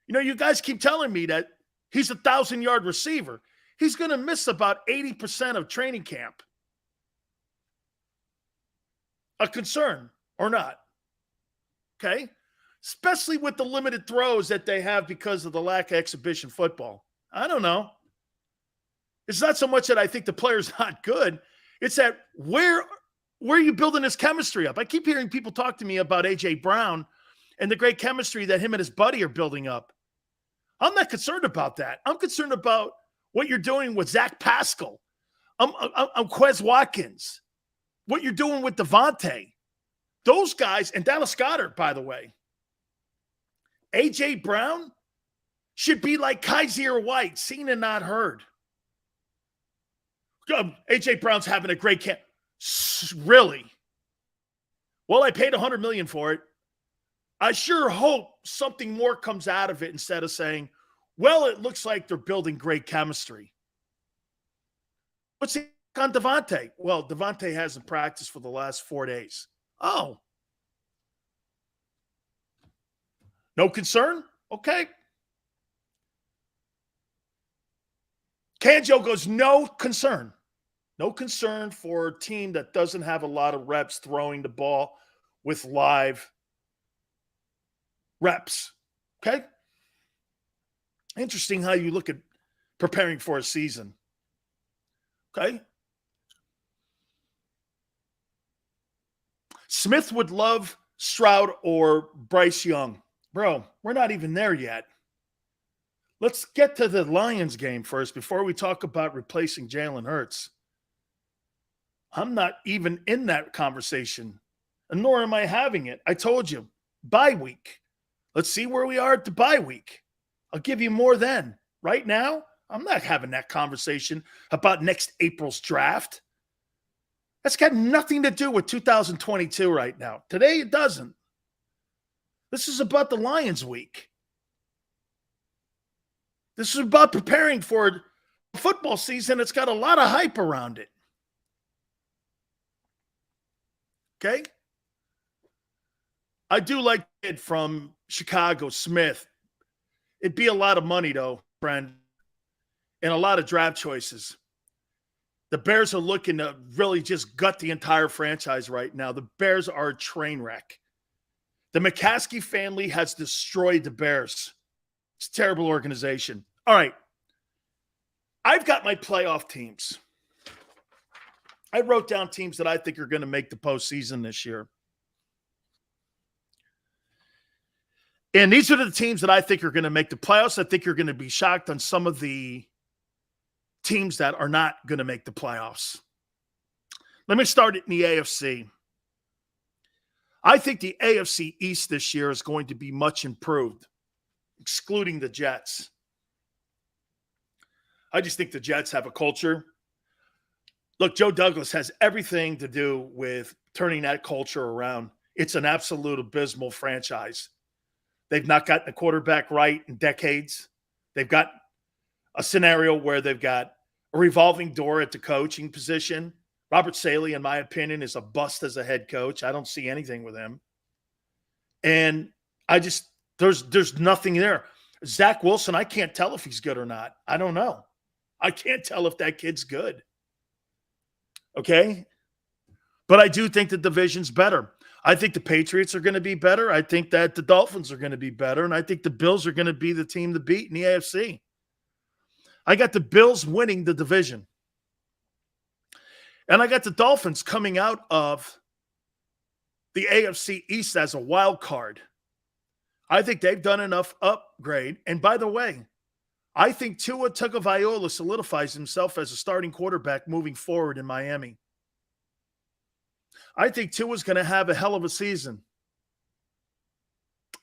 You know, you guys keep telling me that he's a 1,000-yard receiver. He's going to miss about 80% of training camp. A concern or not? Okay? Especially with the limited throws that they have because of the lack of exhibition football. I don't know. It's not so much that I think the player's not good. It's that where are you building this chemistry up? I keep hearing people talk to me about A.J. Brown and the great chemistry that him and his buddy are building up. I'm not concerned about that. I'm concerned about what you're doing with Zach Pascal. I'm Quez Watkins. What you're doing with Devontae. Those guys, and Dallas Goedert, by the way. A.J. Brown should be like Kaiser White, seen and not heard. A.J. Brown's having a great camp. Really? Well, I paid $100 million for it. I sure hope something more comes out of it instead of saying, well, it looks like they're building great chemistry. What's on Devontae? Well, Devontae hasn't practiced for the last 4 days. Oh. No concern? Okay. Kanjo goes, no concern. No concern for a team that doesn't have a lot of reps throwing the ball with live reps. Okay? Interesting how you look at preparing for a season. Okay? Smith would love Stroud or Bryce Young. Bro, we're not even there yet. Let's get to the Lions game first before we talk about replacing Jalen Hurts. I'm not even in that conversation, and nor am I having it. I told you, bye week. Let's see where we are at the bye week. I'll give you more then. Right now, I'm not having that conversation about next April's draft. That's got nothing to do with 2022 right now. Today, it doesn't. This is about the Lions week. This is about preparing for a football season. It's got a lot of hype around it. Okay? I do like it from Chicago, Smith. It'd be a lot of money, though, friend, and a lot of draft choices. The Bears are looking to really just gut the entire franchise right now. The Bears are a train wreck. The McCaskey family has destroyed the Bears. It's a terrible organization. All right. I've got my playoff teams. I wrote down teams that I think are going to make the postseason this year. And these are the teams that I think are going to make the playoffs. I think you're going to be shocked on some of the teams that are not going to make the playoffs. Let me start it in the AFC. I think the AFC East this year is going to be much improved, excluding the Jets. I just think the Jets have a culture. Look, Joe Douglas has everything to do with turning that culture around. It's an absolute abysmal franchise. They've not gotten a quarterback right in decades. They've got a scenario where they've got a revolving door at the coaching position. Robert Saleh, in my opinion, is a bust as a head coach. I don't see anything with him. And there's nothing there. Zach Wilson, I can't tell if he's good or not. I don't know. I can't tell if that kid's good. Okay? But I do think the division's better. I think the Patriots are going to be better. I think that the Dolphins are going to be better. And I think the Bills are going to be the team to beat in the AFC. I got the Bills winning the division. And I got the Dolphins coming out of the AFC East as a wild card. I think they've done enough upgrade. And by the way, I think Tua Tagovailoa solidifies himself as a starting quarterback moving forward in Miami. I think Tua's going to have a hell of a season.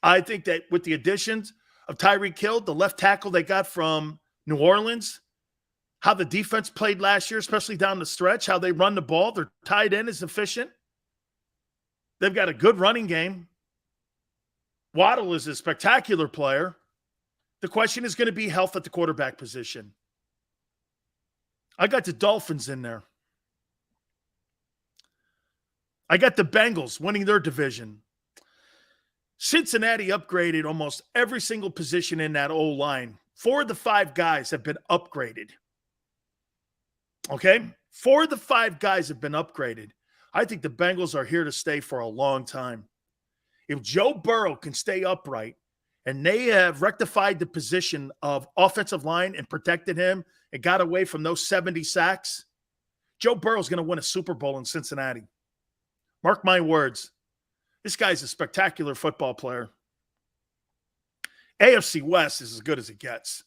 I think that with the additions of Tyreek Hill, the left tackle they got from New Orleans, how the defense played last year, especially down the stretch, how they run the ball, their tight end is efficient. They've got a good running game. Waddle is a spectacular player. The question is going to be health at the quarterback position. I got the Dolphins in there. I got the Bengals winning their division. Cincinnati upgraded almost every single position in that O-line. 4 of the 5 guys have been upgraded. Okay? 4 of the 5 guys have been upgraded. I think the Bengals are here to stay for a long time. If Joe Burrow can stay upright and they have rectified the position of offensive line and protected him and got away from those 70 sacks, Joe Burrow's going to win a Super Bowl in Cincinnati. Mark my words. This guy's a spectacular football player. AFC West is as good as it gets.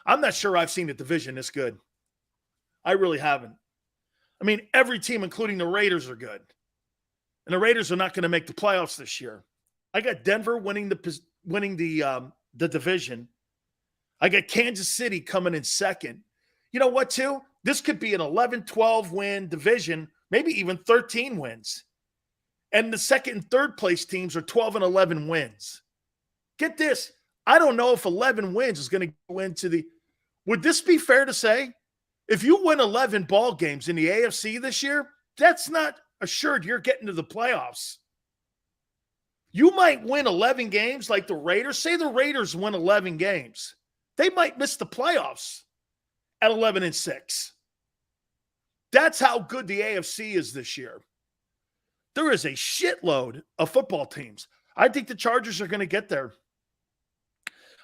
I'm not sure I've seen a division this good. I really haven't. I mean, every team, including the Raiders, are good. And the Raiders are not going to make the playoffs this year. I got Denver winning the division. I got Kansas City coming in second. You know what, too? This could be an 11-12 win division, maybe even 13 wins. And the second and third place teams are 12 and 11 wins. Get this. I don't know if 11 wins is going to go into the – would this be fair to say? If you win 11 ball games in the AFC this year, that's not assured you're getting to the playoffs. You might win 11 games like the Raiders. Say the Raiders win 11 games. They might miss the playoffs at 11-6. That's how good the AFC is this year. There is a shitload of football teams. I think the Chargers are going to get there.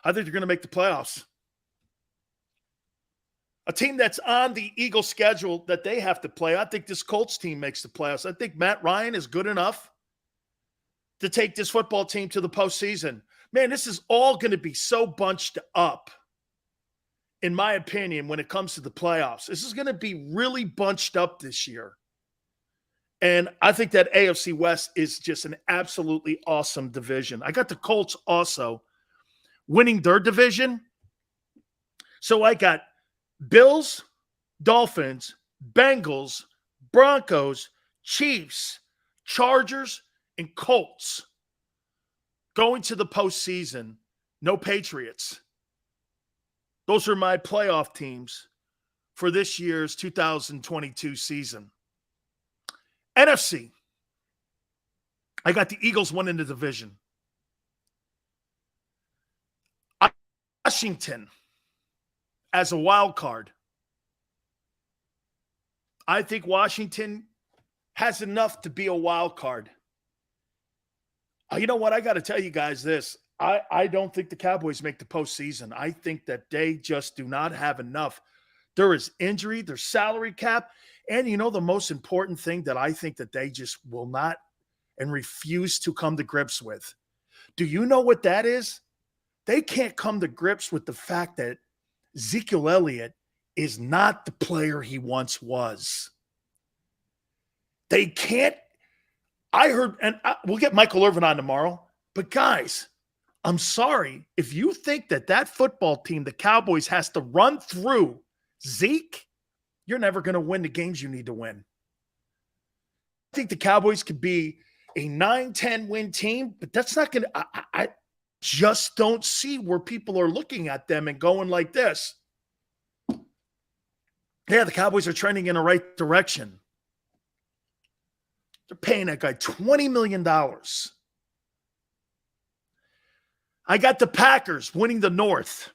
I think they're going to make the playoffs. A team that's on the Eagles schedule that they have to play, I think this Colts team makes the playoffs. I think Matt Ryan is good enough to take this football team to the postseason. Man, this is all going to be so bunched up, in my opinion, when it comes to the playoffs. This is going to be really bunched up this year. And I think that AFC West is just an absolutely awesome division. I got the Colts also winning their division. So I got Bills, Dolphins, Bengals, Broncos, Chiefs, Chargers, and Colts going to the postseason. No Patriots. Those are my playoff teams for this year's 2022 season. NFC. I got the Eagles winning the division. Washington as a wild card. I think Washington has enough to be a wild card. You know what? I got to tell you guys this. I don't think the Cowboys make the postseason. I think that they just do not have enough. There is injury, there's salary cap, and you know the most important thing that I think that they just will not and refuse to come to grips with. Do you know what that is? They can't come to grips with the fact that Ezekiel Elliott is not the player he once was. They can't. I heard, and we'll get Michael Irvin on tomorrow, but guys, I'm sorry. If you think that football team, the Cowboys, has to run through Zeke, you're never going to win the games you need to win. I think the Cowboys could be a 9-10 win team, but that's not going to – I just don't see where people are looking at them and going like this. Yeah, the Cowboys are trending in the right direction. They're paying that guy $20 million. I got the Packers winning the North.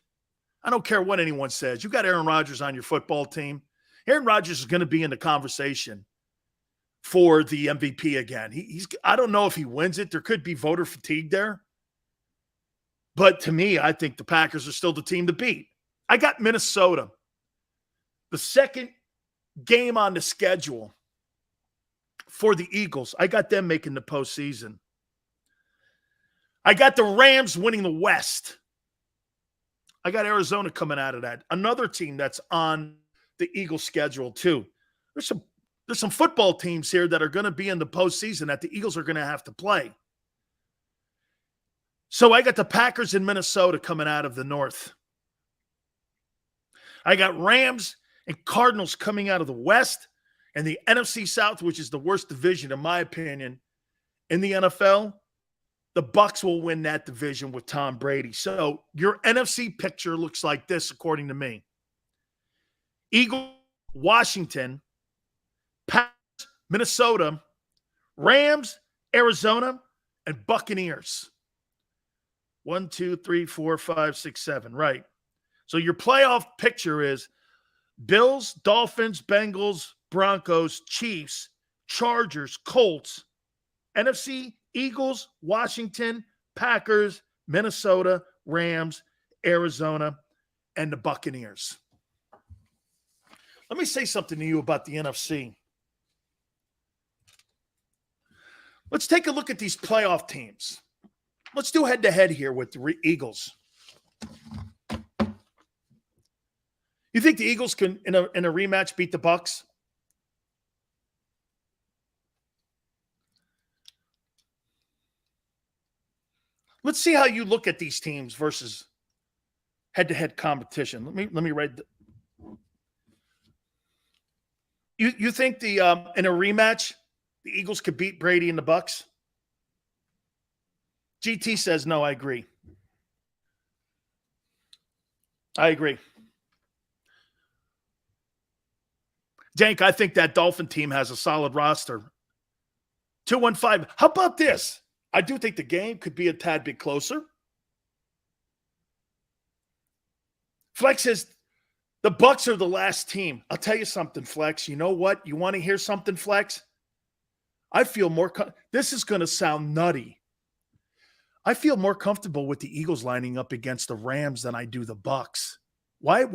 I don't care what anyone says. You got Aaron Rodgers on your football team. Aaron Rodgers is going to be in the conversation for the MVP again. I don't know if he wins it. There could be voter fatigue there. But to me, I think the Packers are still the team to beat. I got Minnesota. The second game on the schedule for the Eagles. I got them making the postseason. I got the Rams winning the West. I got Arizona coming out of that. Another team that's on the Eagles schedule too. There's some football teams here that are going to be in the postseason that the Eagles are going to have to play. So I got the Packers in Minnesota coming out of the North. I got Rams and Cardinals coming out of the West, and the NFC South, which is the worst division, in my opinion, in the NFL. The Bucs will win that division with Tom Brady. So your NFC picture looks like this, according to me. Eagles, Washington, Packers, Minnesota, Rams, Arizona, and Buccaneers. 1, 2, 3, 4, 5, 6, 7. Right. So your playoff picture is Bills, Dolphins, Bengals, Broncos, Chiefs, Chargers, Colts, NFC, Eagles, Washington, Packers, Minnesota, Rams, Arizona, and the Buccaneers. Let me say something to you about the NFC. Let's take a look at these playoff teams. Let's do head-to-head here with the Eagles. You think the Eagles can, in a rematch, beat the Bucs? Let's see how you look at these teams versus head-to-head competition. Let me write. You think in a rematch the Eagles could beat Brady and the Bucs? GT says no. I agree. Jank, I think that Dolphin team has a solid roster. 215. How about this? I do think the game could be a tad bit closer. Flex says the Bucs are the last team. I'll tell you something, Flex. You know what? You want to hear something, Flex? I feel more this is going to sound nutty. I feel more comfortable with the Eagles lining up against the Rams than I do the Bucs. Why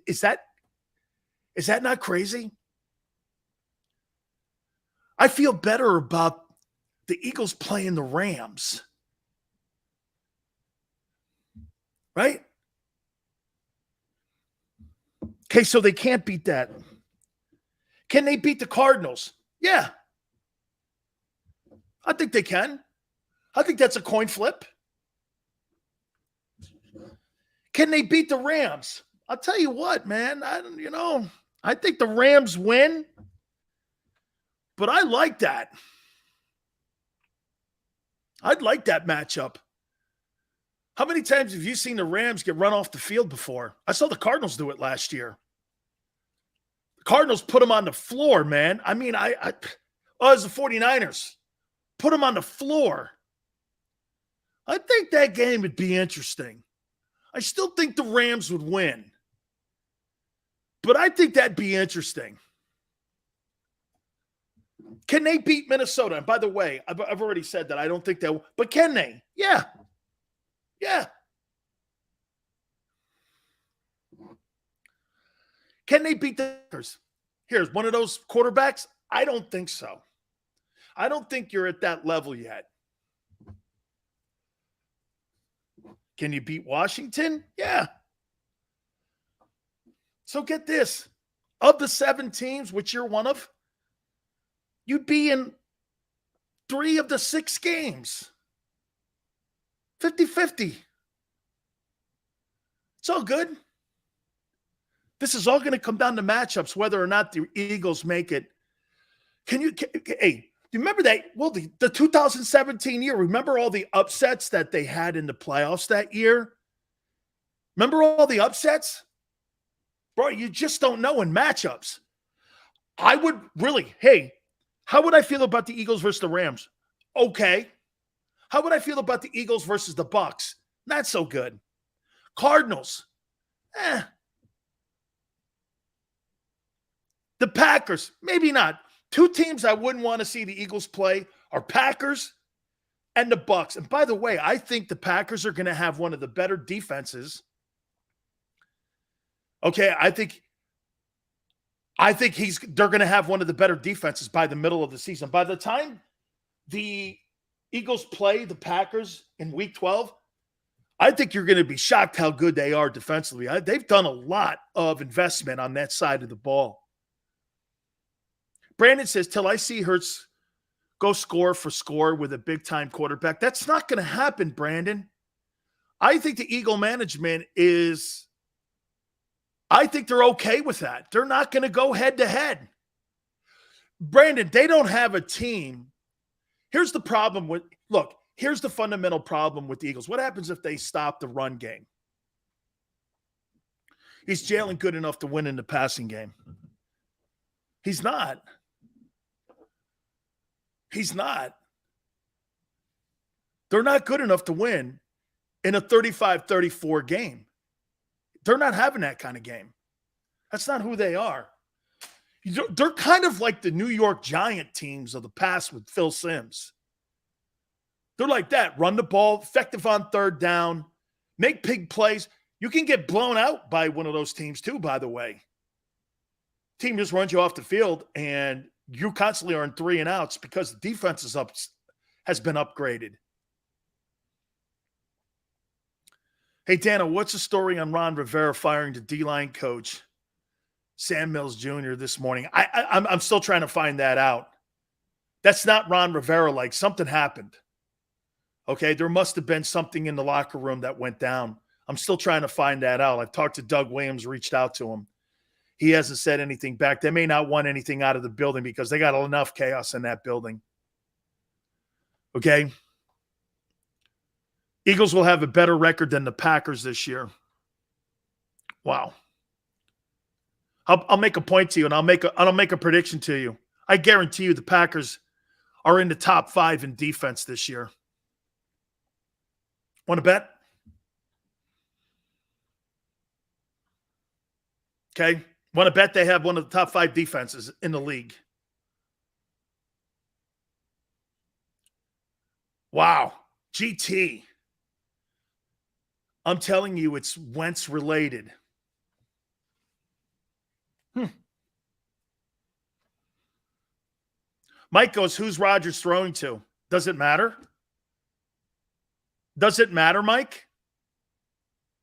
is that not crazy? I feel better about the Eagles playing the Rams. Right? Okay, so they can't beat that. Can they beat the Cardinals? Yeah. I think they can. I think that's a coin flip. Can they beat the Rams? I'll tell you what, man. I think the Rams win, but I like that. I'd like that matchup. How many times have you seen the Rams get run off the field before? I saw the Cardinals do it last year. The Cardinals put them on the floor, man. I mean, as the 49ers, put them on the floor. I think that game would be interesting. I still think the Rams would win. But I think that'd be interesting. Can they beat Minnesota? And by the way, I've already said that I don't think they'll. But can they? Yeah. Yeah. Can they beat the Packers? Here's one of those quarterbacks. I don't think so. I don't think you're at that level yet. Can you beat Washington? Yeah. So get this. Of the 7 teams, which you're one of, you'd be in 3 of the 6 games. 50-50. It's all good. This is all going to come down to matchups, whether or not the Eagles make it. Hey, do you remember that? Well, the 2017 year, remember all the upsets that they had in the playoffs that year? Remember all the upsets? Bro, you just don't know in matchups. I would really, how would I feel about the Eagles versus the Rams? Okay. How would I feel about the Eagles versus the Bucs? Not so good. Cardinals. The Packers, maybe not. 2 teams I wouldn't want to see the Eagles play are Packers and the Bucs. And by the way, I think the Packers are going to have one of the better defenses. Okay, I think they're going to have one of the better defenses by the middle of the season. By the time the Eagles play the Packers in Week 12, I think you're going to be shocked how good they are defensively. They've done a lot of investment on that side of the ball. Brandon says, till I see Hurts go score for score with a big-time quarterback. That's not going to happen, Brandon. I think the Eagle management I think they're okay with that. They're not going to go head-to-head. Brandon, they don't have a team. Here's the problem here's the fundamental problem with the Eagles. What happens if they stop the run game? Is Jalen good enough to win in the passing game? He's not. He's not. They're not good enough to win in a 35-34 game. They're not having that kind of game. That's not who they are. They're kind of like the New York Giant teams of the past with Phil Simms. They're like that. Run the ball, effective on third down, make big plays. You can get blown out by one of those teams too, by the way. Team just runs you off the field and you constantly are in 3 and outs because the defense has been upgraded. Hey, Dana, what's the story on Ron Rivera firing the D-line coach, Sam Mills Jr. this morning? I'm still trying to find that out. That's not Ron Rivera. Like, something happened. Okay, there must have been something in the locker room that went down. I'm still trying to find that out. I've talked to Doug Williams, reached out to him. He hasn't said anything back. They may not want anything out of the building because they got enough chaos in that building. Okay? Eagles will have a better record than the Packers this year. Wow. I'll make a point to you, and I'll make a prediction to you. I guarantee you the Packers are in the top 5 in defense this year. Want to bet? Okay. Want to bet they have one of the top 5 defenses in the league? Wow. GT. I'm telling you, it's Wentz related. Mike goes, who's Rodgers throwing to? Does it matter? Does it matter, Mike?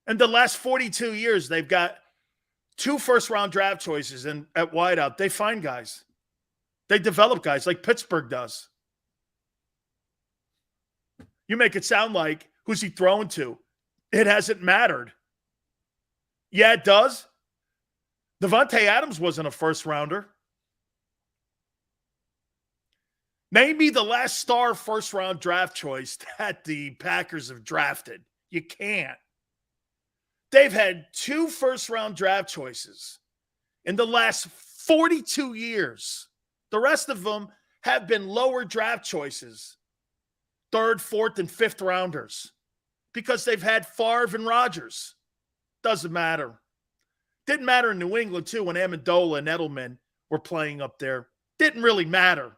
In the last 42 years, they've got 2 first-round draft choices and at wideout. They find guys. They develop guys like Pittsburgh does. You make it sound like, who's he throwing to? It hasn't mattered. Yeah, it does. Devontae Adams wasn't a first-rounder. Name me the last star first-round draft choice that the Packers have drafted. You can't. They've had 2 first-round draft choices in the last 42 years. The rest of them have been lower draft choices, 3rd, 4th, and 5th rounders, because they've had Favre and Rodgers. Doesn't matter. Didn't matter in New England, too, when Amendola and Edelman were playing up there. Didn't really matter.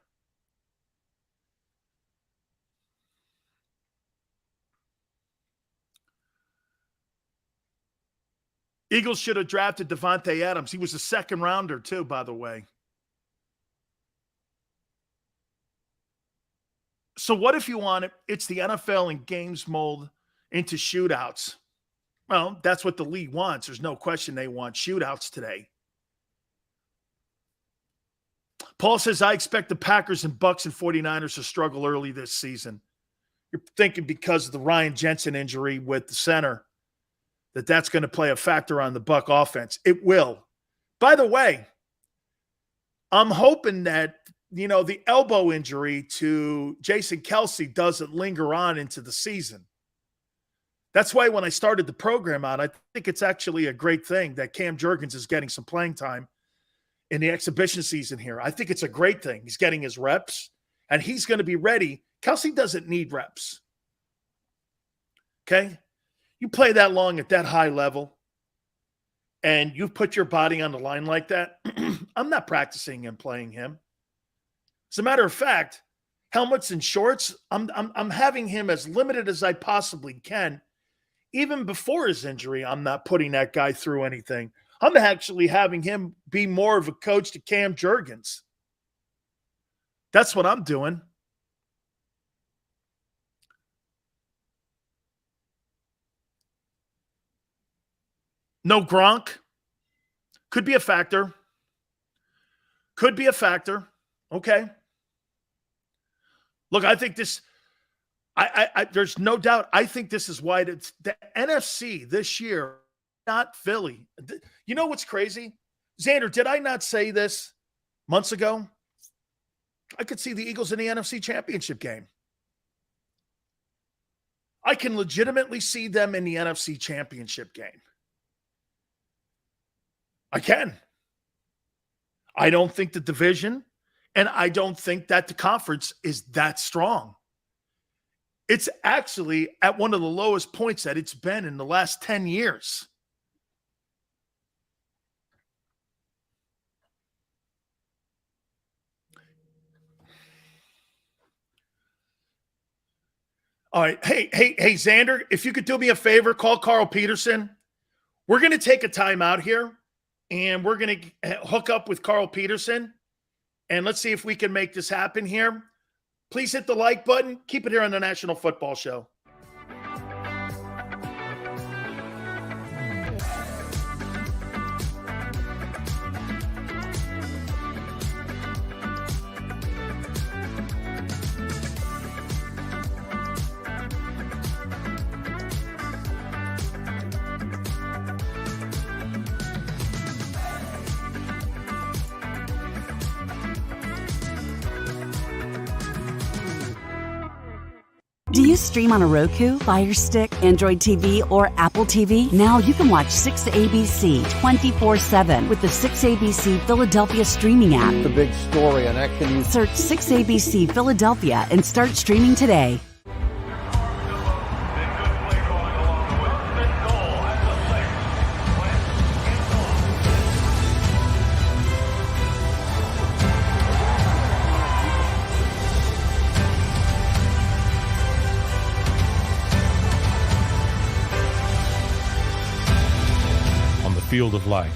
Eagles should have drafted Devontae Adams. He was a 2nd rounder, too, by the way. So what if you want it? It's the NFL and games mold into shootouts. Well, that's what the league wants. There's no question they want shootouts today. Paul says, I expect the Packers and Bucks and 49ers to struggle early this season. You're thinking because of the Ryan Jensen injury with the center, that's going to play a factor on the Buck offense. It will. By the way, I'm hoping that, the elbow injury to Jason Kelce doesn't linger on into the season. That's why when I started the program out, I think it's actually a great thing that Cam Jurgens is getting some playing time in the exhibition season here. I think it's a great thing. He's getting his reps, and he's going to be ready. Kelce doesn't need reps. Okay? You play that long at that high level, and you put your body on the line like that, I'm not practicing and playing him. As a matter of fact, helmets and shorts, I'm having him as limited as I possibly can. Even before his injury, I'm not putting that guy through anything. I'm actually having him be more of a coach to Cam Jurgens. That's what I'm doing. No Gronk. Could be a factor. Could be a factor. Okay. Look, I think this, there's no doubt. I think this is why it's the NFC this year, not Philly. You know what's crazy? Xander, did I not say this months ago? I could see the Eagles in the NFC Championship game. I can legitimately see them in the NFC Championship game. I can. I don't think the division, and I don't think that the conference is that strong. It's actually at one of the lowest points that it's been in the last 10 years. All right. Hey, Xander, if you could do me a favor, call Carl Peterson. We're going to take a timeout here, and we're going to hook up with Carl Peterson, and let's see if we can make this happen here. Please hit the like button. Keep it here on the National Football Show. Do you stream on a Roku, Fire Stick, Android TV, or Apple TV? Now you can watch 6ABC 24/7 with the 6ABC Philadelphia streaming app. The big story on Action News. Search 6ABC Philadelphia and start streaming today. Field of life,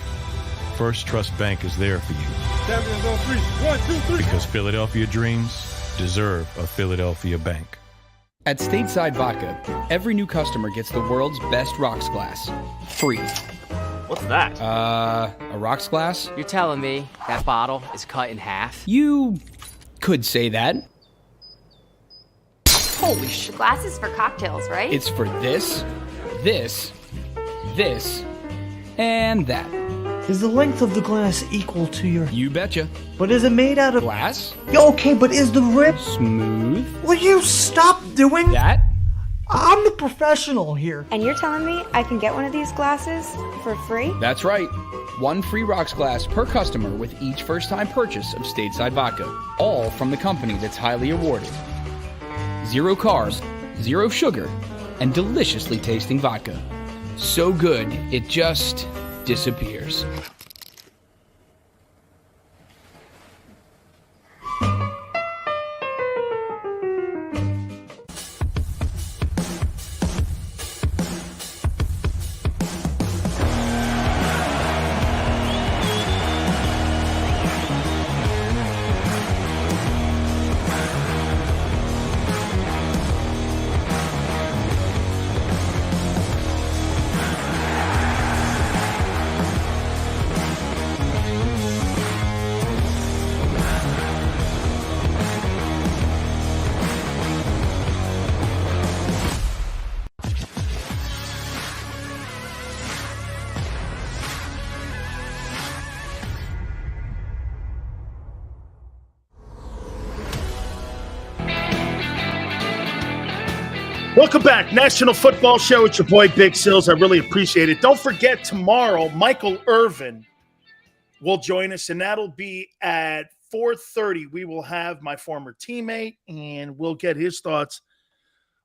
First Trust Bank is there for you. Champions on 3. 1, 2, 3. Because Philadelphia dreams deserve a Philadelphia bank. At Stateside Vodka, every new customer gets the world's best rocks glass. Free. What's that? A rocks glass? You're telling me that bottle is cut in half? You could say that. Holy sh! The glass is for cocktails, right? It's for this, and that. Is the length of the glass equal to your... You betcha. But is it made out of... Glass? Okay, but is the rip... Smooth? Will you stop doing... That? I'm the professional here. And you're telling me I can get one of these glasses for free? That's right. One free rocks glass per customer with each first-time purchase of Stateside Vodka. All from the company that's highly awarded. 0 carbs, 0 sugar, and deliciously tasting vodka. So good, it just disappears. Welcome back. National Football Show. It's your boy, Big Sills. I really appreciate it. Don't forget, tomorrow, Michael Irvin will join us, and that'll be at 4:30. We will have my former teammate, and we'll get his thoughts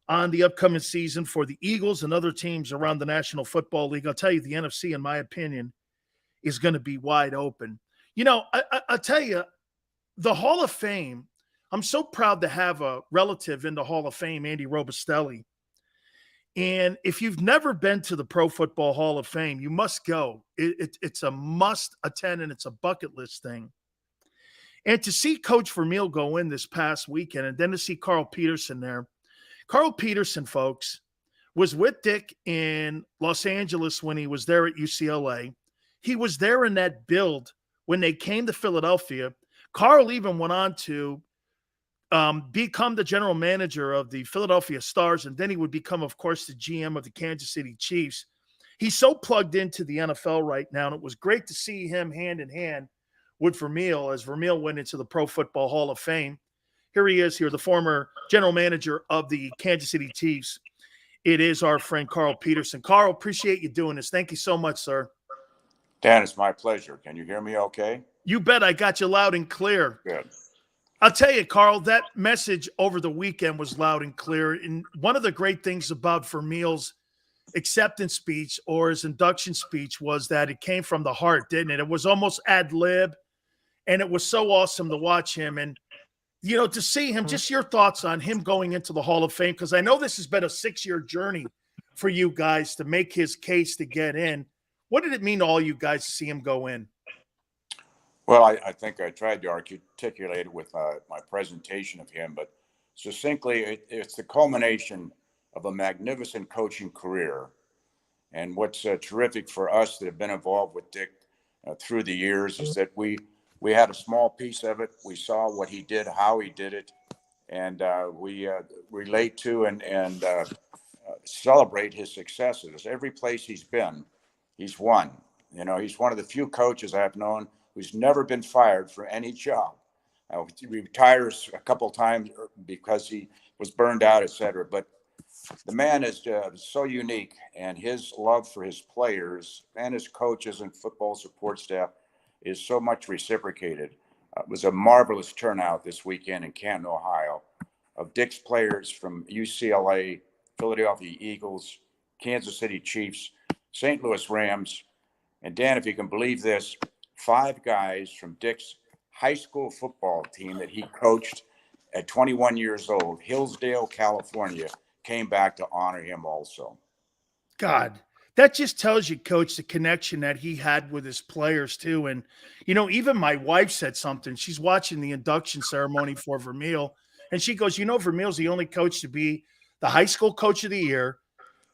on the upcoming season for the Eagles and other teams around the National Football League. I'll tell you, the NFC, in my opinion, is going to be wide open. You know, I'll tell you, the Hall of Fame, I'm so proud to have a relative in the Hall of Fame, Andy Robustelli. And if you've never been to the Pro Football Hall of Fame, you must go. It's a must attend, and it's a bucket list thing. And to see Coach Vermeil go in this past weekend, and then to see Carl Peterson there. Carl Peterson, folks, was with Dick in Los Angeles when he was there at UCLA. He was there in that build when they came to Philadelphia. Carl even went on to become the general manager of the Philadelphia Stars, and then he would become, of course, the GM of the Kansas City Chiefs. He's so plugged into the NFL right now, and it was great to see him hand in hand with Vermeil as Vermeil went into the Pro Football Hall of Fame. Here he is here, the former general manager of the Kansas City Chiefs. It is our friend Carl Peterson. Carl, appreciate you doing this. Thank you so much, sir. Dan, it's my pleasure. Can you hear me okay? You bet. I got you loud and clear. Good. I'll tell you, Carl, that message over the weekend was loud and clear. And one of the great things about Vermeil's acceptance speech or his induction speech was that it came from the heart, didn't it? It was almost ad lib, and it was so awesome to watch him. And, you know, to see him, just your thoughts on him going into the Hall of Fame, because I know this has been a 6-year journey for you guys to make his case to get in. What did it mean to all you guys to see him go in? Well, I think I tried to articulate it with my presentation of him, but succinctly, it's the culmination of a magnificent coaching career. And what's terrific for us that have been involved with Dick through the years is that we had a small piece of it. We saw what he did, how he did it, and we relate to and celebrate his successes. Every place he's been, he's won. You know, he's one of the few coaches I've known who's never been fired for any job. He retires a couple times because he was burned out, etc. But the man is so unique, and his love for his players and his coaches and football support staff is so much reciprocated. It was a marvelous turnout this weekend in Canton, Ohio, of Dick's players from UCLA, Philadelphia Eagles, Kansas City Chiefs, St. Louis Rams, and Dan, if you can believe this, 5 guys from Dick's high school football team that he coached at 21 years old, Hillsdale, California, came back to honor him also. God, that just tells you, Coach, the connection that he had with his players too. And, even my wife said something. She's watching the induction ceremony for Vermeil, and she goes, Vermeil's the only coach to be the high school coach of the year,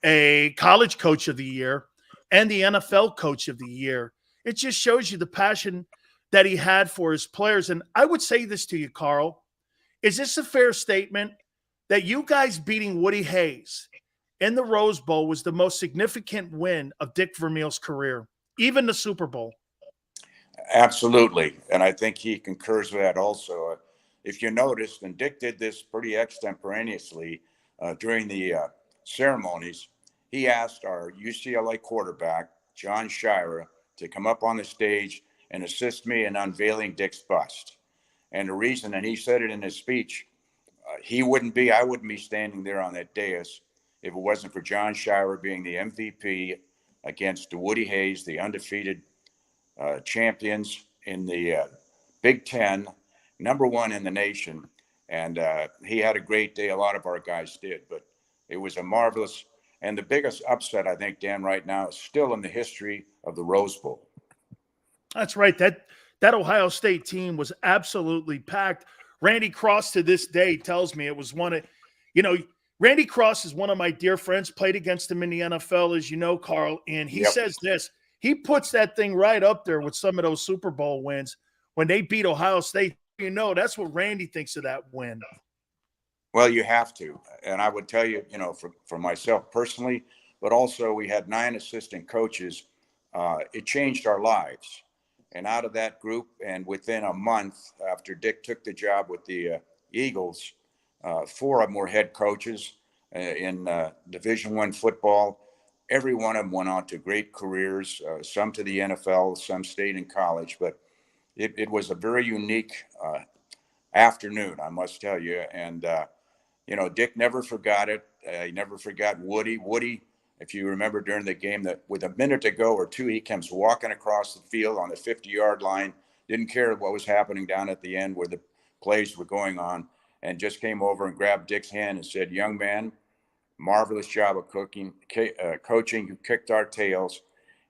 a college coach of the year, and the NFL coach of the year. It just shows you the passion that he had for his players. And I would say this to you, Carl. Is this a fair statement that you guys beating Woody Hayes in the Rose Bowl was the most significant win of Dick Vermeil's career, even the Super Bowl? Absolutely. And I think he concurs with that also. If you noticed, and Dick did this pretty extemporaneously during the ceremonies, he asked our UCLA quarterback, John Shira, to come up on the stage and assist me in unveiling Dick's bust. And the reason, and he said it in his speech, I wouldn't be standing there on that dais if it wasn't for John Shira being the MVP against Woody Hayes, the undefeated champions in the Big Ten, #1 in the nation. And he had a great day. A lot of our guys did, but it was a marvelous, and the biggest upset, I think, Dan, right now is still in the history of the Rose Bowl. That's right. That Ohio State team was absolutely packed. Randy Cross to this day tells me it was one of, Randy Cross is one of my dear friends, played against him in the NFL, as you know, Carl, and he says this. He puts that thing right up there with some of those Super Bowl wins when they beat Ohio State. That's what Randy thinks of that win. Well, you have to. And I would tell you, for myself personally, but also we had 9 assistant coaches. It changed our lives. And out of that group, and within a month after Dick took the job with the Eagles, 4 of them were head coaches in Division I football. Every one of them went on to great careers, some to the NFL, some stayed in college. But it was a very unique afternoon, I must tell you. And, Dick never forgot it. He never forgot Woody. Woody, if you remember during the game, that with a minute to go or 2, he comes walking across the field on the 50-yard line, didn't care what was happening down at the end where the plays were going on, and just came over and grabbed Dick's hand and said, "Young man, marvelous job of coaching. You kicked our tails,"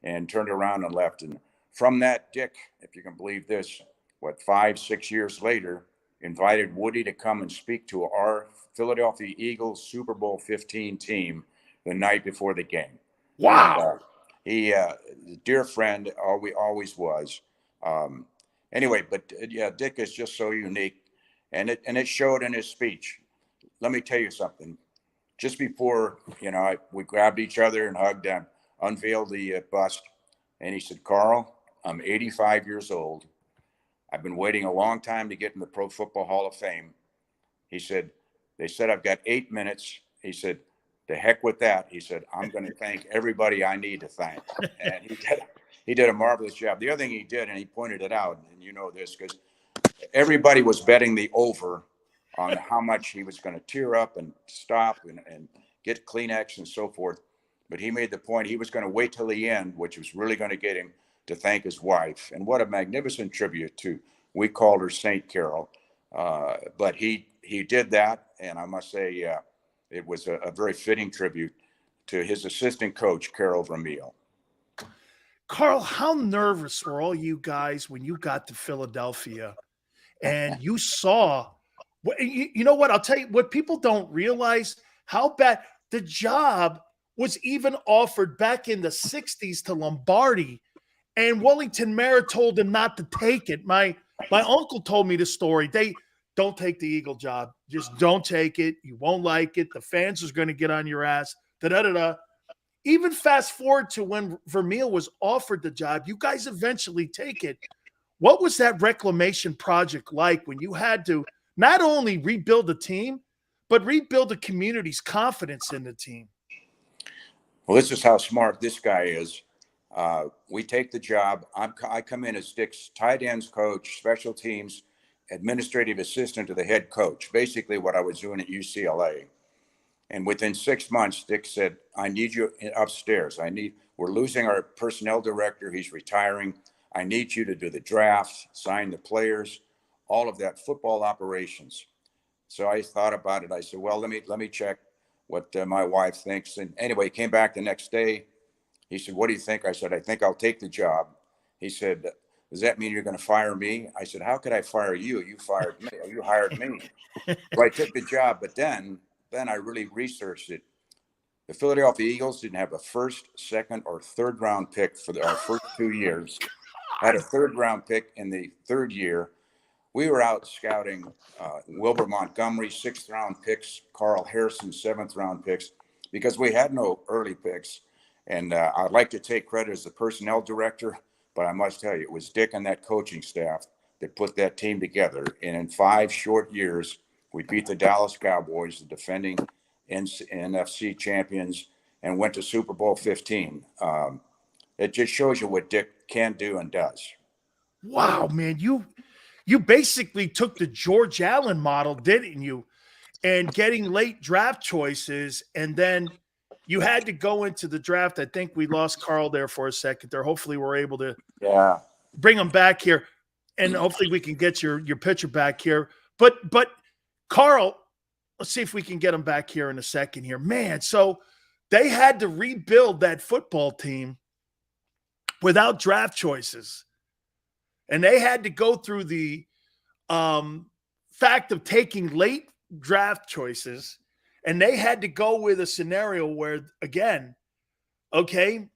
and turned around and left. And from that, Dick, if you can believe this, 5-6 years later, invited Woody to come and speak to our Philadelphia Eagles Super Bowl 15 team the night before the game. Wow. And, he, a dear friend, always was. Anyway, but Dick is just so unique, and it showed in his speech. Let me tell you something. Just before, we grabbed each other and hugged and unveiled the bust, and he said, "Carl, I'm 85 years old. I've been waiting a long time to get in the Pro Football Hall of Fame." He said, "They said I've got 8 minutes." He said, "The heck with that." He said, "I'm going to thank everybody I need to thank." And he did a marvelous job. The other thing he did, and he pointed it out, and you know this, because everybody was betting the over on how much he was going to tear up and stop and get Kleenex and so forth. But he made the point he was going to wait till the end, which was really going to get him to thank his wife. And what a magnificent tribute to, we called her Saint Carol. But he did that, and I must say it was a very fitting tribute to his assistant coach, Carol Vermeil. Carl, how nervous were all you guys when you got to Philadelphia and you saw – you know what? I'll tell you what people don't realize, how bad the job was even offered back in the 60s to Lombardi, and Wellington Mara told him not to take it. My uncle told me the story. They don't take the Eagle job. Just don't take it. You won't like it. The fans is going to get on your ass. Da-da-da-da. Even fast forward to when Vermeil was offered the job, you guys eventually take it. What was that reclamation project like when you had to not only rebuild the team, but rebuild the community's confidence in the team. Well, this is how smart this guy is. We take the job. I come in as Dick's tight ends coach, special teams, administrative assistant to the head coach, basically what I was doing at UCLA. And within 6 months, Dick said, I need you upstairs. We're losing our personnel director. He's retiring. I need you to do the drafts, sign the players, all of that, football operations. So I thought about it. I said, well, let me check what my wife thinks. And anyway, he came back the next day. He said, what do you think? I said, I think I'll take the job. He said, does that mean you're going to fire me? I said, how could I fire you? You fired me. You hired me. So I took the job. But then I really researched it. The Philadelphia Eagles didn't have a first, second, or third round pick for our first 2 years. Had a third round pick in the third year. We were out scouting Wilbur Montgomery, 6th round picks, Carl Harrison, 7th round picks, because we had no early picks. And I'd like to take credit as the personnel director, but I must tell you, it was Dick and that coaching staff that put that team together. And in 5 short years, we beat the Dallas Cowboys, the defending NFC champions, and went to Super Bowl 15. It just shows you what Dick can do and does. Wow, man, you basically took the George Allen model, didn't you? And getting late draft choices, and then you had to go into the draft. I think we lost Carl there for a second there. Hopefully we're able to bring him back here, and hopefully we can get your picture back here. But Carl, let's see if we can get him back here in a second here. Man, so they had to rebuild that football team without draft choices. And they had to go through the fact of taking late draft choices, and they had to go with a scenario where, again, okay,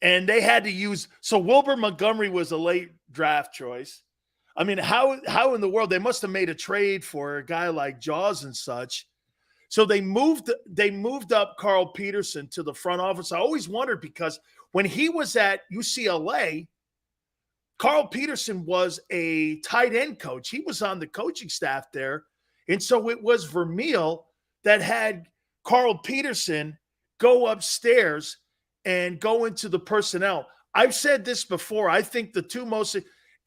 and they had to use – so Wilbur Montgomery was a late draft choice. I mean, how in the world – they must have made a trade for a guy like Jaws and such. So they moved up Carl Peterson to the front office. I always wondered because when he was at UCLA – Carl Peterson was a tight end coach. He was on the coaching staff there. And so it was Vermeil that had Carl Peterson go upstairs and go into the personnel. I've said this before. I think the two most,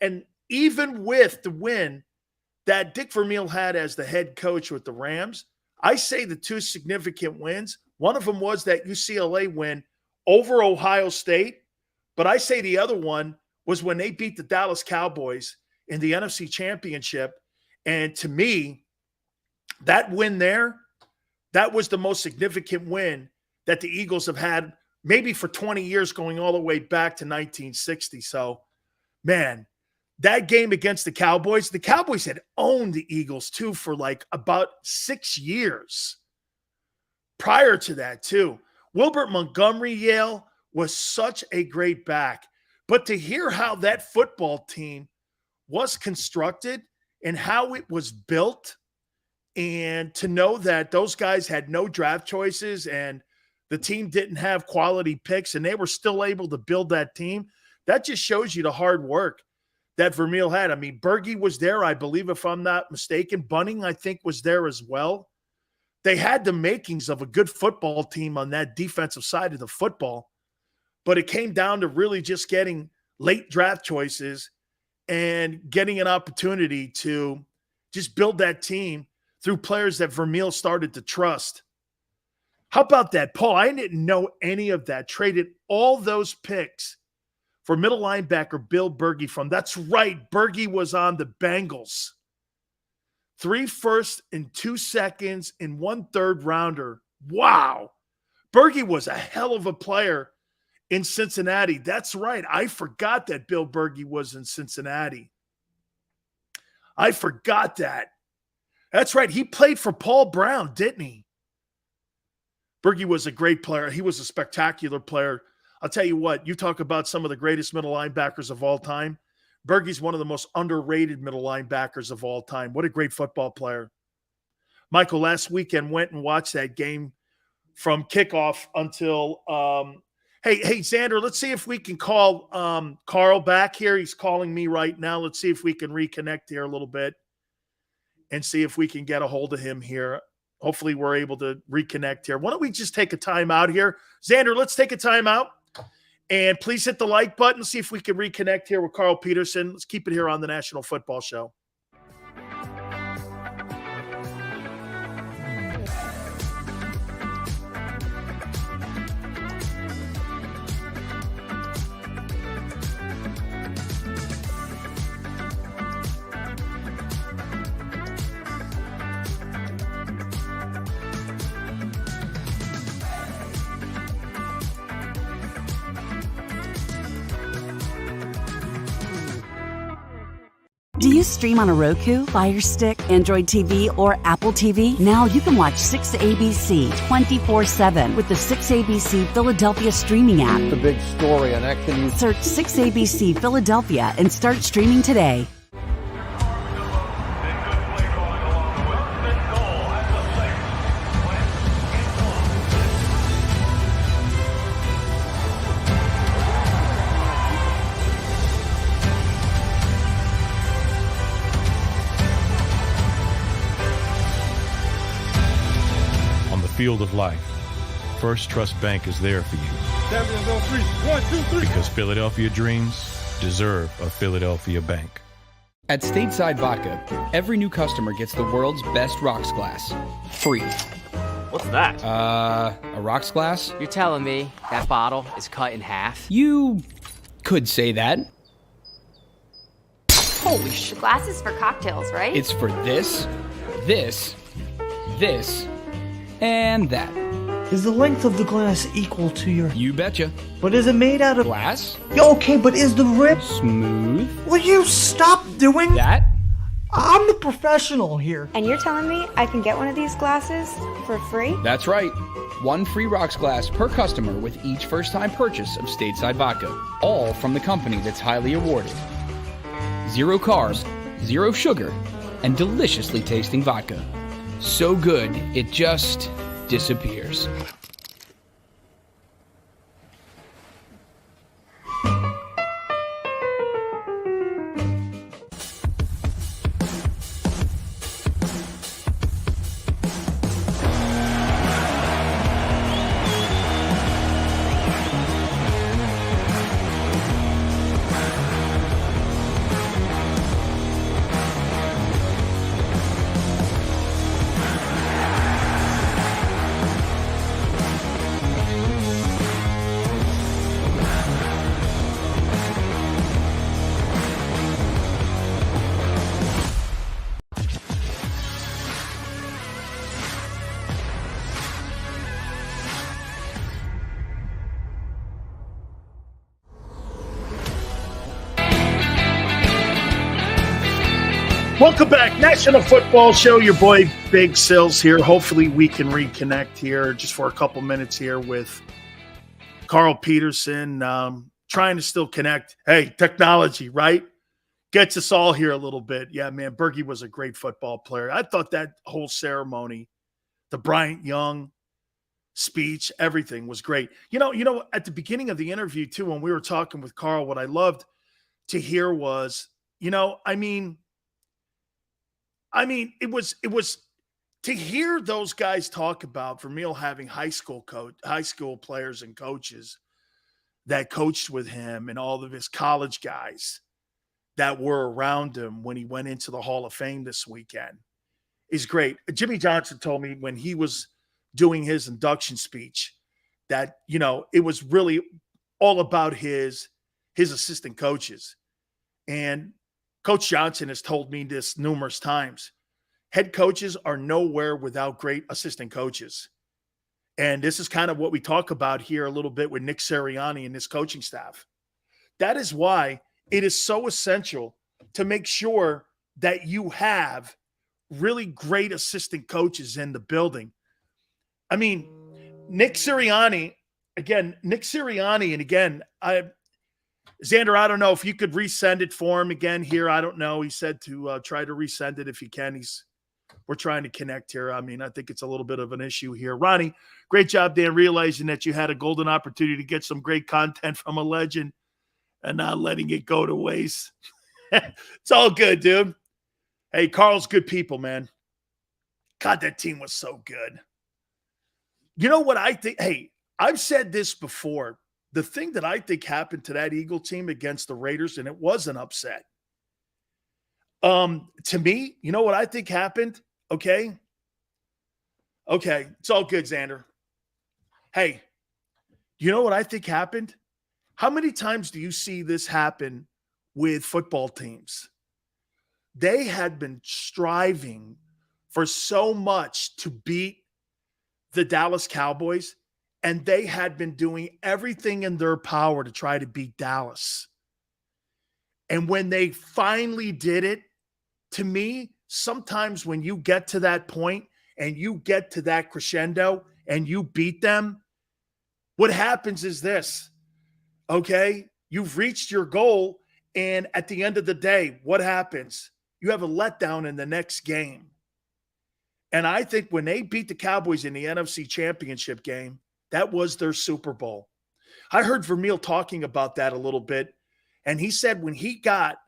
and even with the win that Dick Vermeil had as the head coach with the Rams, I say the two significant wins. One of them was that UCLA win over Ohio State. But I say the other one was when they beat the Dallas Cowboys in the NFC Championship. And to me, that win there, that was the most significant win that the Eagles have had maybe for 20 years, going all the way back to 1960. So, man, that game against the Cowboys had owned the Eagles too for like about 6 years prior to that too. Wilbert Montgomery, Yale, was such a great back. But to hear how that football team was constructed and how it was built, and to know that those guys had no draft choices and the team didn't have quality picks and they were still able to build that team, that just shows you the hard work that Vermeil had. I mean, Berge was there, I believe, if I'm not mistaken. Bunning, I think, was there as well. They had the makings of a good football team on that defensive side of the football. But it came down to really just getting late draft choices and getting an opportunity to just build that team through players that Vermeil started to trust. How about that, Paul? I didn't know any of that. Traded all those picks for middle linebacker Bill Berge from – that's right, Berge was on the Bengals. 3 firsts and 2 seconds and 1 third rounder. Wow. Berge was a hell of a player in Cincinnati. That's right. I forgot that Bill Berge was in Cincinnati. I forgot that. That's right. He played for Paul Brown, didn't he? Berge was a great player. He was a spectacular player. I'll tell you what, you talk about some of the greatest middle linebackers of all time. Berge's one of the most underrated middle linebackers of all time. What a great football player. Michael, last weekend went and watched that game from kickoff until Hey, Xander, let's see if we can call Carl back here. He's calling me right now. Let's see if we can reconnect here a little bit and see if we can get a hold of him here. hopefully we're able to reconnect here. Why don't we just take a time out here? Xander, let's take a time out. And please hit the like button, see if we can reconnect here with Carl Peterson. Let's keep it here on the National Football Show. Do you stream on a Roku, Fire Stick, Android TV, or Apple TV? Now you can watch 6ABC 24/7 with the 6ABC Philadelphia streaming app. The big story on Action News. Search 6ABC Philadelphia and start streaming today. Field of life, First Trust Bank is there for you. Champions on 3. 1, 2, 3. Because Philadelphia dreams deserve a Philadelphia bank. At Stateside Vodka, every new customer gets the world's best rocks glass. Free. What's that? A rocks glass? You're telling me that bottle is cut in half? You could say that. Holy sh! The glass is for cocktails, right? It's for this, and that. Is the length of the glass equal to your... You betcha. But is it made out of... Glass? Yeah, okay, but is the rip... Smooth? Will you stop doing... That? I'm the professional here. And you're telling me I can get one of these glasses for free? That's right. One free rocks glass per customer with each first-time purchase of Stateside Vodka. All from the company that's highly awarded. 0 carbs, 0 sugar, and deliciously tasting vodka. So good, it just disappears. Welcome back. National Football Show. Your boy Big Sills here. Hopefully we can reconnect here just for a couple minutes here with Carl Peterson. Trying to still connect. Hey, technology, right? Gets us all here a little bit. Yeah, man, Bergie was a great football player. I thought that whole ceremony, the Bryant Young speech, everything was great. You know, at the beginning of the interview too, when we were talking with Carl, what I loved to hear was, it was to hear those guys talk about Vermeil having high school players and coaches that coached with him and all of his college guys that were around him when he went into the Hall of Fame this weekend is great. Jimmy Johnson told me when he was doing his induction speech that, it was really all about his assistant coaches. And Coach Johnson has told me this numerous times. Head coaches are nowhere without great assistant coaches. And this is kind of what we talk about here a little bit with Nick Sirianni and his coaching staff. That is why it is so essential to make sure that you have really great assistant coaches in the building. I mean, Nick Sirianni, and again, Xander, I don't know if you could resend it for him again here. I don't know. He said to try to resend it if he can. We're trying to connect here. I mean, I think it's a little bit of an issue here. Ronnie, great job, Dan, realizing that you had a golden opportunity to get some great content from a legend and not letting it go to waste. It's all good, dude. Hey, Carl's good people, man. God, that team was so good. You know what I think? Hey, I've said this before. The thing that I think happened to that Eagle team against the Raiders, and it was an upset. To me, you know what I think happened? Okay, it's all good, Xander. Hey, you know what I think happened? How many times do you see this happen with football teams? They had been striving for so much to beat the Dallas Cowboys, and they had been doing everything in their power to try to beat Dallas. And when they finally did it, to me, sometimes when you get to that point and you get to that crescendo and you beat them, what happens is this, okay? You've reached your goal, and at the end of the day, what happens? You have a letdown in the next game. And I think when they beat the Cowboys in the NFC Championship game, that was their Super Bowl. I heard Vermeil talking about that a little bit, and he said when he got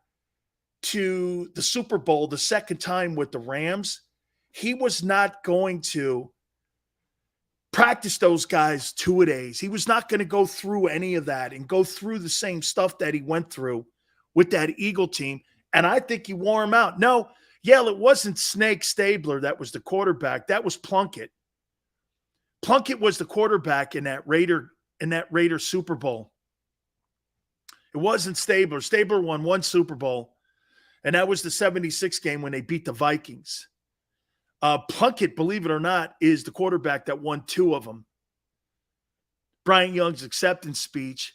to the Super Bowl the second time with the Rams, he was not going to practice those guys 2-a-days. He was not going to go through any of that and go through the same stuff that he went through with that Eagle team. And I think he wore him out. No, it wasn't Snake Stabler that was the quarterback. That was Plunkett. Plunkett was the quarterback in that Raider Super Bowl. It wasn't Stabler. Stabler won one Super Bowl, and that was the 76 game when they beat the Vikings. Plunkett, believe it or not, is the quarterback that won two of them. Bryant Young's acceptance speech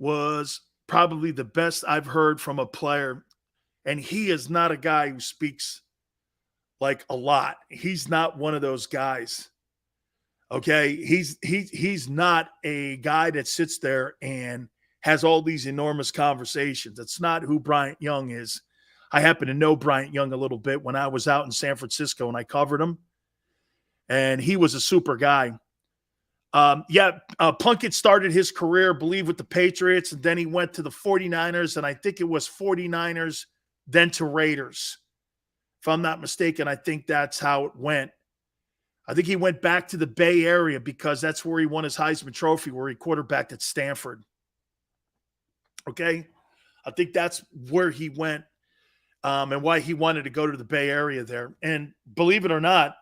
was probably the best I've heard from a player, and he is not a guy who speaks like a lot. He's not one of those guys. Okay, he's not a guy that sits there and has all these enormous conversations. That's not who Bryant Young is. I happen to know Bryant Young a little bit when I was out in San Francisco and I covered him, and he was a super guy. Plunkett started his career, I believe, with the Patriots, and then he went to the 49ers, and I think it was 49ers, then to Raiders. If I'm not mistaken, I think that's how it went. I think he went back to the Bay Area because that's where he won his Heisman Trophy, where he quarterbacked at Stanford. Okay? I think that's where he went and why he wanted to go to the Bay Area there. And believe it or not,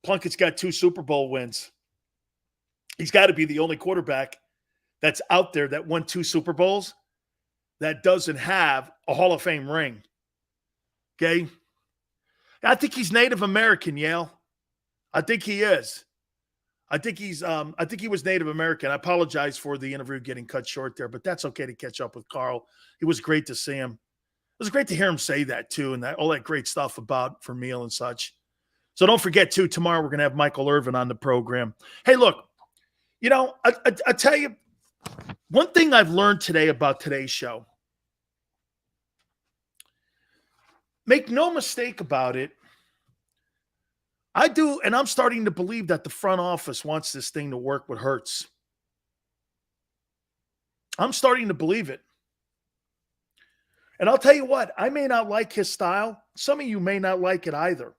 Plunkett's got 2 Super Bowl wins. He's got to be the only quarterback that's out there that won 2 Super Bowls that doesn't have a Hall of Fame ring. Okay? I think he's Native American, Yale. I think he is. I think he was Native American. I apologize for the interview getting cut short there, but that's okay to catch up with Carl. It was great to see him. It was great to hear him say that too, and all that great stuff about Vermeil and such. So don't forget too, tomorrow we're going to have Michael Irvin on the program. Hey, look, I tell you, one thing I've learned today about today's show, make no mistake about it, I do, and I'm starting to believe that the front office wants this thing to work with Hurts. I'm starting to believe it. And I'll tell you what, I may not like his style. Some of you may not like it either.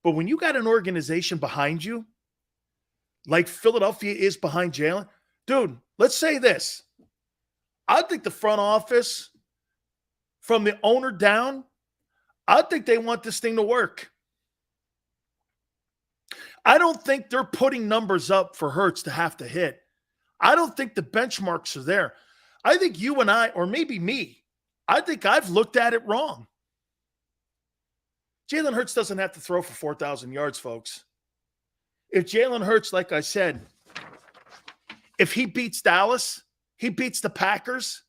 But when you got an organization behind you, like Philadelphia is behind Jalen, dude, let's say this. I think the front office, from the owner down, I think they want this thing to work. I don't think they're putting numbers up for Hurts to have to hit. I don't think the benchmarks are there. I think you and I, or maybe me, I think I've looked at it wrong. Jalen Hurts doesn't have to throw for 4,000 yards, folks. If Jalen Hurts, like I said, if he beats Dallas, he beats the Packers,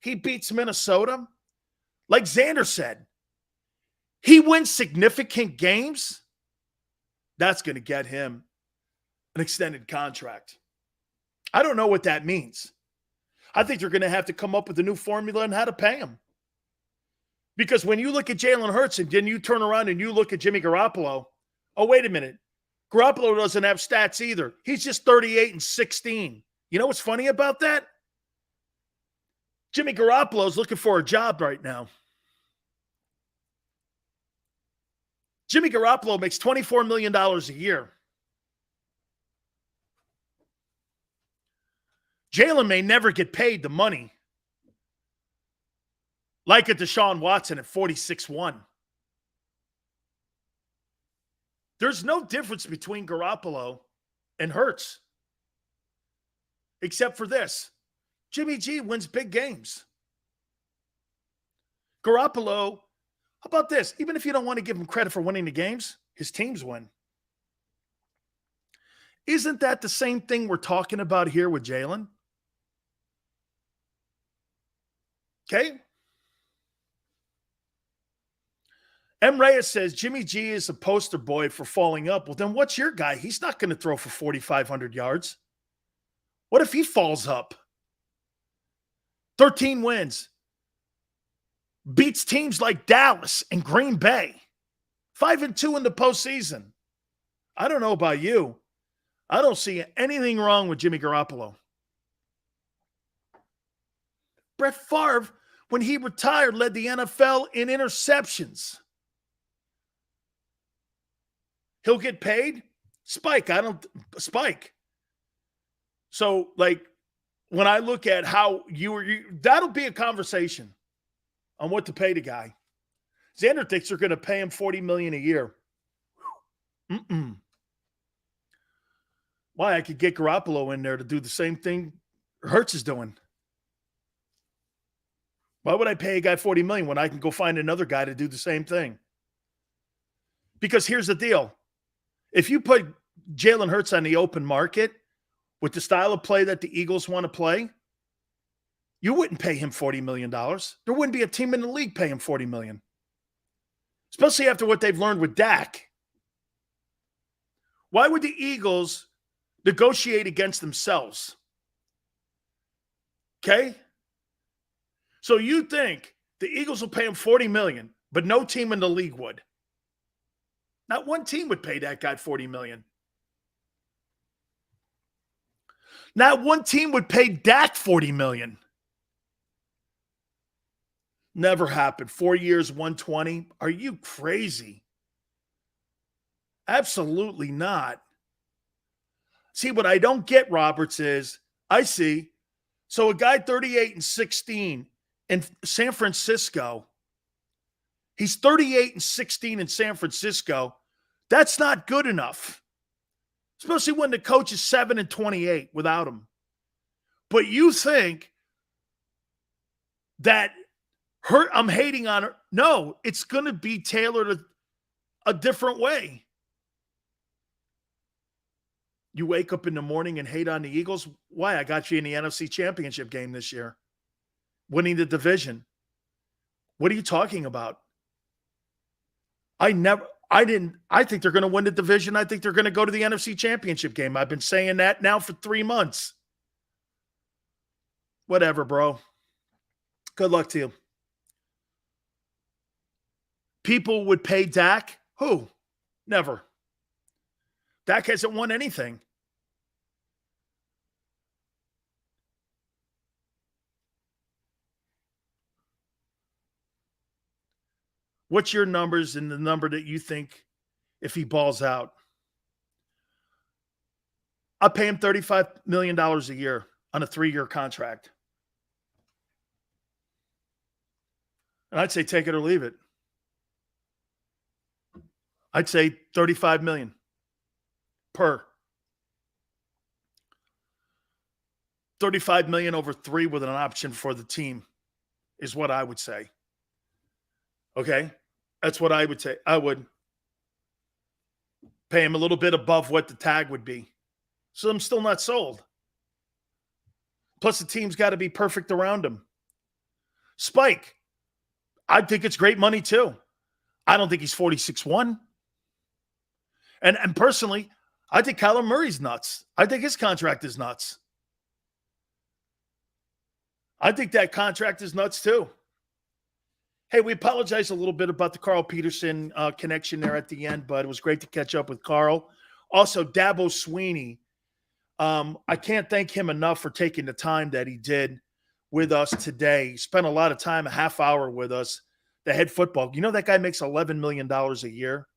he beats Minnesota, like Xander said, he wins significant games, that's going to get him an extended contract. I don't know what that means. I think they're going to have to come up with a new formula on how to pay him. Because when you look at Jalen Hurts and then you turn around and you look at Jimmy Garoppolo, oh, wait a minute. Garoppolo doesn't have stats either. He's just 38-16. You know what's funny about that? Jimmy Garoppolo's looking for a job right now. Jimmy Garoppolo makes $24 million a year. Jalen may never get paid the money like a Deshaun Watson at 46-1. There's no difference between Garoppolo and Hurts. Except for this. Jimmy G wins big games. Garoppolo, how about this? Even if you don't want to give him credit for winning the games, his teams win. Isn't that the same thing we're talking about here with Jalen? Okay. M. Reyes says Jimmy G is a poster boy for falling up. Well, then what's your guy? He's not going to throw for 4,500 yards. What if he falls up? 13 wins. Beats teams like Dallas and Green Bay. 5-2 in the postseason. I don't know about you. I don't see anything wrong with Jimmy Garoppolo. Brett Favre, when he retired, led the NFL in interceptions. He'll get paid? Spike. Spike. So, like, when I look at how that'll be a conversation on what to pay the guy. Xander thinks they're going to pay him $40 million a year. Why? I could get Garoppolo in there to do the same thing Hurts is doing. Why would I pay a guy $40 million when I can go find another guy to do the same thing? Because here's the deal. If you put Jalen Hurts on the open market with the style of play that the Eagles want to play, you wouldn't pay him $40 million. There wouldn't be a team in the league pay him $40 million. Especially after what they've learned with Dak. Why would the Eagles negotiate against themselves? Okay? So you think the Eagles will pay him $40 million, but no team in the league would. Not one team would pay that guy $40 million. Not one team would pay Dak $40 million. Never happened. 4 years, 120. Are you crazy? Absolutely not. See, what I don't get, Roberts, is I see. So a guy 38-16 in San Francisco, he's 38-16 in San Francisco. That's not good enough. Especially when the coach is 7-28 without him. But you think that I'm hating on her. No, it's going to be tailored a different way. You wake up in the morning and hate on the Eagles? Why? I got you in the NFC Championship game this year. Winning the division. What are you talking about? I think they're going to win the division. I think they're going to go to the NFC Championship game. I've been saying that now for 3 months. Whatever, bro. Good luck to you. People would pay Dak? Who? Never. Dak hasn't won anything. What's your numbers and the number that you think if he balls out? I'll pay him $35 million a year on a 3-year contract. And I'd say take it or leave it. I'd say $35 million per. $35 million over 3 with an option for the team is what I would say. Okay? That's what I would say. I would pay him a little bit above what the tag would be. So I'm still not sold. Plus the team's got to be perfect around him. Spike, I think it's great money too. I don't think he's 46-1. And personally, I think Kyler Murray's nuts. I think his contract is nuts. I think that contract is nuts too. Hey, we apologize a little bit about the Carl Peterson connection there at the end, but it was great to catch up with Carl. Also, Dabo Swinney. I can't thank him enough for taking the time that he did with us today. He spent a lot of time, a half hour with us, the head football. You know that guy makes $11 million a year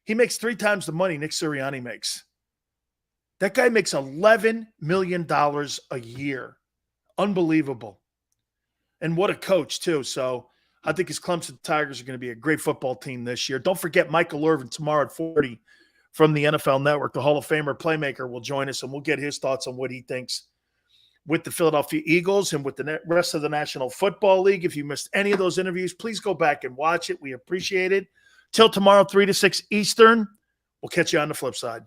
He makes 3 times the money Nick Sirianni makes. That guy makes $11 million a year. Unbelievable. And what a coach, too. So I think his Clemson Tigers are going to be a great football team this year. Don't forget Michael Irvin tomorrow at 40 from the NFL Network. The Hall of Famer playmaker will join us, and we'll get his thoughts on what he thinks with the Philadelphia Eagles and with the rest of the National Football League. If you missed any of those interviews, please go back and watch it. We appreciate it. Till tomorrow, 3 to 6 Eastern. We'll catch you on the flip side.